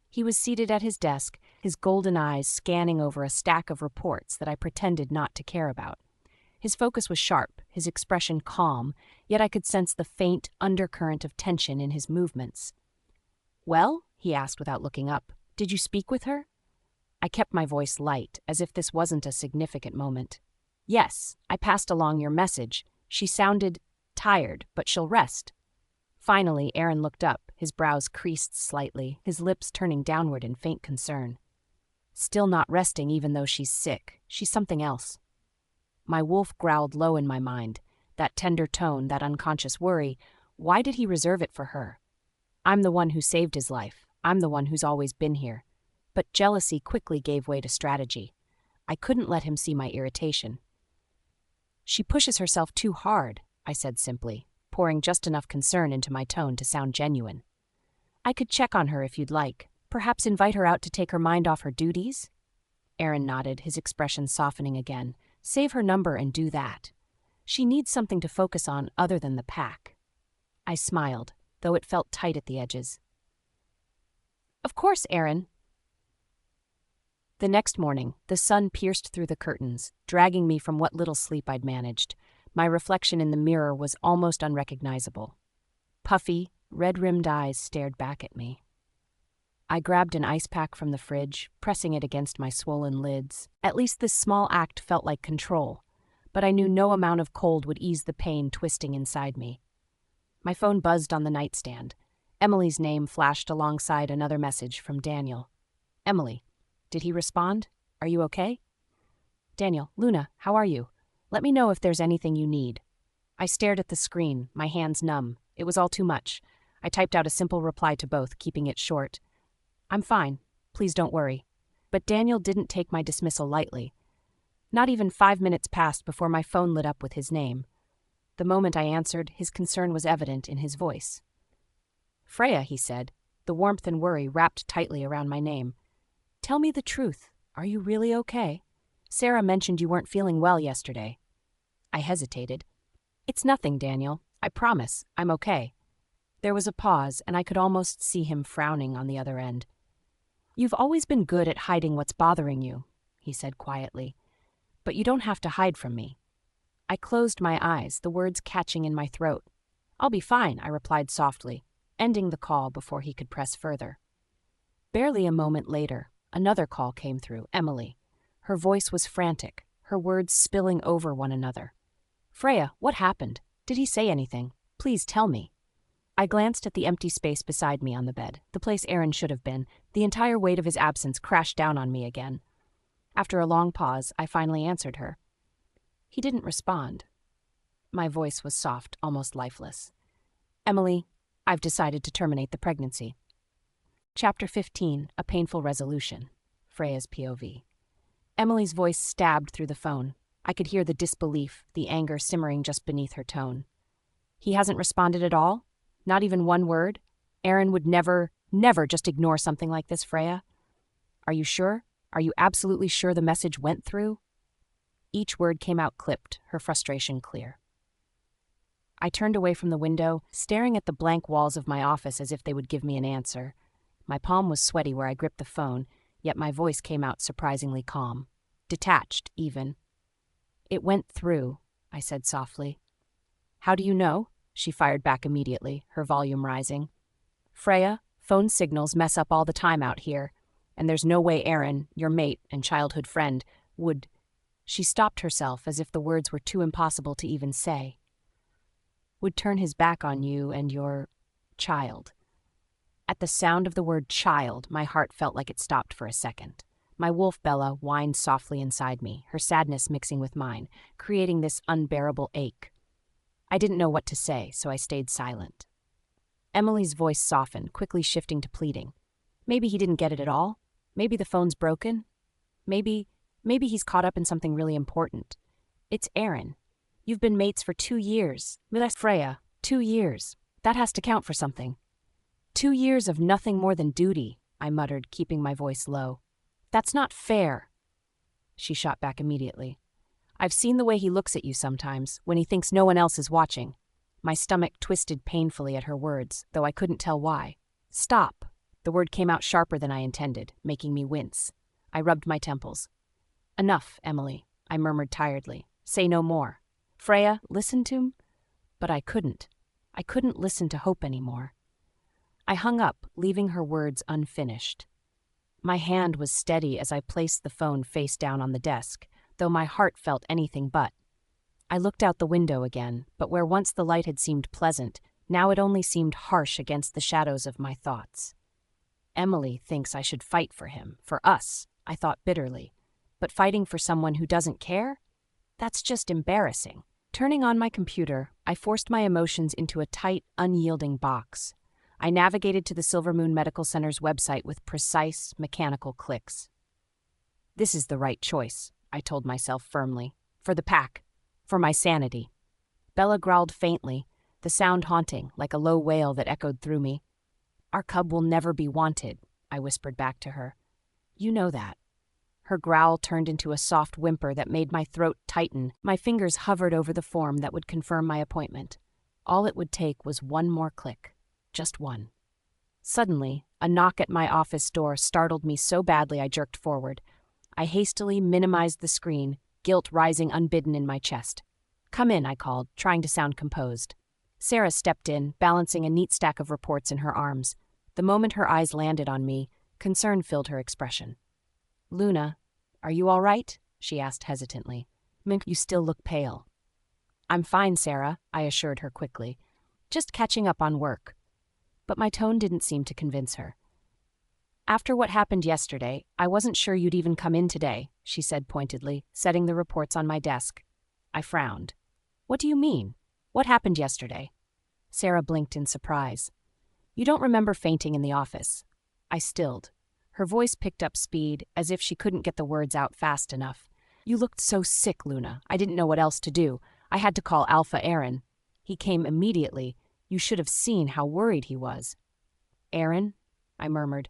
He was seated at his desk, his golden eyes scanning over a stack of reports that I pretended not to care about. His focus was sharp, his expression calm, yet I could sense the faint undercurrent of tension in his movements. "Well?" he asked without looking up. "Did you speak with her?" I kept my voice light, as if this wasn't a significant moment. "Yes, I passed along your message. She sounded tired, but she'll rest." Finally, Aaron looked up, his brows creased slightly, his lips turning downward in faint concern. "Still not resting even though she's sick. She's something else." My wolf growled low in my mind. That tender tone, that unconscious worry, why did he reserve it for her? I'm the one who saved his life. I'm the one who's always been here. But jealousy quickly gave way to strategy. I couldn't let him see my irritation. "She pushes herself too hard," I said simply, pouring just enough concern into my tone to sound genuine. "I could check on her if you'd like. Perhaps invite her out to take her mind off her duties?" Aaron nodded, his expression softening again. "Save her number and do that. She needs something to focus on other than the pack." I smiled, though it felt tight at the edges. "Of course, Aaron." The next morning, the sun pierced through the curtains, dragging me from what little sleep I'd managed. My reflection in the mirror was almost unrecognizable. Puffy, red-rimmed eyes stared back at me. I grabbed an ice pack from the fridge, pressing it against my swollen lids. At least this small act felt like control, but I knew no amount of cold would ease the pain twisting inside me. My phone buzzed on the nightstand. Emily's name flashed alongside another message from Daniel. "Emily." Did he respond? "Are you okay?" "Daniel, Luna, how are you? Let me know if there's anything you need." I stared at the screen, my hands numb. It was all too much. I typed out a simple reply to both, keeping it short. "I'm fine. Please don't worry." But Daniel didn't take my dismissal lightly. Not even 5 minutes passed before my phone lit up with his name. The moment I answered, his concern was evident in his voice. "Freya," he said, the warmth and worry wrapped tightly around my name. "Tell me the truth. Are you really okay? Sarah mentioned you weren't feeling well yesterday." I hesitated. "It's nothing, Daniel. I promise. I'm okay." There was a pause, and I could almost see him frowning on the other end. "You've always been good at hiding what's bothering you," he said quietly. "But you don't have to hide from me." I closed my eyes, the words catching in my throat. "I'll be fine," I replied softly, ending the call before he could press further. Barely a moment later, another call came through, Emily. Her voice was frantic, her words spilling over one another. "Freya, what happened? Did he say anything? Please tell me." I glanced at the empty space beside me on the bed, the place Aaron should have been. The entire weight of his absence crashed down on me again. After a long pause, I finally answered her. He didn't respond. My voice was soft, almost lifeless. "Emily, I've decided to terminate the pregnancy." Chapter 15, A Painful Resolution. Freya's POV. Emily's voice stabbed through the phone. I could hear the disbelief, the anger simmering just beneath her tone. "He hasn't responded at all? Not even one word? Aaron would never just ignore something like this, Freya? Are you sure? Are you absolutely sure the message went through?" Each word came out clipped, her frustration clear. I turned away from the window, staring at the blank walls of my office as if they would give me an answer. My palm was sweaty where I gripped the phone, yet my voice came out surprisingly calm. Detached, even. "It went through," I said softly. "How do you know?" She fired back immediately, her volume rising. "Freya, phone signals mess up all the time out here, and there's no way Aaron, your mate and childhood friend, would—" She stopped herself as if the words were too impossible to even say. "Would turn his back on you and your child." At the sound of the word child, my heart felt like it stopped for a second. My wolf Bella whined softly inside me, her sadness mixing with mine, creating this unbearable ache. I didn't know what to say, so I stayed silent. Emily's voice softened, quickly shifting to pleading. Maybe he didn't get it at all. Maybe the phone's broken. Maybe he's caught up in something really important. It's Aaron. You've been mates for 2 years. Freya, 2 years. That has to count for something. 2 years of nothing more than duty, I muttered, keeping my voice low. That's not fair. She shot back immediately. I've seen the way he looks at you sometimes, when he thinks no one else is watching. My stomach twisted painfully at her words, though I couldn't tell why. Stop. The word came out sharper than I intended, making me wince. I rubbed my temples. Enough, Emily, I murmured tiredly. Say no more. Freya, listen to him? But I couldn't. I couldn't listen to Hope anymore. I hung up, leaving her words unfinished. My hand was steady as I placed the phone face down on the desk, though my heart felt anything but. I looked out the window again, but where once the light had seemed pleasant, now it only seemed harsh against the shadows of my thoughts. Emily thinks I should fight for him, for us, I thought bitterly. But fighting for someone who doesn't care? That's just embarrassing. Turning on my computer, I forced my emotions into a tight, unyielding box. I navigated to the Silver Moon Medical Center's website with precise, mechanical clicks. This is the right choice, I told myself firmly. For the pack. For my sanity. Bella growled faintly, the sound haunting, like a low wail that echoed through me. Our cub will never be wanted, I whispered back to her. You know that. Her growl turned into a soft whimper that made my throat tighten. My fingers hovered over the form that would confirm my appointment. All it would take was one more click. Just one. Suddenly, a knock at my office door startled me so badly I jerked forward. I hastily minimized the screen, guilt rising unbidden in my chest. Come in, I called, trying to sound composed. Sarah stepped in, balancing a neat stack of reports in her arms. The moment her eyes landed on me, concern filled her expression. Luna, are you all right? She asked hesitantly. You still look pale. I'm fine, Sarah, I assured her quickly. Just catching up on work. But my tone didn't seem to convince her. After what happened yesterday, I wasn't sure you'd even come in today, she said pointedly, setting the reports on my desk. I frowned. What do you mean? What happened yesterday? Sarah blinked in surprise. You don't remember fainting in the office. I stilled. Her voice picked up speed, as if she couldn't get the words out fast enough. You looked so sick, Luna. I didn't know what else to do. I had to call Alpha Aaron. He came immediately. You should have seen how worried he was. Aaron? I murmured.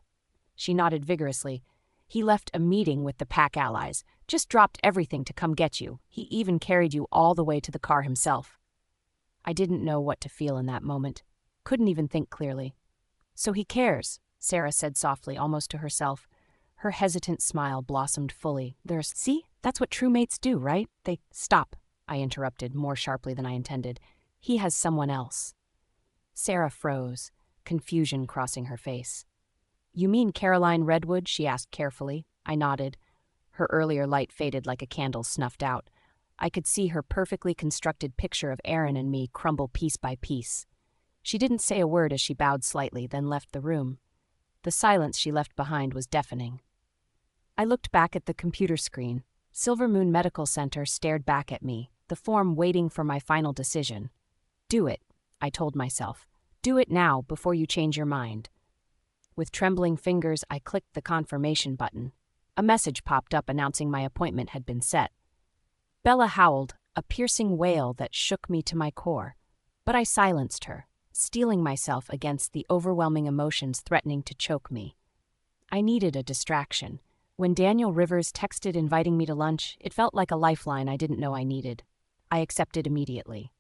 She nodded vigorously. He left a meeting with the pack allies. Just dropped everything to come get you. He even carried you all the way to the car himself. I didn't know what to feel in that moment. Couldn't even think clearly. So he cares, Sarah said softly, almost to herself. Her hesitant smile blossomed fully. See? That's what true mates do, right? Stop, I interrupted, more sharply than I intended. He has someone else. Sarah froze, confusion crossing her face. You mean Caroline Redwood? She asked carefully. I nodded. Her earlier light faded like a candle snuffed out. I could see her perfectly constructed picture of Aaron and me crumble piece by piece. She didn't say a word as she bowed slightly, then left the room. The silence she left behind was deafening. I looked back at the computer screen. Silver Moon Medical Center stared back at me, the form waiting for my final decision. Do it, I told myself. Do it now before you change your mind. With trembling fingers, I clicked the confirmation button. A message popped up announcing my appointment had been set. Bella howled, a piercing wail that shook me to my core. But I silenced her, steeling myself against the overwhelming emotions threatening to choke me. I needed a distraction. When Daniel Rivers texted inviting me to lunch, it felt like a lifeline I didn't know I needed. I accepted immediately.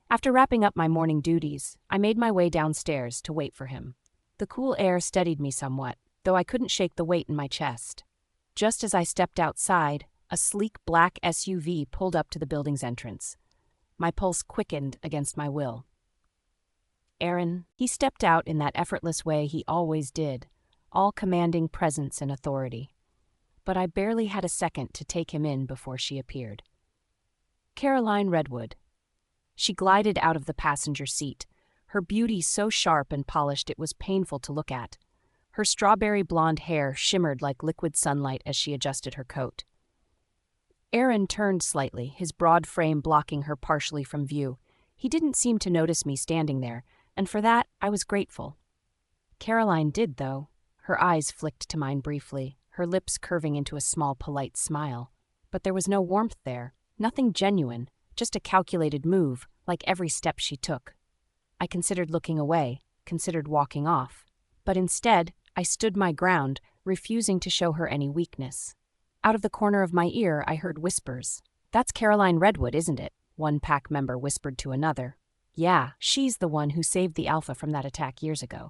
After wrapping up my morning duties, I made my way downstairs to wait for him. The cool air steadied me somewhat, though I couldn't shake the weight in my chest. Just as I stepped outside, a sleek black SUV pulled up to the building's entrance. My pulse quickened against my will. Aaron, he stepped out in that effortless way he always did, all commanding presence and authority. But I barely had a second to take him in before she appeared. Caroline Redwood. She glided out of the passenger seat, her beauty so sharp and polished it was painful to look at. Her strawberry blonde hair shimmered like liquid sunlight as she adjusted her coat. Aaron turned slightly, his broad frame blocking her partially from view. He didn't seem to notice me standing there, and for that I was grateful. Caroline did, though. Her eyes flicked to mine briefly, her lips curving into a small, polite smile. But there was no warmth there, nothing genuine, just a calculated move, like every step she took. I considered looking away, considered walking off. But instead, I stood my ground, refusing to show her any weakness. Out of the corner of my ear, I heard whispers. "That's Caroline Redwood, isn't it?" one pack member whispered to another. "Yeah, she's the one who saved the Alpha from that attack years ago.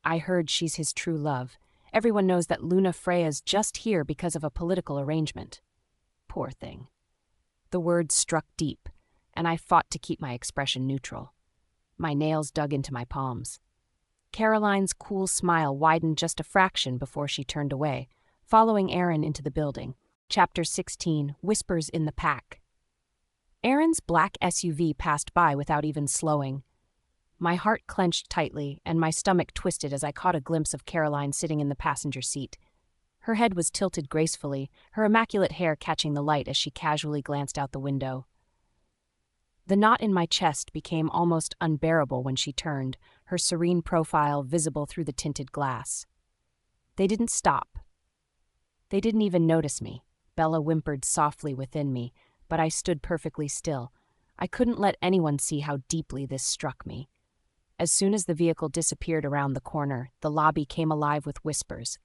I heard she's his true love. Everyone knows that Luna Freya's just here because of a political arrangement." Poor thing. The words struck deep, and I fought to keep my expression neutral. My nails dug into my palms. Caroline's cool smile widened just a fraction before she turned away, following Aaron into the building. Chapter 16, Whispers in the Pack. Aaron's black SUV passed by without even slowing. My heart clenched tightly, and my stomach twisted as I caught a glimpse of Caroline sitting in the passenger seat. Her head was tilted gracefully, her immaculate hair catching the light as she casually glanced out the window. The knot in my chest became almost unbearable when she turned, her serene profile visible through the tinted glass. They didn't stop. They didn't even notice me. Bella whimpered softly within me, but I stood perfectly still. I couldn't let anyone see how deeply this struck me. As soon as the vehicle disappeared around the corner, the lobby came alive with whispers.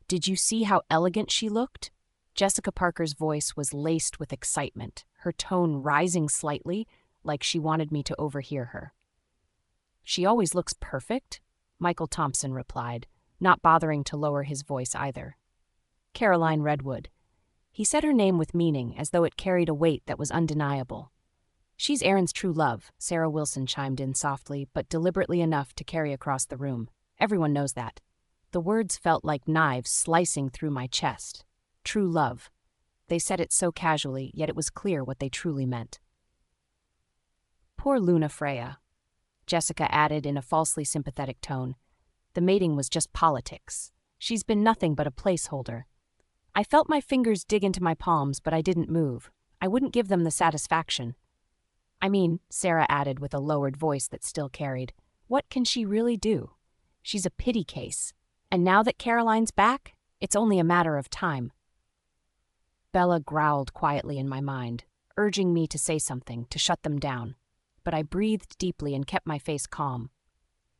"Did you see how elegant she looked?" Jessica Parker's voice was laced with excitement, her tone rising slightly, like she wanted me to overhear her. "She always looks perfect," Michael Thompson replied, not bothering to lower his voice either. "Caroline Redwood." He said her name with meaning, as though it carried a weight that was undeniable. "She's Aaron's true love," Sarah Wilson chimed in softly, but deliberately enough to carry across the room. "Everyone knows that." The words felt like knives slicing through my chest. True love. They said it so casually, yet it was clear what they truly meant. "Poor Luna Freya," Jessica added in a falsely sympathetic tone. "The mating was just politics. She's been nothing but a placeholder." I felt my fingers dig into my palms, but I didn't move. I wouldn't give them the satisfaction. "I mean," Sarah added with a lowered voice that still carried, "what can she really do? She's a pity case. And now that Caroline's back, it's only a matter of time." Bella growled quietly in my mind, urging me to say something, to shut them down. But I breathed deeply and kept my face calm.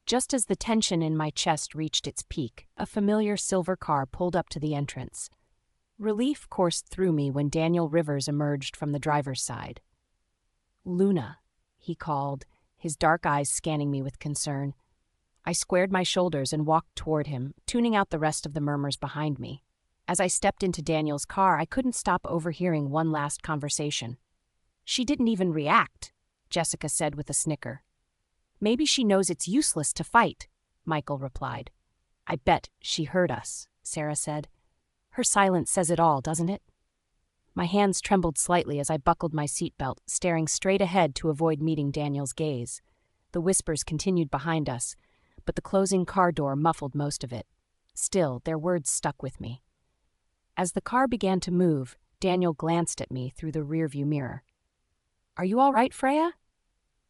Just as the tension in my chest reached its peak, a familiar silver car pulled up to the entrance. Relief coursed through me when Daniel Rivers emerged from the driver's side. "Luna," he called, his dark eyes scanning me with concern. I squared my shoulders and walked toward him, tuning out the rest of the murmurs behind me. As I stepped into Daniel's car, I couldn't stop overhearing one last conversation. "She didn't even react," Jessica said with a snicker. "Maybe she knows it's useless to fight," Michael replied. "I bet she heard us," Sarah said. "Her silence says it all, doesn't it?" My hands trembled slightly as I buckled my seatbelt, staring straight ahead to avoid meeting Daniel's gaze. The whispers continued behind us, but the closing car door muffled most of it. Still, their words stuck with me. As the car began to move, Daniel glanced at me through the rearview mirror. "Are you all right, Freya?"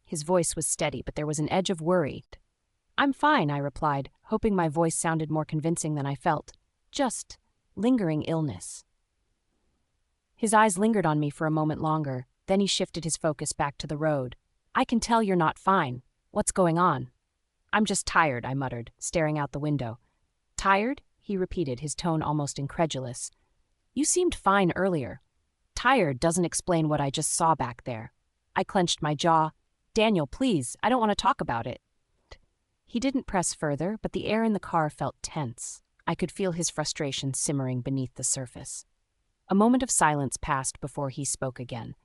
His voice was steady, but there was an edge of worry. "I'm fine," I replied, hoping my voice sounded more convincing than I felt. "Just lingering illness." His eyes lingered on me for a moment longer, then he shifted his focus back to the road. "I can tell you're not fine. What's going on?" "I'm just tired," I muttered, staring out the window. "Tired?" he repeated, his tone almost incredulous. "You seemed fine earlier." "Tired doesn't explain what I just saw back there." I clenched my jaw. "Daniel, please, I don't want to talk about it." He didn't press further, but the air in the car felt tense. I could feel his frustration simmering beneath the surface. A moment of silence passed before he spoke again.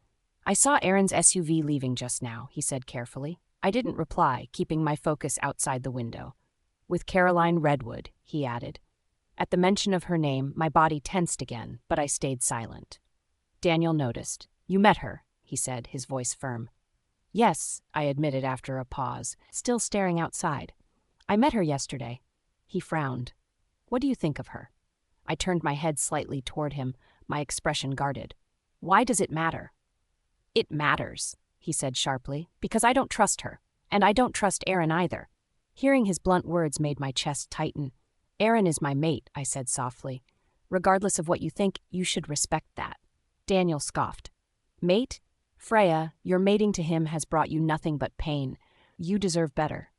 "I saw Aaron's SUV leaving just now," he said carefully. I didn't reply, keeping my focus outside the window. "With Caroline Redwood," he added. At the mention of her name, my body tensed again, but I stayed silent. Daniel noticed. "You met her," he said, his voice firm. "Yes," I admitted after a pause, still staring outside. "I met her yesterday." He frowned. "What do you think of her?" I turned my head slightly toward him, my expression guarded. "Why does it matter?" "It matters," he said sharply, because I don't trust her, and I don't trust Aaron either. Hearing his blunt words made my chest tighten. Aaron is my mate, I said softly. Regardless of what you think, you should respect that. Daniel scoffed. Mate? Freya, your mating to him has brought you nothing but pain. You deserve better.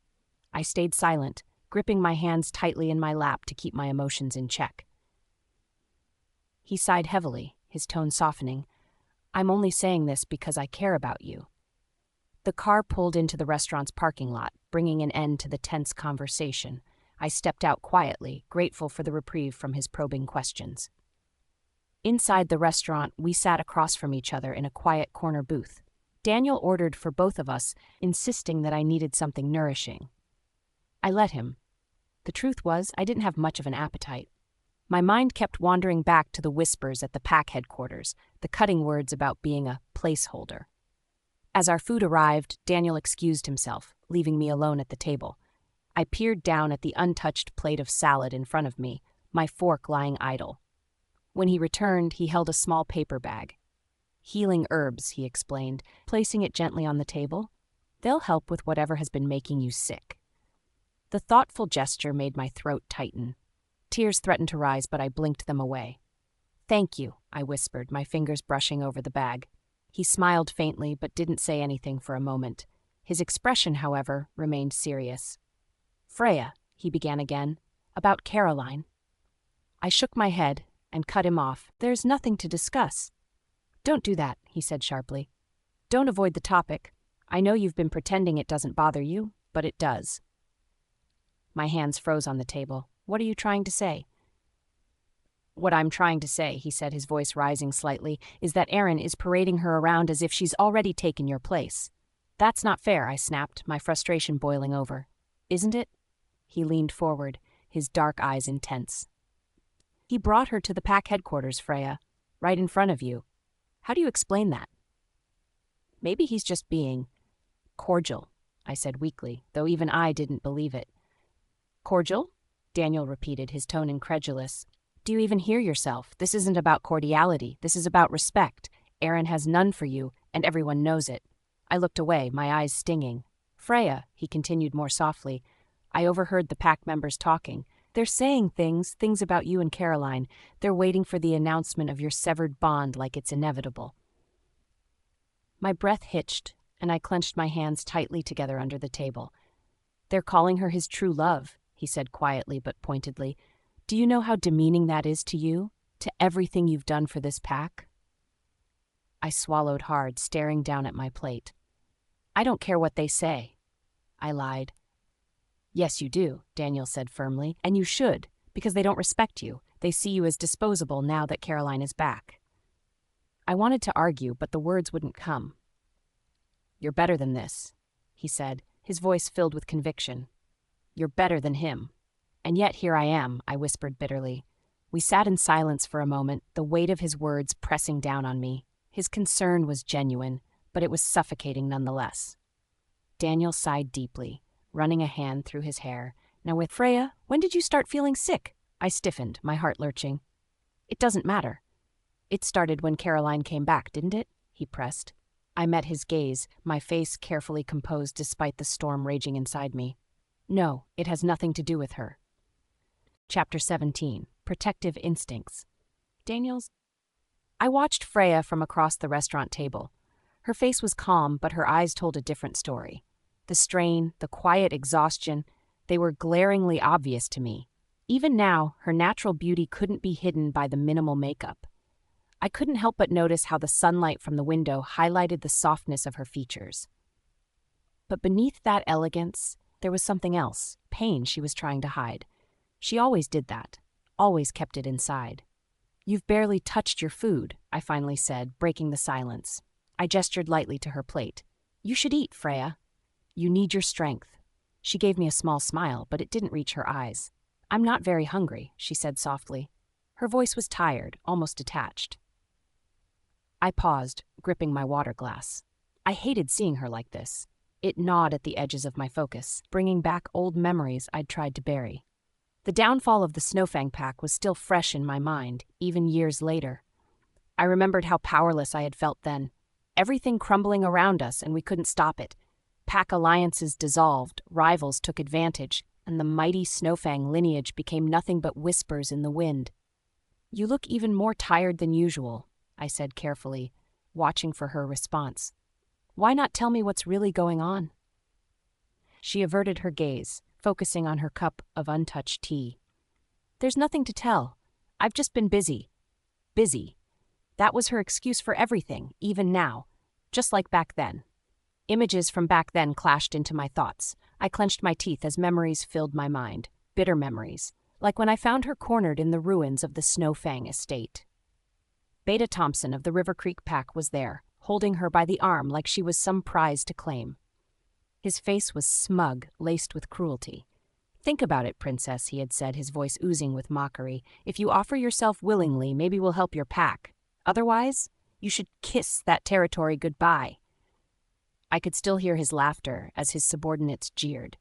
I stayed silent, gripping my hands tightly in my lap to keep my emotions in check. He sighed heavily, his tone softening. I'm only saying this because I care about you. The car pulled into the restaurant's parking lot, bringing an end to the tense conversation. I stepped out quietly, grateful for the reprieve from his probing questions. Inside the restaurant, we sat across from each other in a quiet corner booth. Daniel ordered for both of us, insisting that I needed something nourishing. I let him. The truth was, I didn't have much of an appetite. My mind kept wandering back to the whispers at the pack headquarters, the cutting words about being a placeholder. As our food arrived, Daniel excused himself, leaving me alone at the table. I peered down at the untouched plate of salad in front of me, my fork lying idle. When he returned, he held a small paper bag. Healing herbs, he explained, placing it gently on the table. They'll help with whatever has been making you sick. The thoughtful gesture made my throat tighten. Tears threatened to rise, but I blinked them away. Thank you, I whispered, my fingers brushing over the bag. He smiled faintly, but didn't say anything for a moment. His expression, however, remained serious. Freya, he began again, about Caroline. I shook my head and cut him off. There's nothing to discuss. Don't do that, he said sharply. Don't avoid the topic. I know you've been pretending it doesn't bother you, but it does. My hands froze on the table. What are you trying to say? What I'm trying to say, he said, his voice rising slightly, is that Aaron is parading her around as if she's already taken your place. That's not fair, I snapped, my frustration boiling over. Isn't it? He leaned forward, his dark eyes intense. He brought her to the pack headquarters, Freya, right in front of you. How do you explain that? Maybe he's just being cordial, I said weakly, though even I didn't believe it. Cordial? Daniel repeated, his tone incredulous. Do you even hear yourself? This isn't about cordiality. This is about respect. Aaron has none for you, and everyone knows it. I looked away, my eyes stinging. Freya, he continued more softly, I overheard the pack members talking. They're saying things about you and Caroline. They're waiting for the announcement of your severed bond like it's inevitable. My breath hitched, and I clenched my hands tightly together under the table. They're calling her his true love, he said quietly but pointedly. Do you know how demeaning that is to you, to everything you've done for this pack? I swallowed hard, staring down at my plate. I don't care what they say, I lied. Yes, you do, Daniel said firmly, and you should, because they don't respect you. They see you as disposable now that Caroline is back. I wanted to argue, but the words wouldn't come. You're better than this, he said, his voice filled with conviction. You're better than him. And yet here I am, I whispered bitterly. We sat in silence for a moment, the weight of his words pressing down on me. His concern was genuine, but it was suffocating nonetheless. Daniel sighed deeply, running a hand through his hair. Now with Freya, when did you start feeling sick? I stiffened, my heart lurching. It doesn't matter. It started when Caroline came back, didn't it? He pressed. I met his gaze, my face carefully composed despite the storm raging inside me. No, it has nothing to do with her. Chapter 17. Protective Instincts. I watched Freya from across the restaurant table. Her face was calm, but her eyes told a different story. The strain, the quiet exhaustion, they were glaringly obvious to me. Even now, her natural beauty couldn't be hidden by the minimal makeup. I couldn't help but notice how the sunlight from the window highlighted the softness of her features. But beneath that elegance, there was something else, pain she was trying to hide. She always did that, always kept it inside. You've barely touched your food, I finally said, breaking the silence. I gestured lightly to her plate. You should eat, Freya. You need your strength. She gave me a small smile, but it didn't reach her eyes. I'm not very hungry, she said softly. Her voice was tired, almost detached. I paused, gripping my water glass. I hated seeing her like this. It gnawed at the edges of my focus, bringing back old memories I'd tried to bury. The downfall of the Snowfang pack was still fresh in my mind, even years later. I remembered how powerless I had felt then. everything crumbling around us, and we couldn't stop it. Pack alliances dissolved, rivals took advantage, and the mighty Snowfang lineage became nothing but whispers in the wind. "You look even more tired than usual," I said carefully, watching for her response. "Why not tell me what's really going on?" She averted her gaze, focusing on her cup of untouched tea. "There's nothing to tell. I've just been busy." Busy. That was her excuse for everything, even now, just like back then. Images from back then clashed into my thoughts. I clenched my teeth as memories filled my mind, bitter memories, like when I found her cornered in the ruins of the Snowfang estate. Beta Thompson of the River Creek Pack was there, holding her by the arm like she was some prize to claim. His face was smug, laced with cruelty. "Think about it, Princess," he had said, his voice oozing with mockery. "If you offer yourself willingly, maybe we'll help your pack. Otherwise, you should kiss that territory goodbye." I could still hear his laughter as his subordinates jeered.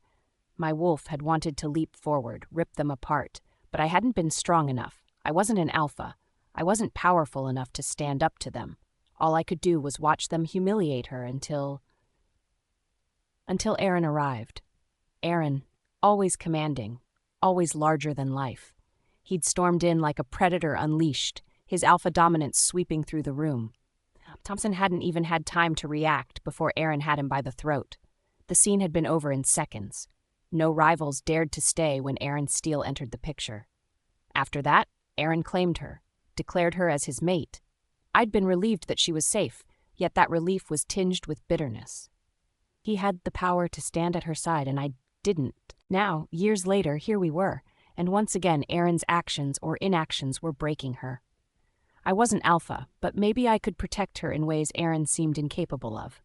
My wolf had wanted to leap forward, rip them apart, but I hadn't been strong enough. I wasn't an alpha. I wasn't powerful enough to stand up to them. All I could do was watch them humiliate her until Aaron arrived. Aaron, always commanding, always larger than life. He'd stormed in like a predator unleashed, his alpha dominance sweeping through the room. Thompson hadn't even had time to react before Aaron had him by the throat. The scene had been over in seconds. No rivals dared to stay when Aaron Steele entered the picture. After that, Aaron claimed her, declared her as his mate. I'd been relieved that she was safe, yet that relief was tinged with bitterness. He had the power to stand at her side, and I didn't. Now, years later, here we were, and once again Aaron's actions or inactions were breaking her. I wasn't alpha, but maybe I could protect her in ways Aaron seemed incapable of.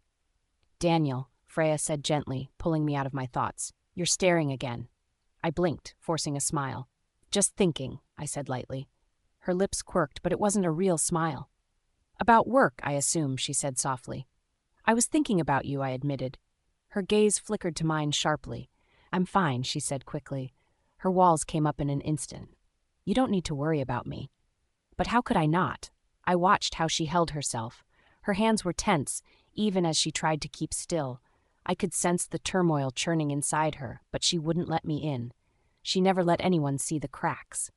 "Daniel," Freya said gently, pulling me out of my thoughts. "You're staring again." I blinked, forcing a smile. "Just thinking," I said lightly. Her lips quirked, but it wasn't a real smile. "About work, I assume," she said softly. "I was thinking about you," I admitted. Her gaze flickered to mine sharply. "I'm fine," she said quickly. Her walls came up in an instant. "You don't need to worry about me." But how could I not? I watched how she held herself. Her hands were tense, even as she tried to keep still. I could sense the turmoil churning inside her, but she wouldn't let me in. She never let anyone see the cracks.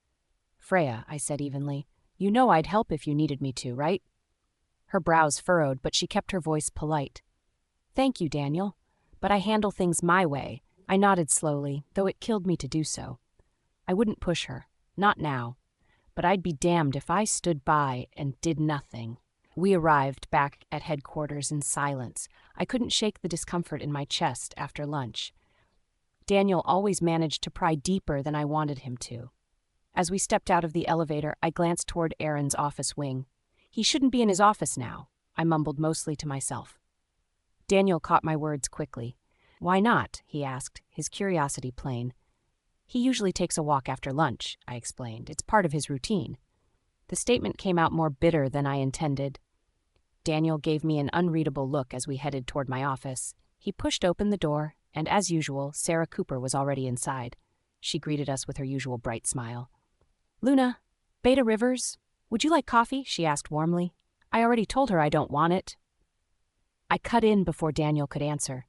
"Freya," I said evenly, "you know I'd help if you needed me to, right?" Her brows furrowed, but she kept her voice polite. "Thank you, Daniel. But I handle things my way." I nodded slowly, though it killed me to do so. I wouldn't push her. Not now. But I'd be damned if I stood by and did nothing. We arrived back at headquarters in silence. I couldn't shake the discomfort in my chest after lunch. Daniel always managed to pry deeper than I wanted him to. As we stepped out of the elevator, I glanced toward Aaron's office wing. "He shouldn't be in his office now," I mumbled mostly to myself. Daniel caught my words quickly. "Why not?" he asked, his curiosity plain. "He usually takes a walk after lunch," I explained. "It's part of his routine." The statement came out more bitter than I intended. Daniel gave me an unreadable look as we headed toward my office. He pushed open the door, and as usual, Sarah Cooper was already inside. She greeted us with her usual bright smile. "Luna, Beta Rivers, would you like coffee?" she asked warmly. I already told her I don't want it. I cut in before Daniel could answer.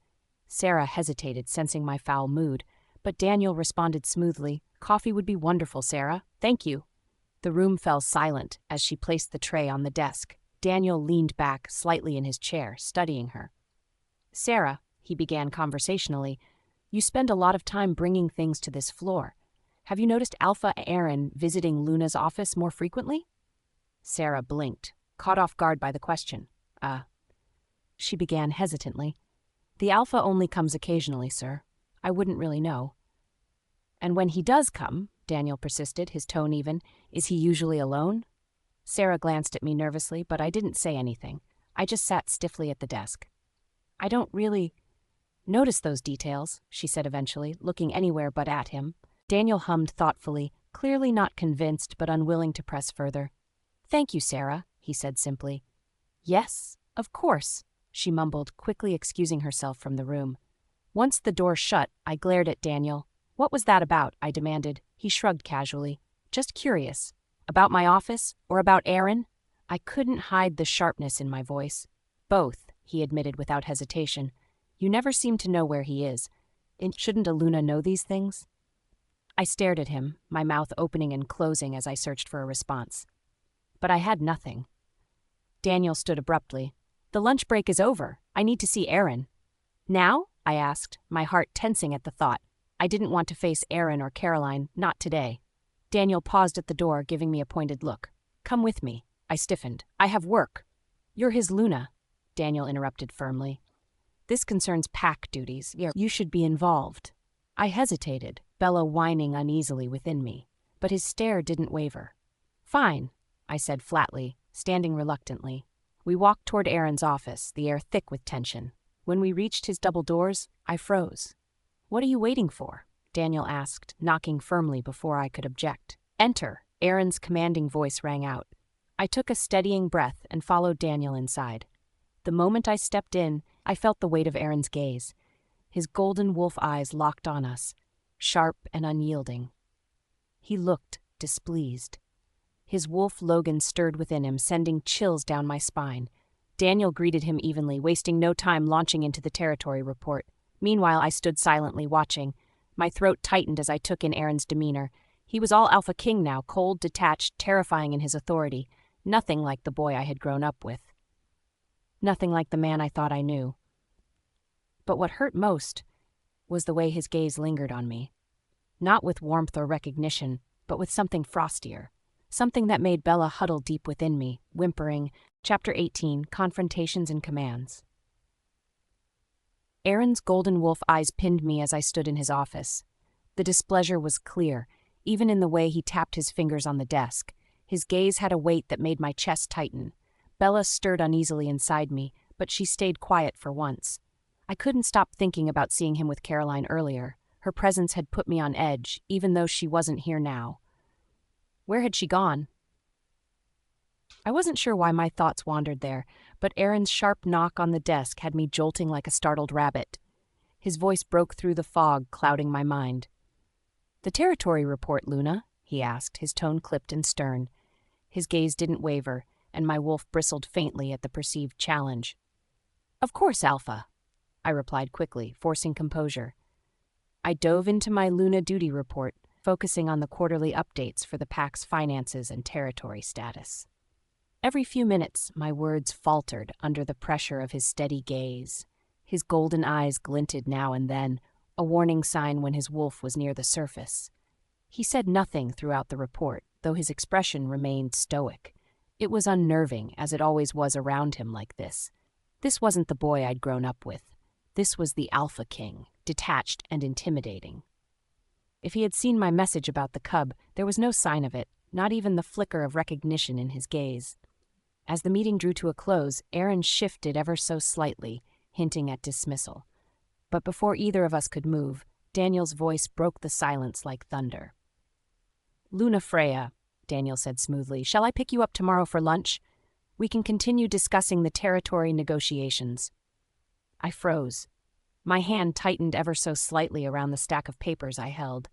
Sarah hesitated, sensing my foul mood, but Daniel responded smoothly. "Coffee would be wonderful, Sarah. Thank you." The room fell silent as she placed the tray on the desk. Daniel leaned back slightly in his chair, studying her. "Sarah," he began conversationally, "you spend a lot of time bringing things to this floor. Have you noticed Alpha Aaron visiting Luna's office more frequently?" Sarah blinked, caught off guard by the question. She began hesitantly. "The Alpha only comes occasionally, sir. I wouldn't really know." "And when he does come," Daniel persisted, his tone even, "is he usually alone?" Sarah glanced at me nervously, but I didn't say anything. I just sat stiffly at the desk. "I don't really notice those details," she said eventually, looking anywhere but at him. Daniel hummed thoughtfully, clearly not convinced but unwilling to press further. "Thank you, Sarah," he said simply. "Yes, of course," she mumbled, quickly excusing herself from the room. Once the door shut, I glared at Daniel. "What was that about?" I demanded. He shrugged casually. "Just curious. About my office? Or about Aaron?" I couldn't hide the sharpness in my voice. Both, he admitted without hesitation. You never seem to know where he is. Shouldn't a Luna know these things? I stared at him, my mouth opening and closing as I searched for a response. But I had nothing. Daniel stood abruptly. The lunch break is over. I need to see Aaron. Now? I asked, my heart tensing at the thought. I didn't want to face Aaron or Caroline, not today. Daniel paused at the door, giving me a pointed look. Come with me. I stiffened. I have work. You're his Luna, Daniel interrupted firmly. This concerns pack duties. You should be involved. I hesitated, Bella whining uneasily within me, but his stare didn't waver. Fine, I said flatly, standing reluctantly. We walked toward Aaron's office, the air thick with tension. When we reached his double doors, I froze. What are you waiting for? Daniel asked, knocking firmly before I could object. Enter, Aaron's commanding voice rang out. I took a steadying breath and followed Daniel inside. The moment I stepped in, I felt the weight of Aaron's gaze. His golden wolf eyes locked on us, sharp and unyielding. He looked displeased. His wolf Logan stirred within him, sending chills down my spine. Daniel greeted him evenly, wasting no time launching into the territory report. Meanwhile, I stood silently watching. My throat tightened as I took in Aaron's demeanor. He was all Alpha King now, cold, detached, terrifying in his authority. Nothing like the boy I had grown up with. Nothing like the man I thought I knew. But what hurt most was the way his gaze lingered on me. Not with warmth or recognition, but with something frostier. Something that made Bella huddle deep within me, whimpering. Chapter 18, Confrontations and Commands. Aaron's golden wolf eyes pinned me as I stood in his office. The displeasure was clear, even in the way he tapped his fingers on the desk. His gaze had a weight that made my chest tighten. Bella stirred uneasily inside me, but she stayed quiet for once. I couldn't stop thinking about seeing him with Caroline earlier. Her presence had put me on edge, even though she wasn't here now. Where had she gone? I wasn't sure why my thoughts wandered there, but Aaron's sharp knock on the desk had me jolting like a startled rabbit. His voice broke through the fog, clouding my mind. The territory report, Luna? He asked, his tone clipped and stern. His gaze didn't waver, and my wolf bristled faintly at the perceived challenge. Of course, Alpha, I replied quickly, forcing composure. I dove into my Luna duty report, focusing on the quarterly updates for the pack's finances and territory status. Every few minutes, my words faltered under the pressure of his steady gaze. His golden eyes glinted now and then, a warning sign when his wolf was near the surface. He said nothing throughout the report, though his expression remained stoic. It was unnerving, as it always was around him like this. This wasn't the boy I'd grown up with. This was the Alpha King, detached and intimidating. If he had seen my message about the cub, there was no sign of it, not even the flicker of recognition in his gaze. As the meeting drew to a close, Aaron shifted ever so slightly, hinting at dismissal. But before either of us could move, Daniel's voice broke the silence like thunder. Luna Freya, Daniel said smoothly, shall I pick you up tomorrow for lunch? We can continue discussing the territory negotiations. I froze. My hand tightened ever so slightly around the stack of papers I held.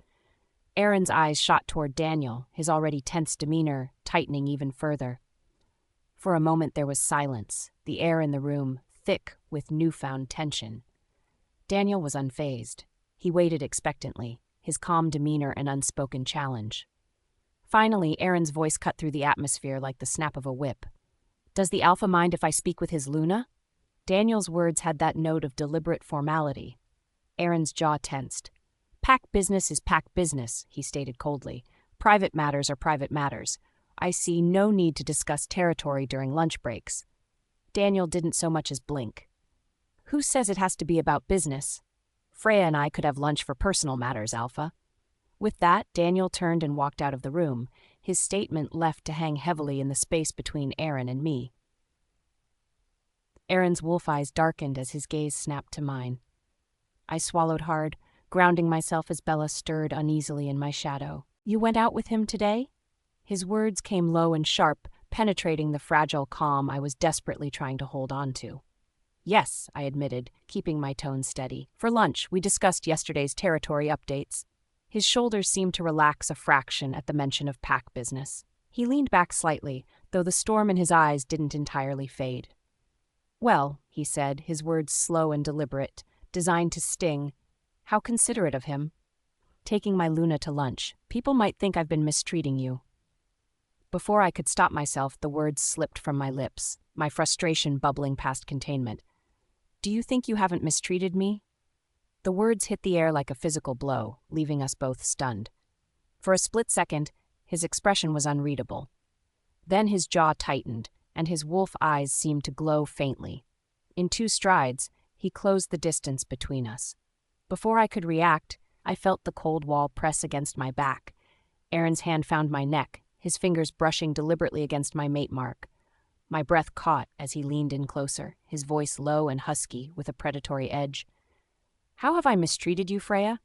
Aaron's eyes shot toward Daniel, his already tense demeanor tightening even further. For a moment there was silence, the air in the room thick with newfound tension. Daniel was unfazed. He waited expectantly, his calm demeanor an unspoken challenge. Finally, Aaron's voice cut through the atmosphere like the snap of a whip. Does the Alpha mind if I speak with his Luna? Daniel's words had that note of deliberate formality. Aaron's jaw tensed. Pack business is pack business, he stated coldly. Private matters are private matters. I see no need to discuss territory during lunch breaks. Daniel didn't so much as blink. Who says it has to be about business? Freya and I could have lunch for personal matters, Alpha. With that, Daniel turned and walked out of the room, his statement left to hang heavily in the space between Aaron and me. Aaron's wolf eyes darkened as his gaze snapped to mine. I swallowed hard, grounding myself as Bella stirred uneasily in my shadow. You went out with him today? His words came low and sharp, penetrating the fragile calm I was desperately trying to hold on to. Yes, I admitted, keeping my tone steady. For lunch, we discussed yesterday's territory updates. His shoulders seemed to relax a fraction at the mention of pack business. He leaned back slightly, though the storm in his eyes didn't entirely fade. Well, he said, his words slow and deliberate, designed to sting. How considerate of him. Taking my Luna to lunch. People might think I've been mistreating you. Before I could stop myself, the words slipped from my lips, my frustration bubbling past containment. Do you think you haven't mistreated me? The words hit the air like a physical blow, leaving us both stunned. For a split second, his expression was unreadable. Then his jaw tightened, and his wolf eyes seemed to glow faintly. In 2 strides, he closed the distance between us. Before I could react, I felt the cold wall press against my back. Aaron's hand found my neck, his fingers brushing deliberately against my mate mark. My breath caught as he leaned in closer, his voice low and husky with a predatory edge. How have I mistreated you, Freya?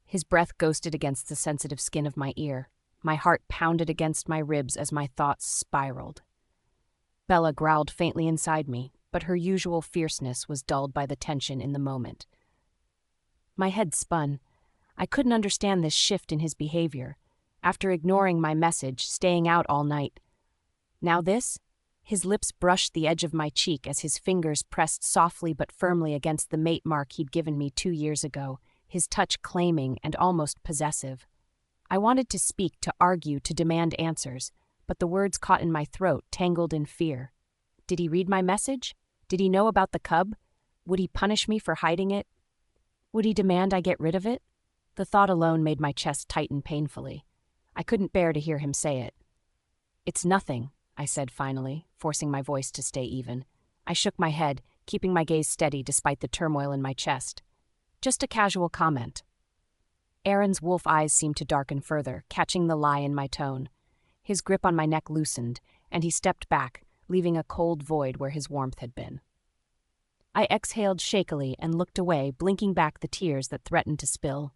His breath ghosted against the sensitive skin of my ear. My heart pounded against my ribs as my thoughts spiraled. Bella growled faintly inside me, but her usual fierceness was dulled by the tension in the moment. My head spun. I couldn't understand this shift in his behavior. After ignoring my message, staying out all night. Now this? His lips brushed the edge of my cheek as his fingers pressed softly but firmly against the mate mark he'd given me 2 years ago, his touch claiming and almost possessive. I wanted to speak, to argue, to demand answers, but the words caught in my throat, tangled in fear. Did he read my message? Did he know about the cub? Would he punish me for hiding it? Would he demand I get rid of it? The thought alone made my chest tighten painfully. I couldn't bear to hear him say it. It's nothing, I said finally, forcing my voice to stay even. I shook my head, keeping my gaze steady despite the turmoil in my chest. Just a casual comment. Aaron's wolf eyes seemed to darken further, catching the lie in my tone. His grip on my neck loosened, and he stepped back, leaving a cold void where his warmth had been. I exhaled shakily and looked away, blinking back the tears that threatened to spill.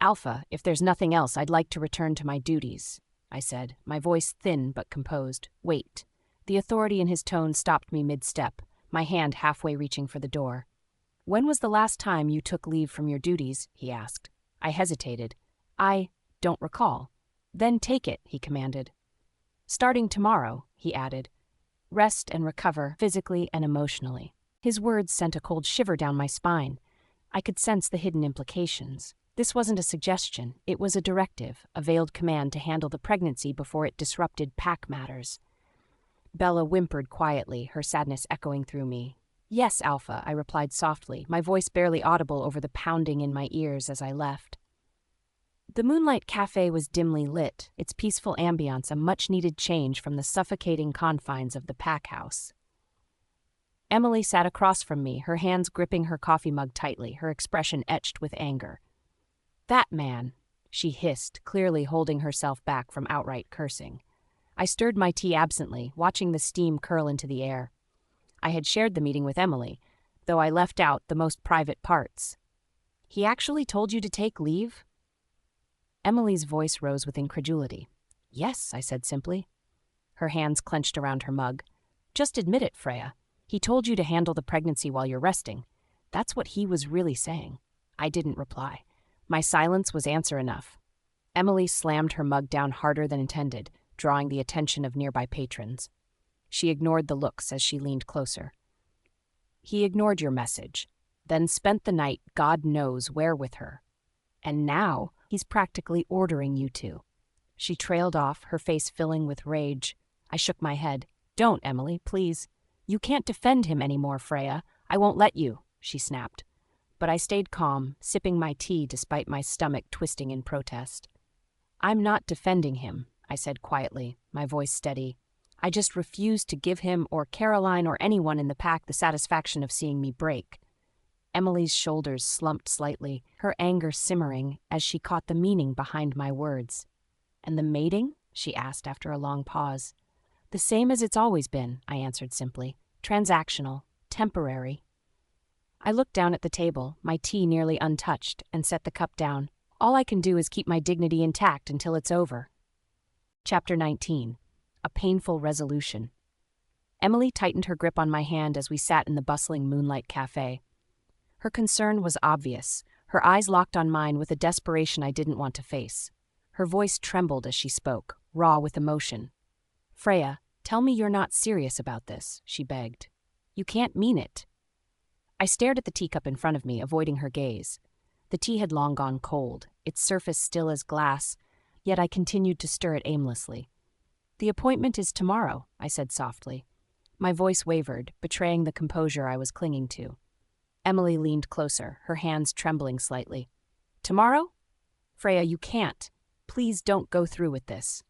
Alpha, if there's nothing else, I'd like to return to my duties, I said, my voice thin but composed. Wait. The authority in his tone stopped me mid-step, my hand halfway reaching for the door. When was the last time you took leave from your duties? He asked. I hesitated. I don't recall. Then take it, he commanded. Starting tomorrow, he added. Rest and recover, physically and emotionally. His words sent a cold shiver down my spine. I could sense the hidden implications. This wasn't a suggestion, it was a directive, a veiled command to handle the pregnancy before it disrupted pack matters. Bella whimpered quietly, her sadness echoing through me. Yes, Alpha, I replied softly, my voice barely audible over the pounding in my ears as I left. The Moonlight Cafe was dimly lit, its peaceful ambience a much-needed change from the suffocating confines of the pack house. Emily sat across from me, her hands gripping her coffee mug tightly, her expression etched with anger. That man, she hissed, clearly holding herself back from outright cursing. I stirred my tea absently, watching the steam curl into the air. I had shared the meeting with Emily, though I left out the most private parts. He actually told you to take leave? Emily's voice rose with incredulity. Yes, I said simply. Her hands clenched around her mug. Just admit it, Freya. He told you to handle the pregnancy while you're resting. That's what he was really saying. I didn't reply. My silence was answer enough. Emily slammed her mug down harder than intended, drawing the attention of nearby patrons. She ignored the looks as she leaned closer. He ignored your message, then spent the night God knows where with her. And now he's practically ordering you to. She trailed off, her face filling with rage. I shook my head. Don't, Emily, please. You can't defend him anymore, Freya. I won't let you, she snapped. But I stayed calm, sipping my tea despite my stomach twisting in protest. I'm not defending him, I said quietly, my voice steady. I just refuse to give him or Caroline or anyone in the pack the satisfaction of seeing me break. Emily's shoulders slumped slightly, her anger simmering as she caught the meaning behind my words. And the mating? She asked after a long pause. The same as it's always been, I answered simply. Transactional, temporary. I looked down at the table, my tea nearly untouched, and set the cup down. All I can do is keep my dignity intact until it's over. Chapter 19. A Painful Resolution. Emily tightened her grip on my hand as we sat in the bustling Moonlight Cafe. Her concern was obvious, her eyes locked on mine with a desperation I didn't want to face. Her voice trembled as she spoke, raw with emotion. Freya, tell me you're not serious about this, she begged. You can't mean it." I stared at the teacup in front of me, avoiding her gaze. The tea had long gone cold, its surface still as glass, yet I continued to stir it aimlessly. "The appointment is tomorrow," I said softly. My voice wavered, betraying the composure I was clinging to. Emily leaned closer, her hands trembling slightly. "Tomorrow? Freya, you can't. Please don't go through with this."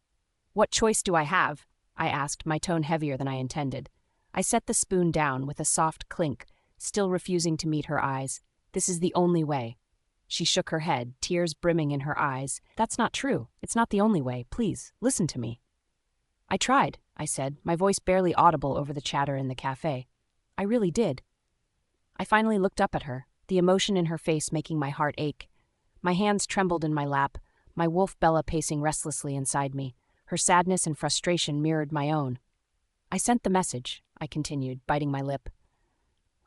"What choice do I have?" I asked, my tone heavier than I intended. I set the spoon down with a soft clink, still refusing to meet her eyes. "This is the only way." She shook her head, tears brimming in her eyes. "That's not true. It's not the only way. Please, listen to me." "I tried," I said, my voice barely audible over the chatter in the cafe. "I really did." I finally looked up at her, the emotion in her face making my heart ache. My hands trembled in my lap, my wolf Bella pacing restlessly inside me. Her sadness and frustration mirrored my own. "I sent the message," I continued, biting my lip.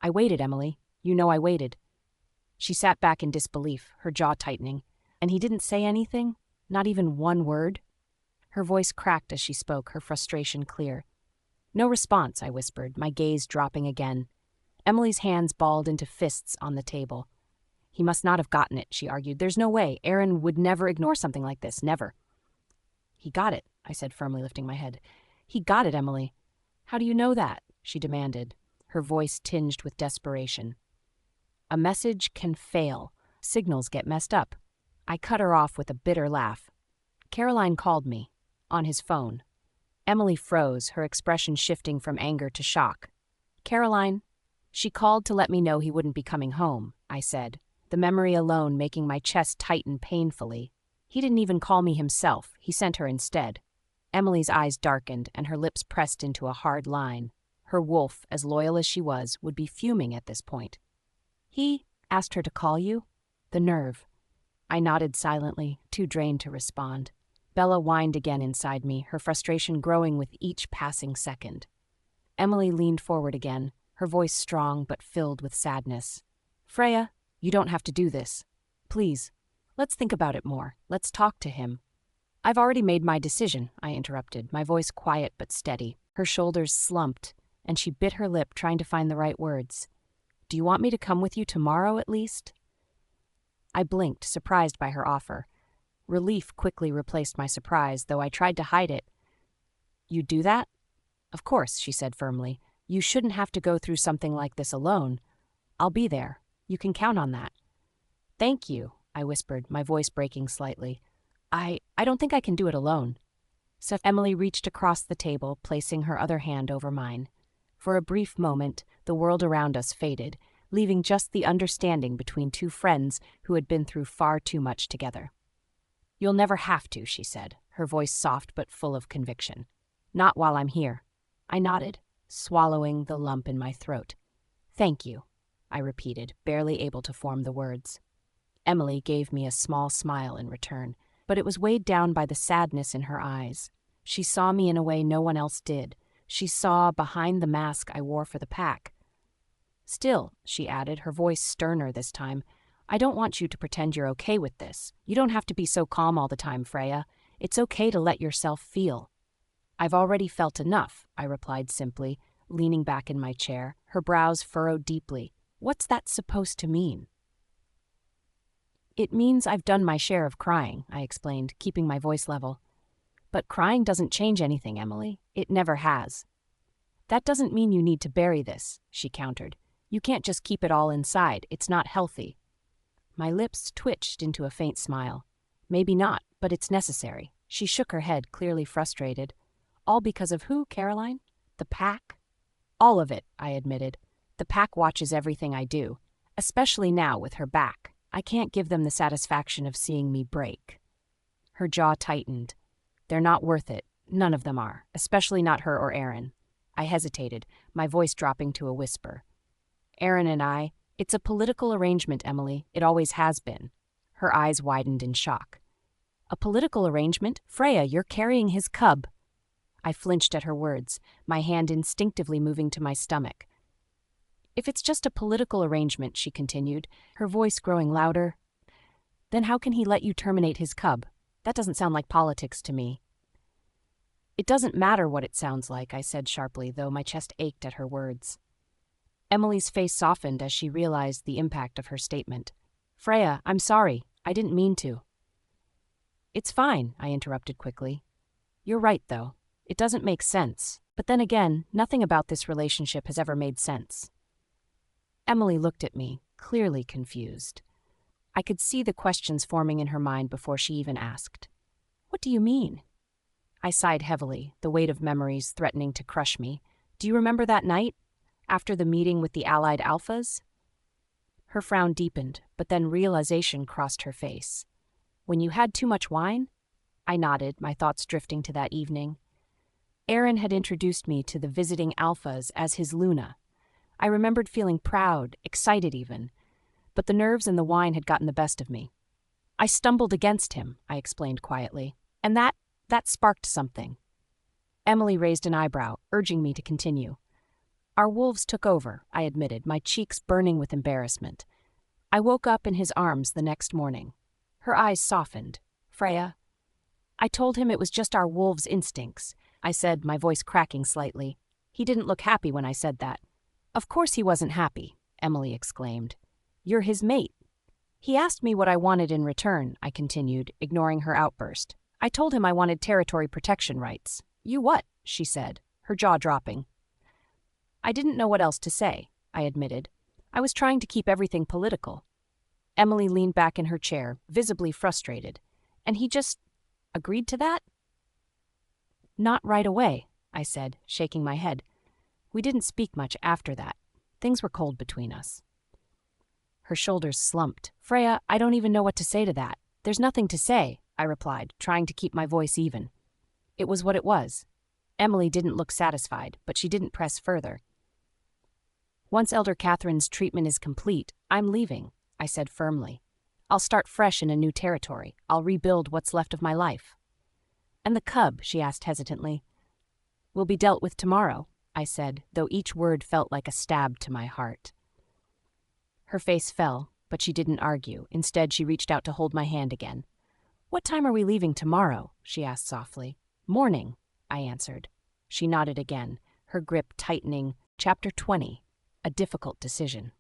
"I waited, Emily. You know I waited." She sat back in disbelief, her jaw tightening. "And he didn't say anything? Not even one word?" Her voice cracked as she spoke, her frustration clear. "No response," I whispered, my gaze dropping again. Emily's hands balled into fists on the table. "He must not have gotten it," she argued. "There's no way. Aaron would never ignore something like this, never." "He got it," I said, firmly lifting my head. "He got it, Emily." "How do you know that?" she demanded, her voice tinged with desperation. "A message can fail. Signals get messed up." I cut her off with a bitter laugh. "Caroline called me. On his phone." Emily froze, her expression shifting from anger to shock. "Caroline, she called to let me know he wouldn't be coming home," I said, the memory alone making my chest tighten painfully. "He didn't even call me himself. He sent her instead." Emily's eyes darkened and her lips pressed into a hard line. Her wolf, as loyal as she was, would be fuming at this point. "He asked her to call you?" The nerve. I nodded silently, too drained to respond. Bella whined again inside me, her frustration growing with each passing second. Emily leaned forward again, her voice strong but filled with sadness. "Freya, you don't have to do this. Please, let's think about it more. Let's talk to him." "I've already made my decision," I interrupted, my voice quiet but steady. Her shoulders slumped, and she bit her lip trying to find the right words. "Do you want me to come with you tomorrow at least?" I blinked, surprised by her offer. Relief quickly replaced my surprise, though I tried to hide it. "You'd do that?" "Of course," she said firmly. "You shouldn't have to go through something like this alone. I'll be there. You can count on that." "Thank you," I whispered, my voice breaking slightly. I don't think I can do it alone." So Emily reached across the table, placing her other hand over mine. For a brief moment, the world around us faded, leaving just the understanding between two friends who had been through far too much together. "You'll never have to," she said, her voice soft but full of conviction. "Not while I'm here." I nodded, swallowing the lump in my throat. "Thank you," I repeated, barely able to form the words. Emily gave me a small smile in return, but it was weighed down by the sadness in her eyes. She saw me in a way no one else did. She saw behind the mask I wore for the pack. "Still," she added, her voice sterner this time, "I don't want you to pretend you're okay with this. You don't have to be so calm all the time, Freya. It's okay to let yourself feel." "I've already felt enough," I replied simply, leaning back in my chair, her brows furrowed deeply. "What's that supposed to mean?" "It means I've done my share of crying," I explained, keeping my voice level. "But crying doesn't change anything, Emily. It never has." "That doesn't mean you need to bury this," she countered. "You can't just keep it all inside. It's not healthy." My lips twitched into a faint smile. "Maybe not, but it's necessary." She shook her head, clearly frustrated. "All because of who, Caroline? The pack?" "All of it," I admitted. "The pack watches everything I do, especially now with her back. I can't give them the satisfaction of seeing me break." Her jaw tightened. "They're not worth it. None of them are, especially not her or Aaron." I hesitated, my voice dropping to a whisper. "Aaron and it's a political arrangement, Emily. It always has been." Her eyes widened in shock. "A political arrangement? Freya, you're carrying his cub." I flinched at her words, my hand instinctively moving to my stomach. "If it's just a political arrangement," she continued, her voice growing louder, "then how can he let you terminate his cub? That doesn't sound like politics to me." "It doesn't matter what it sounds like," I said sharply, though my chest ached at her words. Emily's face softened as she realized the impact of her statement. Freya, I'm sorry. I didn't mean to. It's fine, I interrupted quickly. You're right, though. It doesn't make sense. But then again, nothing about this relationship has ever made sense. Emily looked at me, clearly confused. I could see the questions forming in her mind before she even asked. What do you mean? I sighed heavily, the weight of memories threatening to crush me. Do you remember that night? After the meeting with the Allied Alphas? Her frown deepened, but then realization crossed her face. When you had too much wine? I nodded, my thoughts drifting to that evening. Aaron had introduced me to the visiting Alphas as his Luna. I remembered feeling proud, excited even, but the nerves and the wine had gotten the best of me. I stumbled against him, I explained quietly, and that sparked something. Emily raised an eyebrow, urging me to continue. Our wolves took over, I admitted, my cheeks burning with embarrassment. I woke up in his arms the next morning. Her eyes softened. Freya. I told him it was just our wolves' instincts, I said, my voice cracking slightly. He didn't look happy when I said that. Of course he wasn't happy, Emily exclaimed. You're his mate. He asked me what I wanted in return, I continued, ignoring her outburst. I told him I wanted territory protection rights. You what? She said, her jaw dropping. I didn't know what else to say, I admitted. I was trying to keep everything political. Emily leaned back in her chair, visibly frustrated. And he just agreed to that? Not right away, I said, shaking my head. We didn't speak much after that. Things were cold between us. Her shoulders slumped. Freya, I don't even know what to say to that. There's nothing to say, I replied, trying to keep my voice even. It was what it was. Emily didn't look satisfied, but she didn't press further. Once Elder Catherine's treatment is complete, I'm leaving, I said firmly. I'll start fresh in a new territory. I'll rebuild what's left of my life. And the cub, she asked hesitantly. Will be dealt with tomorrow, I said, though each word felt like a stab to my heart. Her face fell, but she didn't argue. Instead, she reached out to hold my hand again. What time are we leaving tomorrow? She asked softly. Morning, I answered. She nodded again, her grip tightening. Chapter 20, a difficult decision.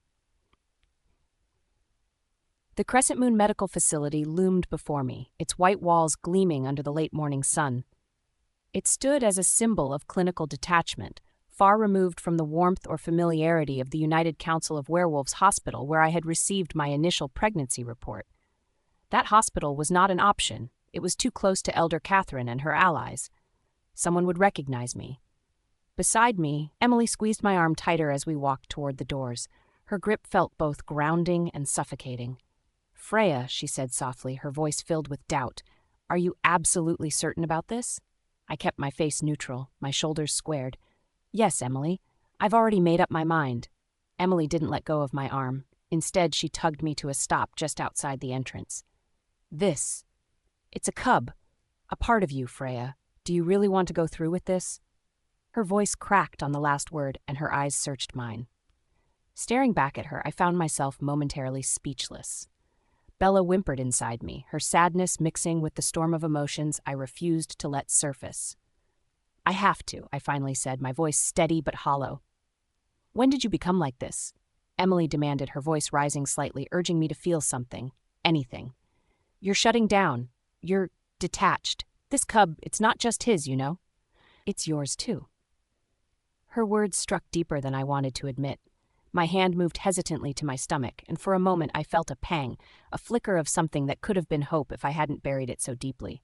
The Crescent Moon Medical Facility loomed before me, its white walls gleaming under the late morning sun. It stood as a symbol of clinical detachment, far removed from the warmth or familiarity of the United Council of Werewolves hospital where I had received my initial pregnancy report. That hospital was not an option. It was too close to Elder Catherine and her allies. Someone would recognize me. Beside me, Emily squeezed my arm tighter as we walked toward the doors. Her grip felt both grounding and suffocating. Freya, she said softly, her voice filled with doubt, are you absolutely certain about this? I kept my face neutral, my shoulders squared. Yes, Emily. I've already made up my mind. Emily didn't let go of my arm. Instead, she tugged me to a stop just outside the entrance. It's a cub. A part of you, Freya. Do you really want to go through with this? Her voice cracked on the last word, and her eyes searched mine. Staring back at her, I found myself momentarily speechless. Bella whimpered inside me, her sadness mixing with the storm of emotions I refused to let surface. I have to, I finally said, my voice steady but hollow. When did you become like this? Emily demanded, her voice rising slightly, urging me to feel something, anything. You're shutting down. You're detached. This cub, it's not just his, you know. It's yours too. Her words struck deeper than I wanted to admit. My hand moved hesitantly to my stomach, and for a moment I felt a pang, a flicker of something that could have been hope if I hadn't buried it so deeply.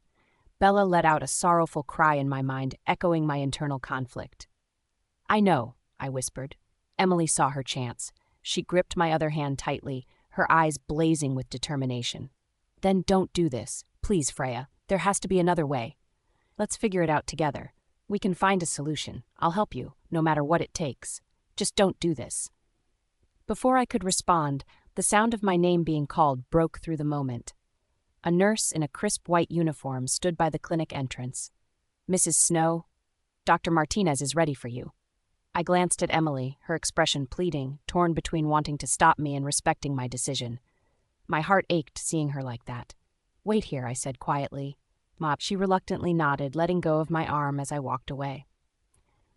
Bella let out a sorrowful cry in my mind, echoing my internal conflict. I know, I whispered. Emily saw her chance. She gripped my other hand tightly, her eyes blazing with determination. Then don't do this. Please, Freya. There has to be another way. Let's figure it out together. We can find a solution. I'll help you, no matter what it takes. Just don't do this. Before I could respond, the sound of my name being called broke through the moment. A nurse in a crisp white uniform stood by the clinic entrance. Mrs. Snow, Dr. Martinez is ready for you. I glanced at Emily, her expression pleading, torn between wanting to stop me and respecting my decision. My heart ached seeing her like that. Wait here, I said quietly. She reluctantly nodded, letting go of my arm as I walked away.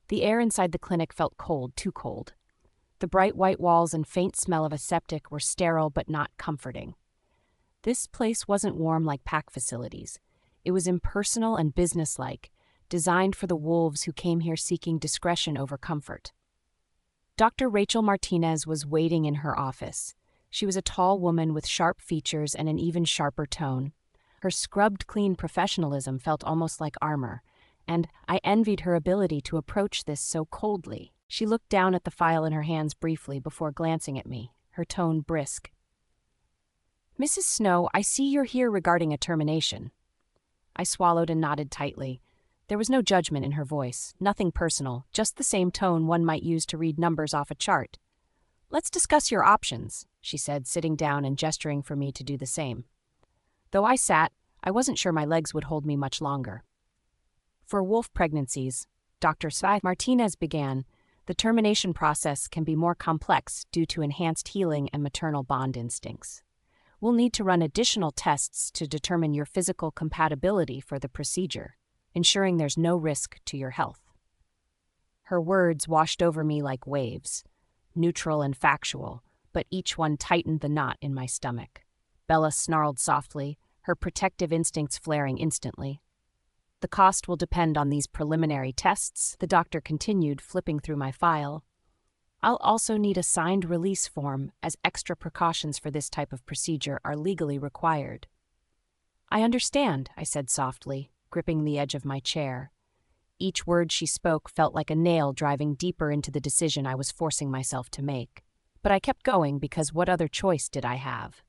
The air inside the clinic felt cold, too cold. The bright white walls and faint smell of a septic were sterile but not comforting. This place wasn't warm like pack facilities. It was impersonal and businesslike, designed for the wolves who came here seeking discretion over comfort. Dr. Rachel Martinez was waiting in her office. She was a tall woman with sharp features and an even sharper tone. Her scrubbed clean professionalism felt almost like armor, and I envied her ability to approach this so coldly. She looked down at the file in her hands briefly before glancing at me, her tone brisk. "Mrs. Snow, I see you're here regarding a termination." I swallowed and nodded tightly. There was no judgment in her voice, nothing personal, just the same tone one might use to read numbers off a chart. "Let's discuss your options," she said, sitting down and gesturing for me to do the same. Though I sat, I wasn't sure my legs would hold me much longer. "For wolf pregnancies," Dr. Martinez began, "the termination process can be more complex due to enhanced healing and maternal bond instincts. We'll need to run additional tests to determine your physical compatibility for the procedure, ensuring there's no risk to your health." Her words washed over me like waves, neutral and factual, but each one tightened the knot in my stomach. Bella snarled softly, her protective instincts flaring instantly. "The cost will depend on these preliminary tests," the doctor continued, flipping through my file. "I'll also need a signed release form, as extra precautions for this type of procedure are legally required." "I understand," I said softly, gripping the edge of my chair. Each word she spoke felt like a nail driving deeper into the decision I was forcing myself to make. But I kept going because what other choice did I have?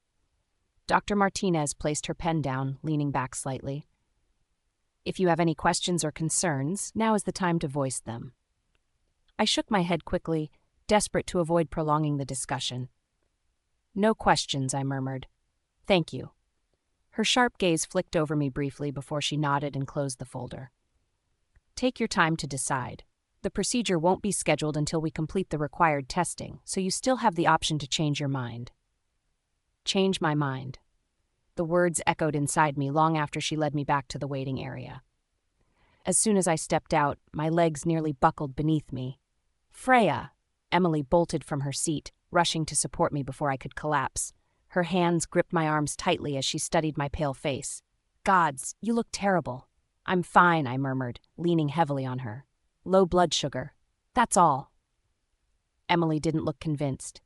Dr. Martinez placed her pen down, leaning back slightly. "If you have any questions or concerns, now is the time to voice them." I shook my head quickly, desperate to avoid prolonging the discussion. "No questions," I murmured. "Thank you." Her sharp gaze flicked over me briefly before she nodded and closed the folder. "Take your time to decide. The procedure won't be scheduled until we complete the required testing, so you still have the option to change your mind." Change my mind. The words echoed inside me long after she led me back to the waiting area. As soon as I stepped out, my legs nearly buckled beneath me. "Freya!" Emily bolted from her seat, rushing to support me before I could collapse. Her hands gripped my arms tightly as she studied my pale face. "Gods, you look terrible." "I'm fine," I murmured, leaning heavily on her. "Low blood sugar. That's all." Emily didn't look convinced.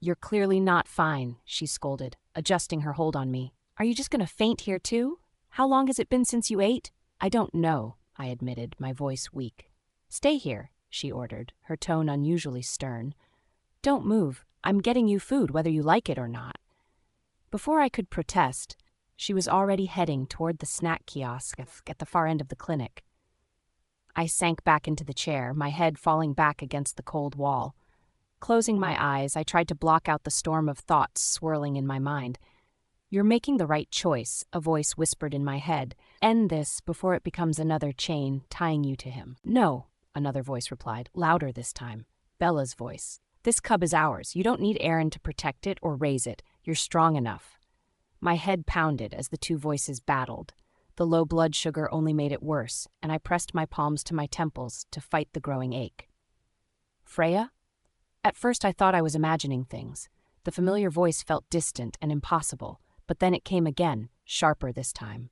"You're clearly not fine," she scolded, adjusting her hold on me. "Are you just going to faint here too? How long has it been since you ate?" "I don't know," I admitted, my voice weak. "Stay here," she ordered, her tone unusually stern. "Don't move. I'm getting you food whether you like it or not." Before I could protest, she was already heading toward the snack kiosk at the far end of the clinic. I sank back into the chair, my head falling back against the cold wall. Closing my eyes, I tried to block out the storm of thoughts swirling in my mind. "You're making the right choice," a voice whispered in my head. "End this before it becomes another chain tying you to him." "No," another voice replied, louder this time. Bella's voice. "This cub is ours. You don't need Aaron to protect it or raise it. You're strong enough." My head pounded as the two voices battled. The low blood sugar only made it worse, and I pressed my palms to my temples to fight the growing ache. "Freya?" At first I thought I was imagining things. The familiar voice felt distant and impossible, but then it came again, sharper this time.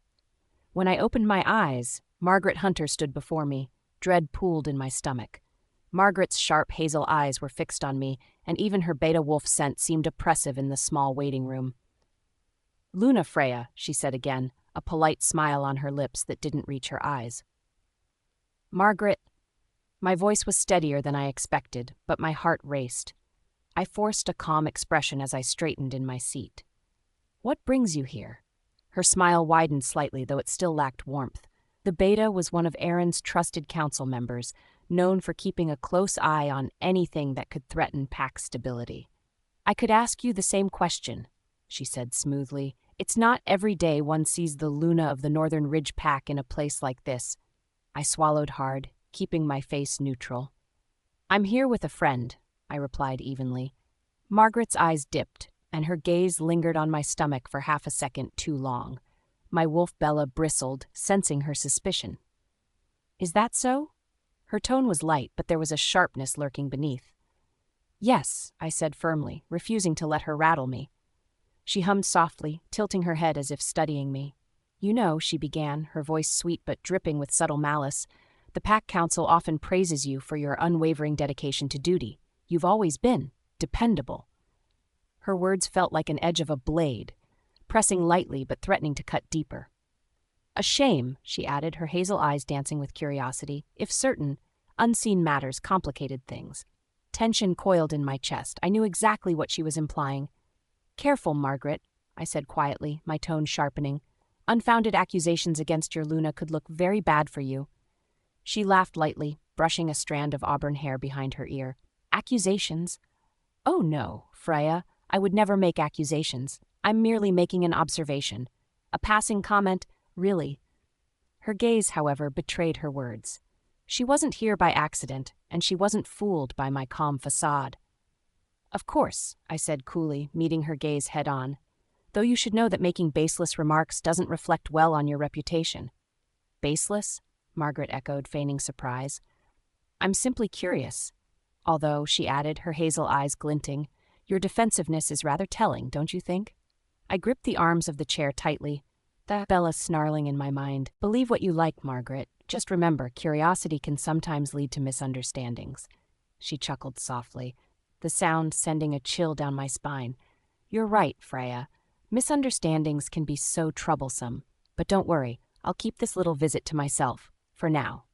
When I opened my eyes, Margaret Hunter stood before me. Dread pooled in my stomach. Margaret's sharp hazel eyes were fixed on me, and even her beta wolf scent seemed oppressive in the small waiting room. "Luna, Freya," she said again, a polite smile on her lips that didn't reach her eyes. "Margaret." My voice was steadier than I expected, but my heart raced. I forced a calm expression as I straightened in my seat. "What brings you here?" Her smile widened slightly, though it still lacked warmth. The beta was one of Aaron's trusted council members, known for keeping a close eye on anything that could threaten pack stability. "I could ask you the same question," she said smoothly. "It's not every day one sees the Luna of the Northern Ridge Pack in a place like this." I swallowed hard, keeping my face neutral. "I'm here with a friend," I replied evenly. Margaret's eyes dipped, and her gaze lingered on my stomach for half a second too long. My wolf Bella bristled, sensing her suspicion. "Is that so?" Her tone was light, but there was a sharpness lurking beneath. Yes, I said firmly, refusing to let her rattle me. She hummed softly, tilting her head as if studying me. You know, she began, her voice sweet but dripping with subtle malice, the Pack Council often praises you for your unwavering dedication to duty. You've always been dependable. Her words felt like an edge of a blade, pressing lightly but threatening to cut deeper. A shame, she added, her hazel eyes dancing with curiosity, if certain, unseen matters complicated things. Tension coiled in my chest. I knew exactly what she was implying. Careful, Margaret, I said quietly, my tone sharpening. Unfounded accusations against your Luna could look very bad for you. She laughed lightly, brushing a strand of auburn hair behind her ear. Accusations? Oh no, Freya, I would never make accusations. I'm merely making an observation. A passing comment, really. Her gaze, however, betrayed her words. She wasn't here by accident, and she wasn't fooled by my calm facade. Of course, I said coolly, meeting her gaze head-on, though you should know that making baseless remarks doesn't reflect well on your reputation. Baseless? Margaret echoed, feigning surprise. I'm simply curious. Although, she added, her hazel eyes glinting, your defensiveness is rather telling, don't you think? I gripped the arms of the chair tightly, the Bella snarling in my mind. Believe what you like, Margaret. Just remember, curiosity can sometimes lead to misunderstandings. She chuckled softly, the sound sending a chill down my spine. You're right, Freya. Misunderstandings can be so troublesome. But don't worry, I'll keep this little visit to myself, for now.